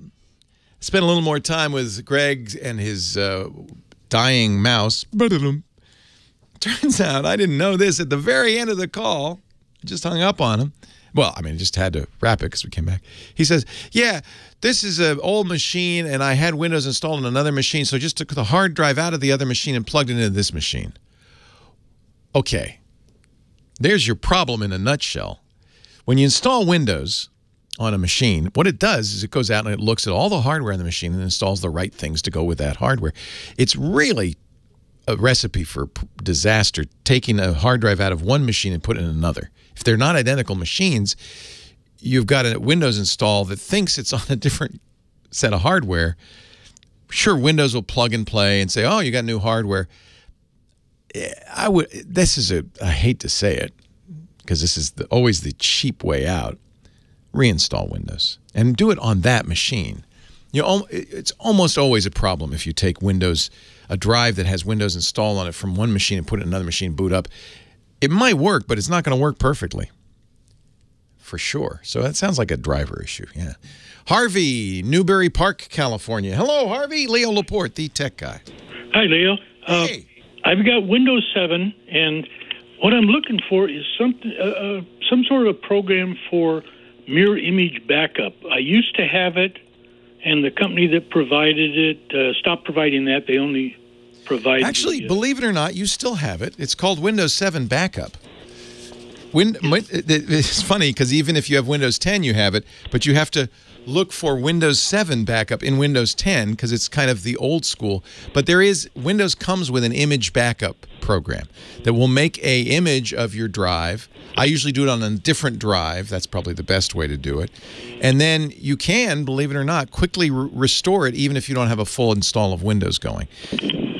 Spend a little more time with Greg and his dying mouse. Turns out I didn't know this at the very end of the call. I just hung up on him. Well, I mean, just had to wrap it because we came back. He says, yeah, this is an old machine, and I had Windows installed on another machine, so I just took the hard drive out of the other machine and plugged it into this machine. Okay. There's your problem in a nutshell. When you install Windows on a machine, what it does is it goes out and it looks at all the hardware on the machine and installs the right things to go with that hardware. It's really a recipe for disaster, taking a hard drive out of one machine and putting it in another. If they're not identical machines, you've got a Windows install that thinks it's on a different set of hardware. Sure, Windows will plug and play and say, oh, you got new hardware. I hate to say it, because this is always the cheap way out. Reinstall Windows and do it on that machine. It's almost always a problem if you take Windows, a drive that has Windows installed on it from one machine and put it in another machine, boot up. It might work, but it's not going to work perfectly. For sure. So that sounds like a driver issue. Yeah. Harvey, Newbury Park, California. Hello, Harvey. Leo Laporte, the tech guy. Hi, Leo. Hey. I've got Windows 7, and what I'm looking for is some sort of program for mirror image backup. I used to have it, and the company that provided it stopped providing that. They only provide. Actually, believe it or not, you still have it. It's called Windows 7 Backup. It's funny because even if you have Windows 10, you have it, but you have to look for Windows 7 backup in Windows 10 because it's kind of the old school. But Windows comes with an image backup program that will make a image of your drive. I usually do it on a different drive. That's probably the best way to do it. And then you can, believe it or not, quickly restore it even if you don't have a full install of Windows going.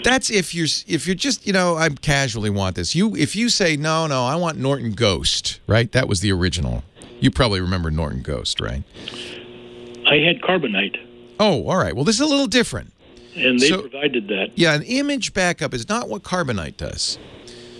That's if you're just, I casually want this. If you say, no, I want Norton Ghost, right? That was the original. You probably remember Norton Ghost, right? I had Carbonite. Oh, all right. Well, this is a little different. And they provided that. Yeah, an image backup is not what Carbonite does.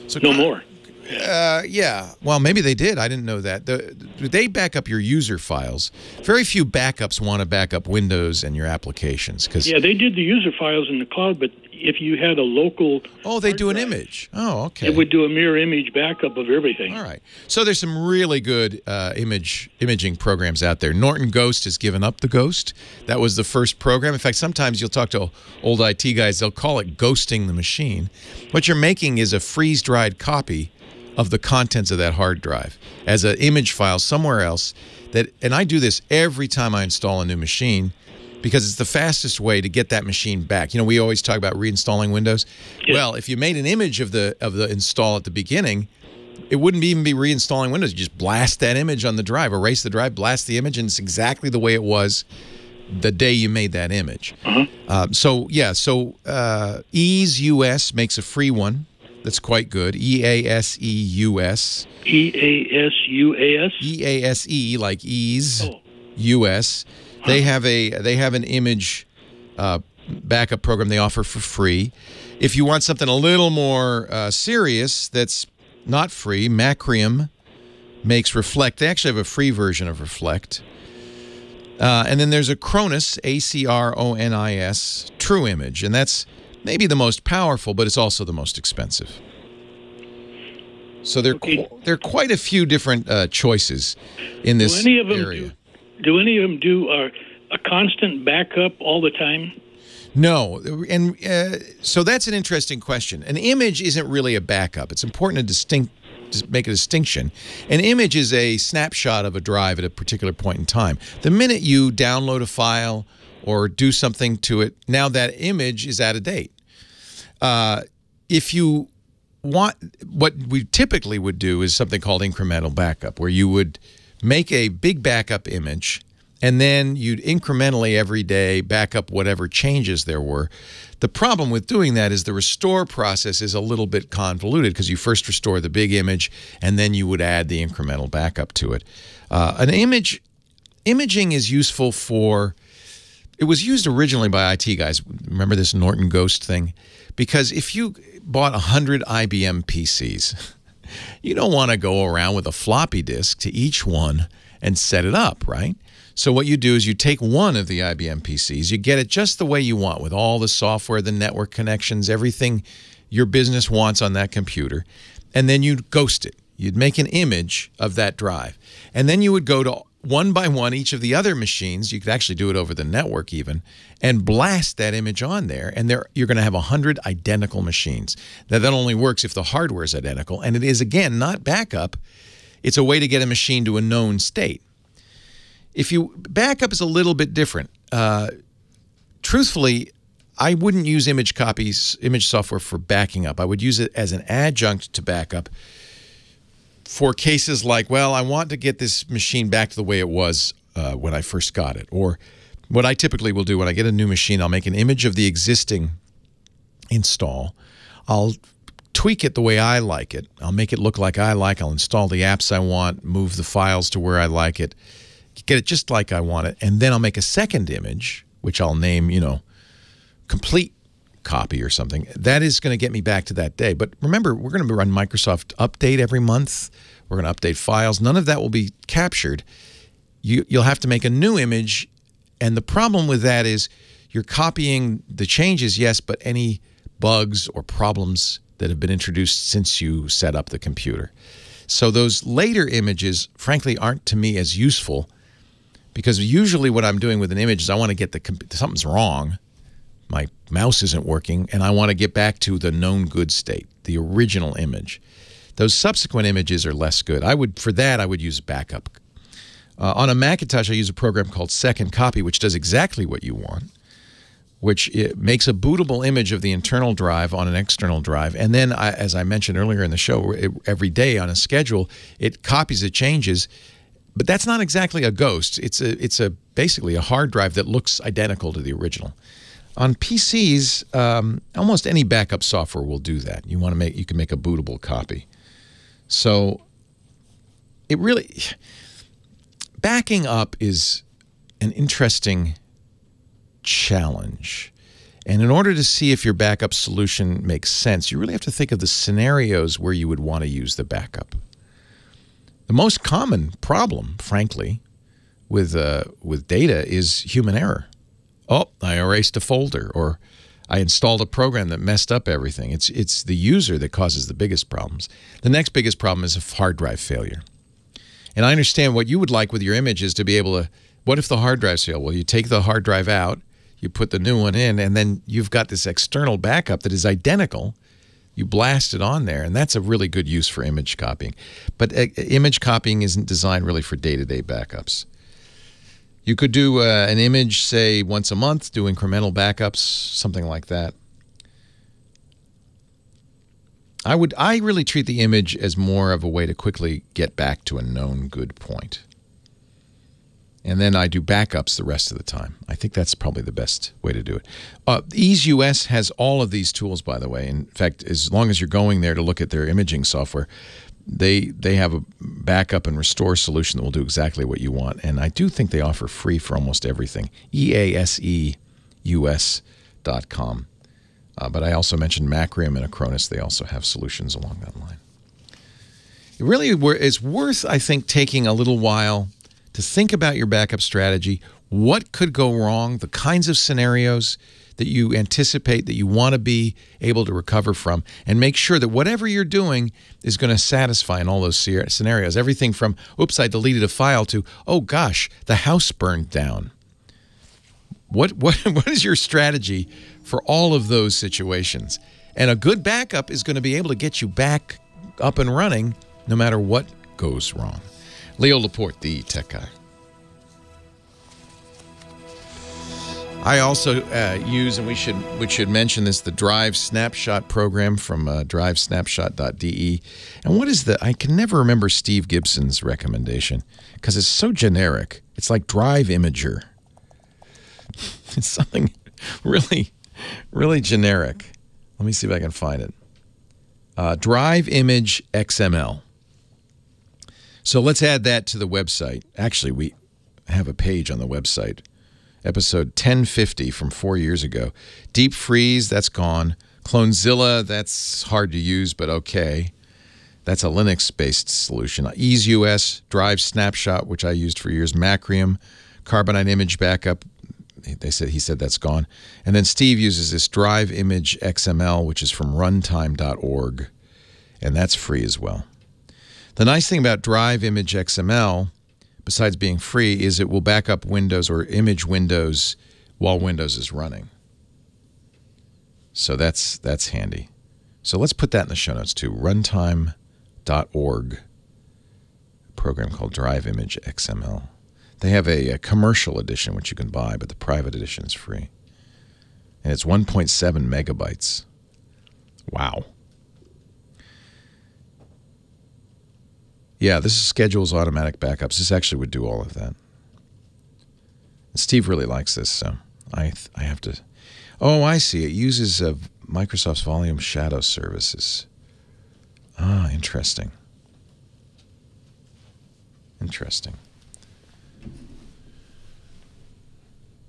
So no more. Yeah. Well, maybe they did. I didn't know that. They back up your user files. Very few backups want to back up Windows and your applications. Yeah, they did the user files in the cloud, but if you had a local... Oh, they do an image. Oh, okay. It would do a mirror image backup of everything. All right. So there's some really good imaging programs out there. Norton Ghost has given up the Ghost. That was the first program. In fact, sometimes you'll talk to old IT guys. They'll call it ghosting the machine. What you're making is a freeze-dried copy of the contents of that hard drive as an image file somewhere else. And I do this every time I install a new machine because it's the fastest way to get that machine back. We always talk about reinstalling Windows. Yeah. Well, if you made an image of the install at the beginning, it wouldn't even be reinstalling Windows. You just blast that image on the drive, erase the drive, blast the image, and it's exactly the way it was the day you made that image. So Ease US makes a free one. That's quite good. EASEUS. EASUAS? EASE, like ease, US. They have an image backup program they offer for free. If you want something a little more serious that's not free, Macrium makes Reflect. They actually have a free version of Reflect. And then there's a Acronis, ACRONIS, True Image, and that's maybe the most powerful, but it's also the most expensive. So there are quite a few different choices in this area. Do any of them do a constant backup all the time? No, and so that's an interesting question. An image isn't really a backup. It's important to make a distinction. An image is a snapshot of a drive at a particular point in time. The minute you download a file or do something to it, now that image is out of date. If you want, what we typically would do is something called incremental backup, where you would make a big backup image, and then you'd incrementally every day back up whatever changes there were. The problem with doing that is the restore process is a little bit convoluted because you first restore the big image, and then you would add the incremental backup to it. Imaging is useful for... It was used originally by IT guys. Remember this Norton Ghost thing? Because if you bought 100 IBM PCs, you don't want to go around with a floppy disk to each one and set it up, right? So what you do is you take one of the IBM PCs, you get it just the way you want with all the software, the network connections, everything your business wants on that computer, and then you'd ghost it. You'd make an image of that drive. And then you would go to one by one each of the other machines. You could actually do it over the network even, and blast that image on there. And you're going to have 100 identical machines. Now, that only works if the hardware is identical. And it is, again, not backup. It's a way to get a machine to a known state. Backup is a little bit different. Truthfully, I wouldn't use image software for backing up. I would use it as an adjunct to backup for cases like, well, I want to get this machine back to the way it was when I first got it. Or what I typically will do when I get a new machine, I'll make an image of the existing install. I'll tweak it the way I like it. I'll make it look like I like. I'll install the apps I want, move the files to where I like it, get it just like I want it. And then I'll make a second image, which I'll name, complete copy or something. That is going to get me back to that day. But remember, we're going to run Microsoft Update every month. We're going to update files. None of that will be captured. You'll have to make a new image. And the problem with that is you're copying the changes, yes, but any bugs or problems that have been introduced since you set up the computer. So those later images, frankly, aren't to me as useful, because usually what I'm doing with an image is I want to get something's wrong. My mouse isn't working, and I want to get back to the known good state, the original image. Those subsequent images are less good. For that, I would use backup. On a Macintosh, I use a program called Second Copy, which does exactly what you want, which makes a bootable image of the internal drive on an external drive. And then, as I mentioned earlier in the show, every day on a schedule, it copies the changes. But that's not exactly a ghost. It's basically a hard drive that looks identical to the original. On PCs, almost any backup software will do that. You can make a bootable copy. So backing up is an interesting challenge. And in order to see if your backup solution makes sense, you really have to think of the scenarios where you would want to use the backup. The most common problem, frankly, with data is human error. Oh, I erased a folder, or I installed a program that messed up everything. It's the user that causes the biggest problems. The next biggest problem is a hard drive failure. And I understand what you would like with your image is to be able to, what if the hard drives fail? Well, you take the hard drive out, you put the new one in, and then you've got this external backup that is identical. You blast it on there, and that's a really good use for image copying. But image copying isn't designed really for day-to-day backups. You could do an image, say, once a month, do incremental backups, something like that. I really treat the image as more of a way to quickly get back to a known good point. And then I do backups the rest of the time. I think that's probably the best way to do it. EaseUS has all of these tools, by the way. In fact, as long as you're going there to look at their imaging software, they have a backup and restore solution that will do exactly what you want. And I do think they offer free for almost everything. EASEUS.com. But I also mentioned Macrium and Acronis. They also have solutions along that line. It really is worth, I think, taking a little while to think about your backup strategy, what could go wrong, the kinds of scenarios that you anticipate that you want to be able to recover from, and make sure that whatever you're doing is going to satisfy in all those scenarios. Everything from, oops, I deleted a file, to, oh gosh, the house burned down. What is your strategy for all of those situations? And a good backup is going to be able to get you back up and running no matter what goes wrong. Leo Laporte, the tech guy. I also use, and we should mention this, the Drive Snapshot program from drivesnapshot.de. And what is I can never remember Steve Gibson's recommendation because it's so generic. It's like Drive Imager. It's something really, really generic. Let me see if I can find it. Drive Image XML. So let's add that to the website. Actually, we have a page on the website. Episode 1050 from 4 years ago. Deep Freeze, that's gone. Clonezilla, that's hard to use, but okay. That's a Linux-based solution. EaseUS, Drive Snapshot, which I used for years. Macrium, Carbonite Image Backup. he said that's gone. And then Steve uses this Drive Image XML, which is from runtime.org, and that's free as well. The nice thing about Drive Image XML, besides being free, is it will back up Windows or image Windows while Windows is running. So that's handy. So let's put that in the show notes too. Runtime.org, a program called Drive Image XML. They have a commercial edition which you can buy, but the private edition is free. And it's 1.7 megabytes. Wow. Yeah, this schedules automatic backups. This actually would do all of that. And Steve really likes this, so I have to... Oh, I see. It uses Microsoft's Volume Shadow services. Ah, interesting. Interesting.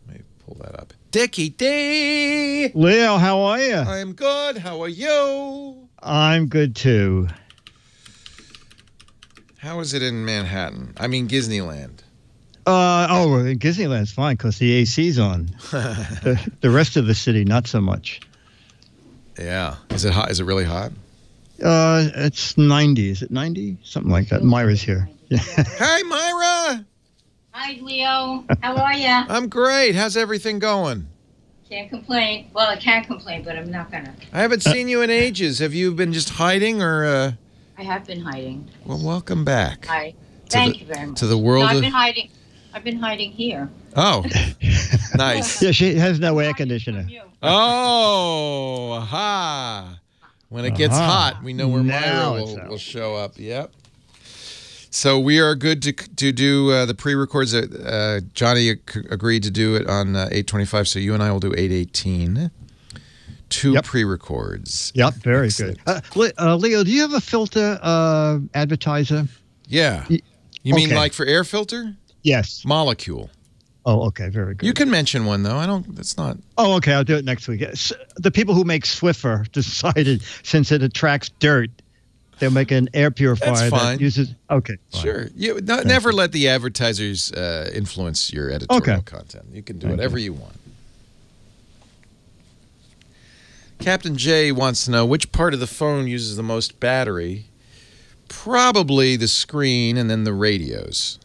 Let me pull that up. Dickie D! Leo, how are you? I'm good. How are you? I'm good, too. How is it in Manhattan? I mean, Disneyland. Disneyland's fine because the AC's on. The rest of the city, not so much. Yeah. Is it hot? Is it really hot? It's 90. Is it 90? Something like that. Myra's here. Hi, Myra. Hi, Leo. How are you? I'm great. How's everything going? Can't complain. Well, I can't complain, but I'm not gonna. I haven't seen you in ages. Have you been just hiding or... I have been hiding. Well, welcome back. Hi. Thank you very much. To the world I've been hiding. I've been hiding here. Oh, nice. Yeah, she has no air conditioner. Oh, aha. When it gets hot, we know where Myra will show up. Yep. So we are good to do the pre-records. Johnny agreed to do it on 8:25, so you and I will do 8:18. Two pre-records. Yep, very good. Leo, do you have a filter advertiser? Yeah. You mean like for air filter? Yes. Molecule. Oh, okay, very good. You can mention one though. That's not. Oh, okay, I'll do it next week. The people who make Swiffer decided since it attracts dirt, they'll make an air purifier that uses. Okay. Fine. Sure. Never let the advertisers influence your editorial content. You can do whatever you want. Captain J wants to know which part of the phone uses the most battery. Probably the screen and then the radios.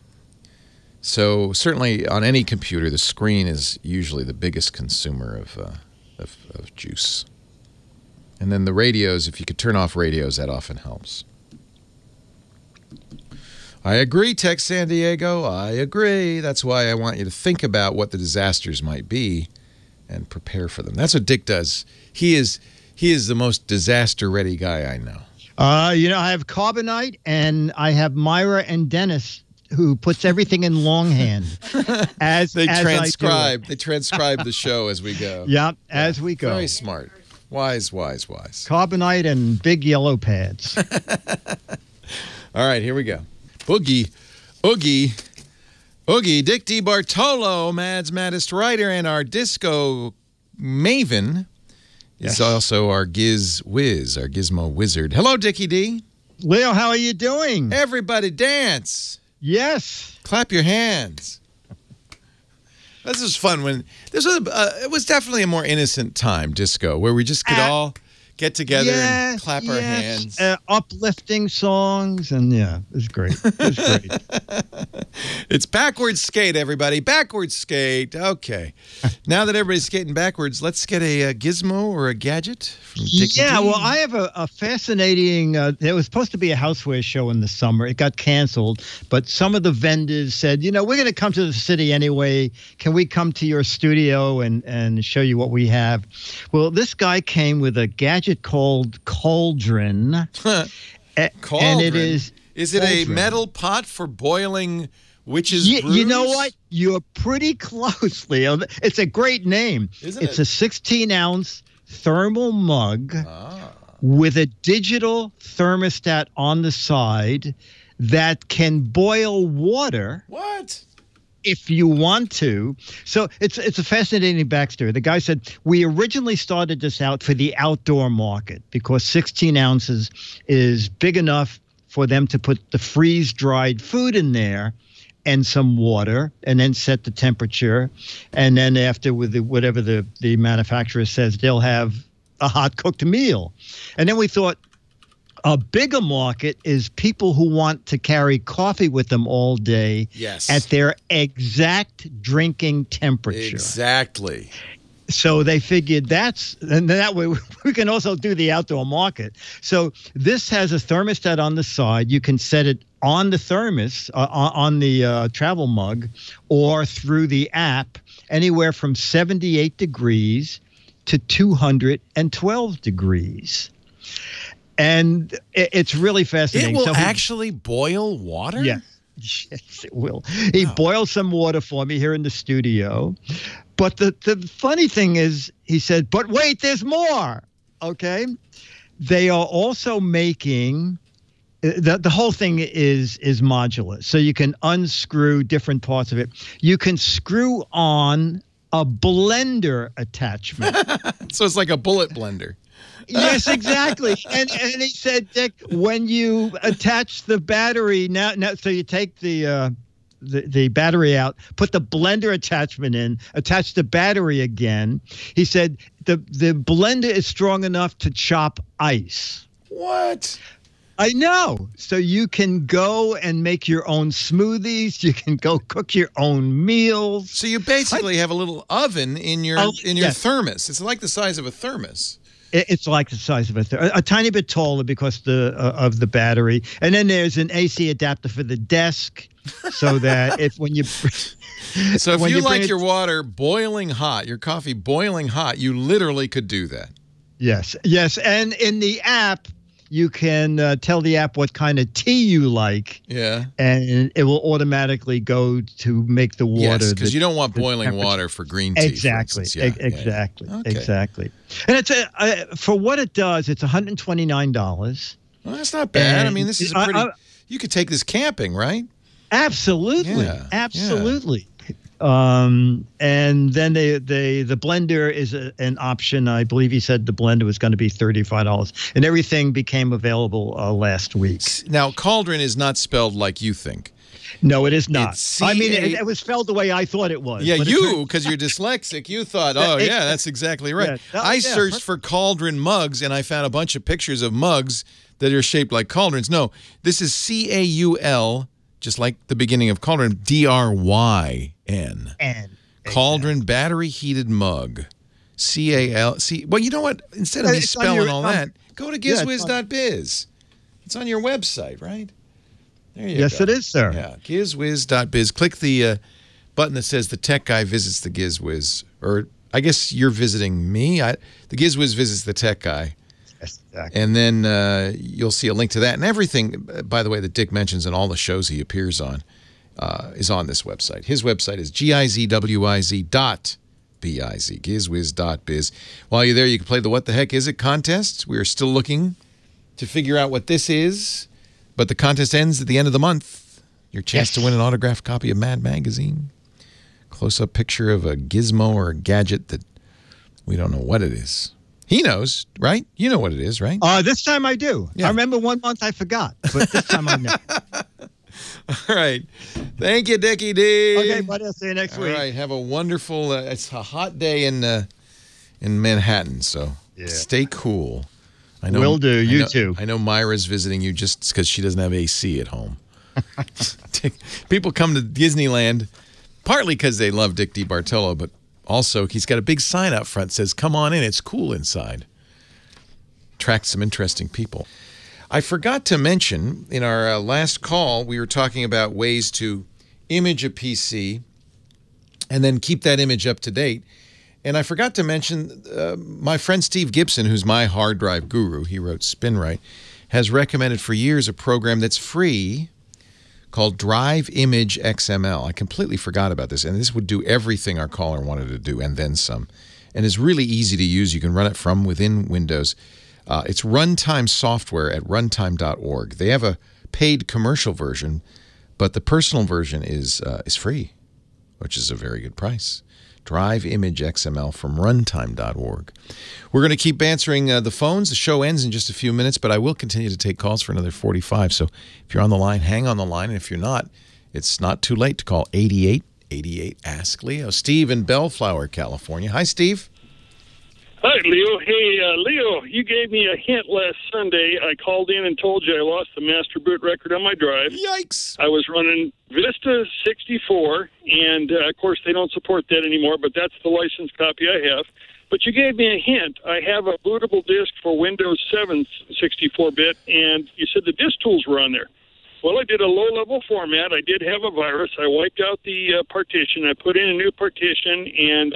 So certainly on any computer, the screen is usually the biggest consumer of juice. And then the radios, if you could turn off radios, that often helps. I agree, Tech San Diego. I agree. That's why I want you to think about what the disasters might be and prepare for them. That's what Dick does. He is the most disaster-ready guy I know. I have Carbonite, and I have Myra and Dennis, who puts everything in longhand. They transcribe the show as we go. Yep, as we go. Very smart. Wise. Carbonite and big yellow pads. All right, here we go. Oogie, Dick DeBartolo, Mad's maddest writer, and our disco maven is also our Giz Whiz, our Gizmo wizard. Hello, Dickie D. Leo, how are you doing? Everybody dance. Yes. Clap your hands. This is fun. It was definitely a more innocent time, disco, where we just could all get together and clap our hands. Uplifting songs, and it was great. It's backwards skate, everybody. Backwards skate. Okay. Now that everybody's skating backwards, let's get a gizmo or a gadget from Dickie D. Well, I have a fascinating... there was supposed to be a houseware show in the summer. It got canceled, but some of the vendors said, we're going to come to the city anyway. Can we come to your studio and show you what we have? Well, this guy came with a gadget called Cauldron. Cauldron? And it is... Is it a metal pot for boiling witches' brews? You know what? You're pretty close, Leo. It's a great name. Isn't it's a 16-ounce thermal mug with a digital thermostat on the side that can boil water. What? If you want to. So it's a fascinating backstory. The guy said, we originally started this out for the outdoor market because 16 ounces is big enough for them to put the freeze-dried food in there and some water, and then set the temperature. And then after, with whatever the manufacturer says, they'll have a hot cooked meal. And then we thought, a bigger market is people who want to carry coffee with them all day at their exact drinking temperature. Exactly. So they figured and that way we can also do the outdoor market. So this has a thermostat on the side. You can set it on the thermos, on the travel mug, or through the app, anywhere from 78 degrees to 212 degrees. And it's really fascinating. It will actually boil water? Yeah. Yes, it will. He boiled some water for me here in the studio. But the funny thing is, he said, but wait, there's more. Okay. They are also making, the whole thing is modular. So you can unscrew different parts of it. You can screw on a blender attachment. So it's like a bullet blender. Yes, exactly. And he said, Dick, when you attach the battery now, so you take the battery out, put the blender attachment in, attach the battery again. He said the blender is strong enough to chop ice. What? I know. So you can go and make your own smoothies. You can go cook your own meals. So you basically have a little oven in your thermos. It's like the size of a thermos. It's like the size of a tiny bit taller because of the battery. And then there's an AC adapter for the desk, so that when you so if you like your water boiling hot, your coffee boiling hot, you literally could do that. Yes, and in the app, you can tell the app what kind of tea you like. Yeah. And it will automatically go to make the water. Yes, because you don't want boiling water for green tea. Exactly. Exactly. Okay. Exactly. And it's for what it does, it's $129. Well, that's not bad. I mean, this is a pretty. You could take this camping, right? Absolutely. Yeah. Absolutely. And then the blender is an option. I believe he said the blender was going to be $35, and everything became available last week. Now, cauldron is not spelled like you think. No, it is not. I mean, it was spelled the way I thought it was. Yeah, because you're dyslexic, you thought, oh, yeah, that's exactly right. Yeah. I searched for cauldron mugs, and I found a bunch of pictures of mugs that are shaped like cauldrons. No, this is C-A-U-L, just like the beginning of cauldron, D-R-Y-N. Cauldron battery heated mug. C-A-L-C. Well, you know what? Instead of me spelling all that, go to gizwiz.biz. It's on your website, right? There you go. Yes, it is, sir. Yeah, gizwiz.biz. Click the button that says the tech guy visits the Gizwiz. Or I guess you're visiting me. The Gizwiz visits the tech guy. Yes, exactly. And then you'll see a link to that. And everything, by the way, that Dick mentions and all the shows he appears on is on this website. His website is gizwiz.biz, gizwiz.biz. While you're there, you can play the What the Heck Is It contest. We are still looking to figure out what this is, but the contest ends at the end of the month. Your chance to win an autographed copy of Mad Magazine. Close-up picture of a gizmo or a gadget that we don't know what it is. He knows, right? You know what it is, right? This time I do. Yeah. I remember one month I forgot, but this time I know. All right. Thank you, Dickie D. Okay, buddy. I'll see you next week. All right. Have a wonderful, it's a hot day in Manhattan, so stay cool. I know, will do. You too. I know Myra's visiting you just because she doesn't have AC at home. People come to Disneyland partly because they love Dick DeBartolo, but also he's got a big sign out front that says, come on in, it's cool inside. Attracts some interesting people. I forgot to mention, in our last call, we were talking about ways to image a PC and then keep that image up to date. And I forgot to mention my friend Steve Gibson, who's my hard drive guru, he wrote SpinRite, has recommended for years a program that's free called Drive Image XML. I completely forgot about this, and this would do everything our caller wanted to do and then some. And it's really easy to use. You can run it from within Windows. It's runtime software at runtime.org. They have a paid commercial version, but the personal version is free, which is a very good price. Drive Image XML from runtime.org. We're going to keep answering the phones. The show ends in just a few minutes, but I will continue to take calls for another 45. So if you're on the line, hang on the line. And if you're not, it's not too late to call 8888 Ask Leo. Steve in Bellflower, California. Hi, Steve. Hi, Leo. Hey, Leo, you gave me a hint last Sunday. I called in and told you I lost the master boot record on my drive. Yikes. I was running Vista 64, and, of course, they don't support that anymore, but that's the license copy I have. But you gave me a hint. I have a bootable disk for Windows 7 64-bit, and you said the disk tools were on there. Well, I did a low-level format. I did have a virus. I wiped out the partition. I put in a new partition, and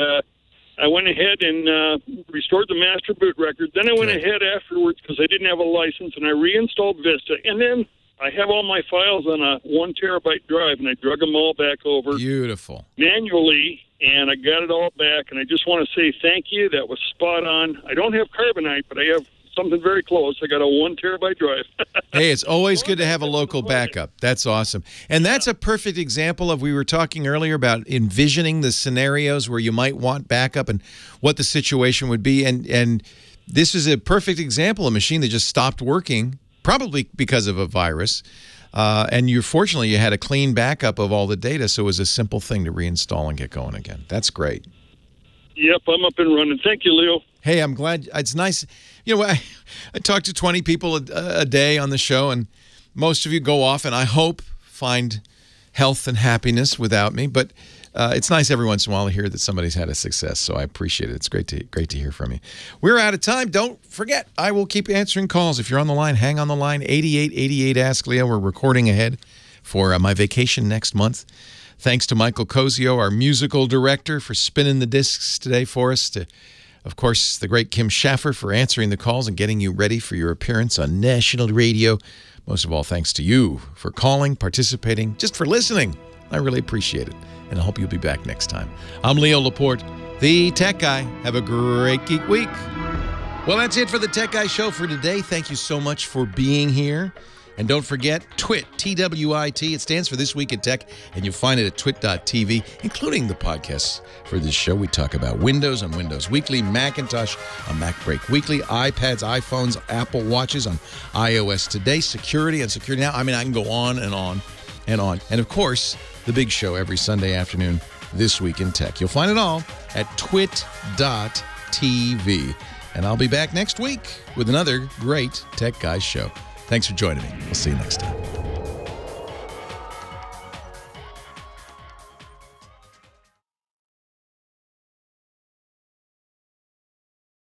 I went ahead and restored the master boot record. Then I went ahead afterwards because I didn't have a license, and I reinstalled Vista. And then I have all my files on a 1 terabyte drive, and I drug them all back over. Beautiful. Manually, and I got it all back. And I just want to say thank you. That was spot on. I don't have carbonite, but I have something very close. I got a 1 terabyte drive. Hey, it's always good to have a local backup. That's awesome. And that's a perfect example of, we were talking earlier about envisioning the scenarios where you might want backup and what the situation would be. And this is a perfect example, a machine that just stopped working, probably because of a virus. And fortunately, you had a clean backup of all the data, so it was a simple thing to reinstall and get going again. That's great. Yep, I'm up and running. Thank you, Leo. Hey, I'm glad. It's nice. You know, I talk to 20 people a day on the show, and most of you go off and I hope find health and happiness without me. But it's nice every once in a while to hear that somebody's had a success, so I appreciate it. It's great to hear from you. We're out of time. Don't forget, I will keep answering calls. If you're on the line, hang on the line. 8888 Ask Leo. We're recording ahead for my vacation next month. Thanks to Michael Cozio, our musical director, for spinning the discs today for us. To, of course, the great Kim Schaffer for answering the calls and getting you ready for your appearance on national radio. Most of all, thanks to you for calling, participating, just for listening. I really appreciate it, and I hope you'll be back next time. I'm Leo Laporte, the Tech Guy. Have a great Geek Week. Well, that's it for the Tech Guy Show for today. Thank you so much for being here. And don't forget, TWIT, T-W-I-T. It stands for This Week in Tech, and you'll find it at twit.tv, including the podcasts for this show. We talk about Windows on Windows Weekly, Macintosh on Mac Break Weekly, iPads, iPhones, Apple Watches on iOS Today, security on Security Now. I mean, I can go on and on and on. And, of course, the big show every Sunday afternoon, This Week in Tech. You'll find it all at twit.tv. And I'll be back next week with another great Tech Guys show. Thanks for joining me. We'll see you next time.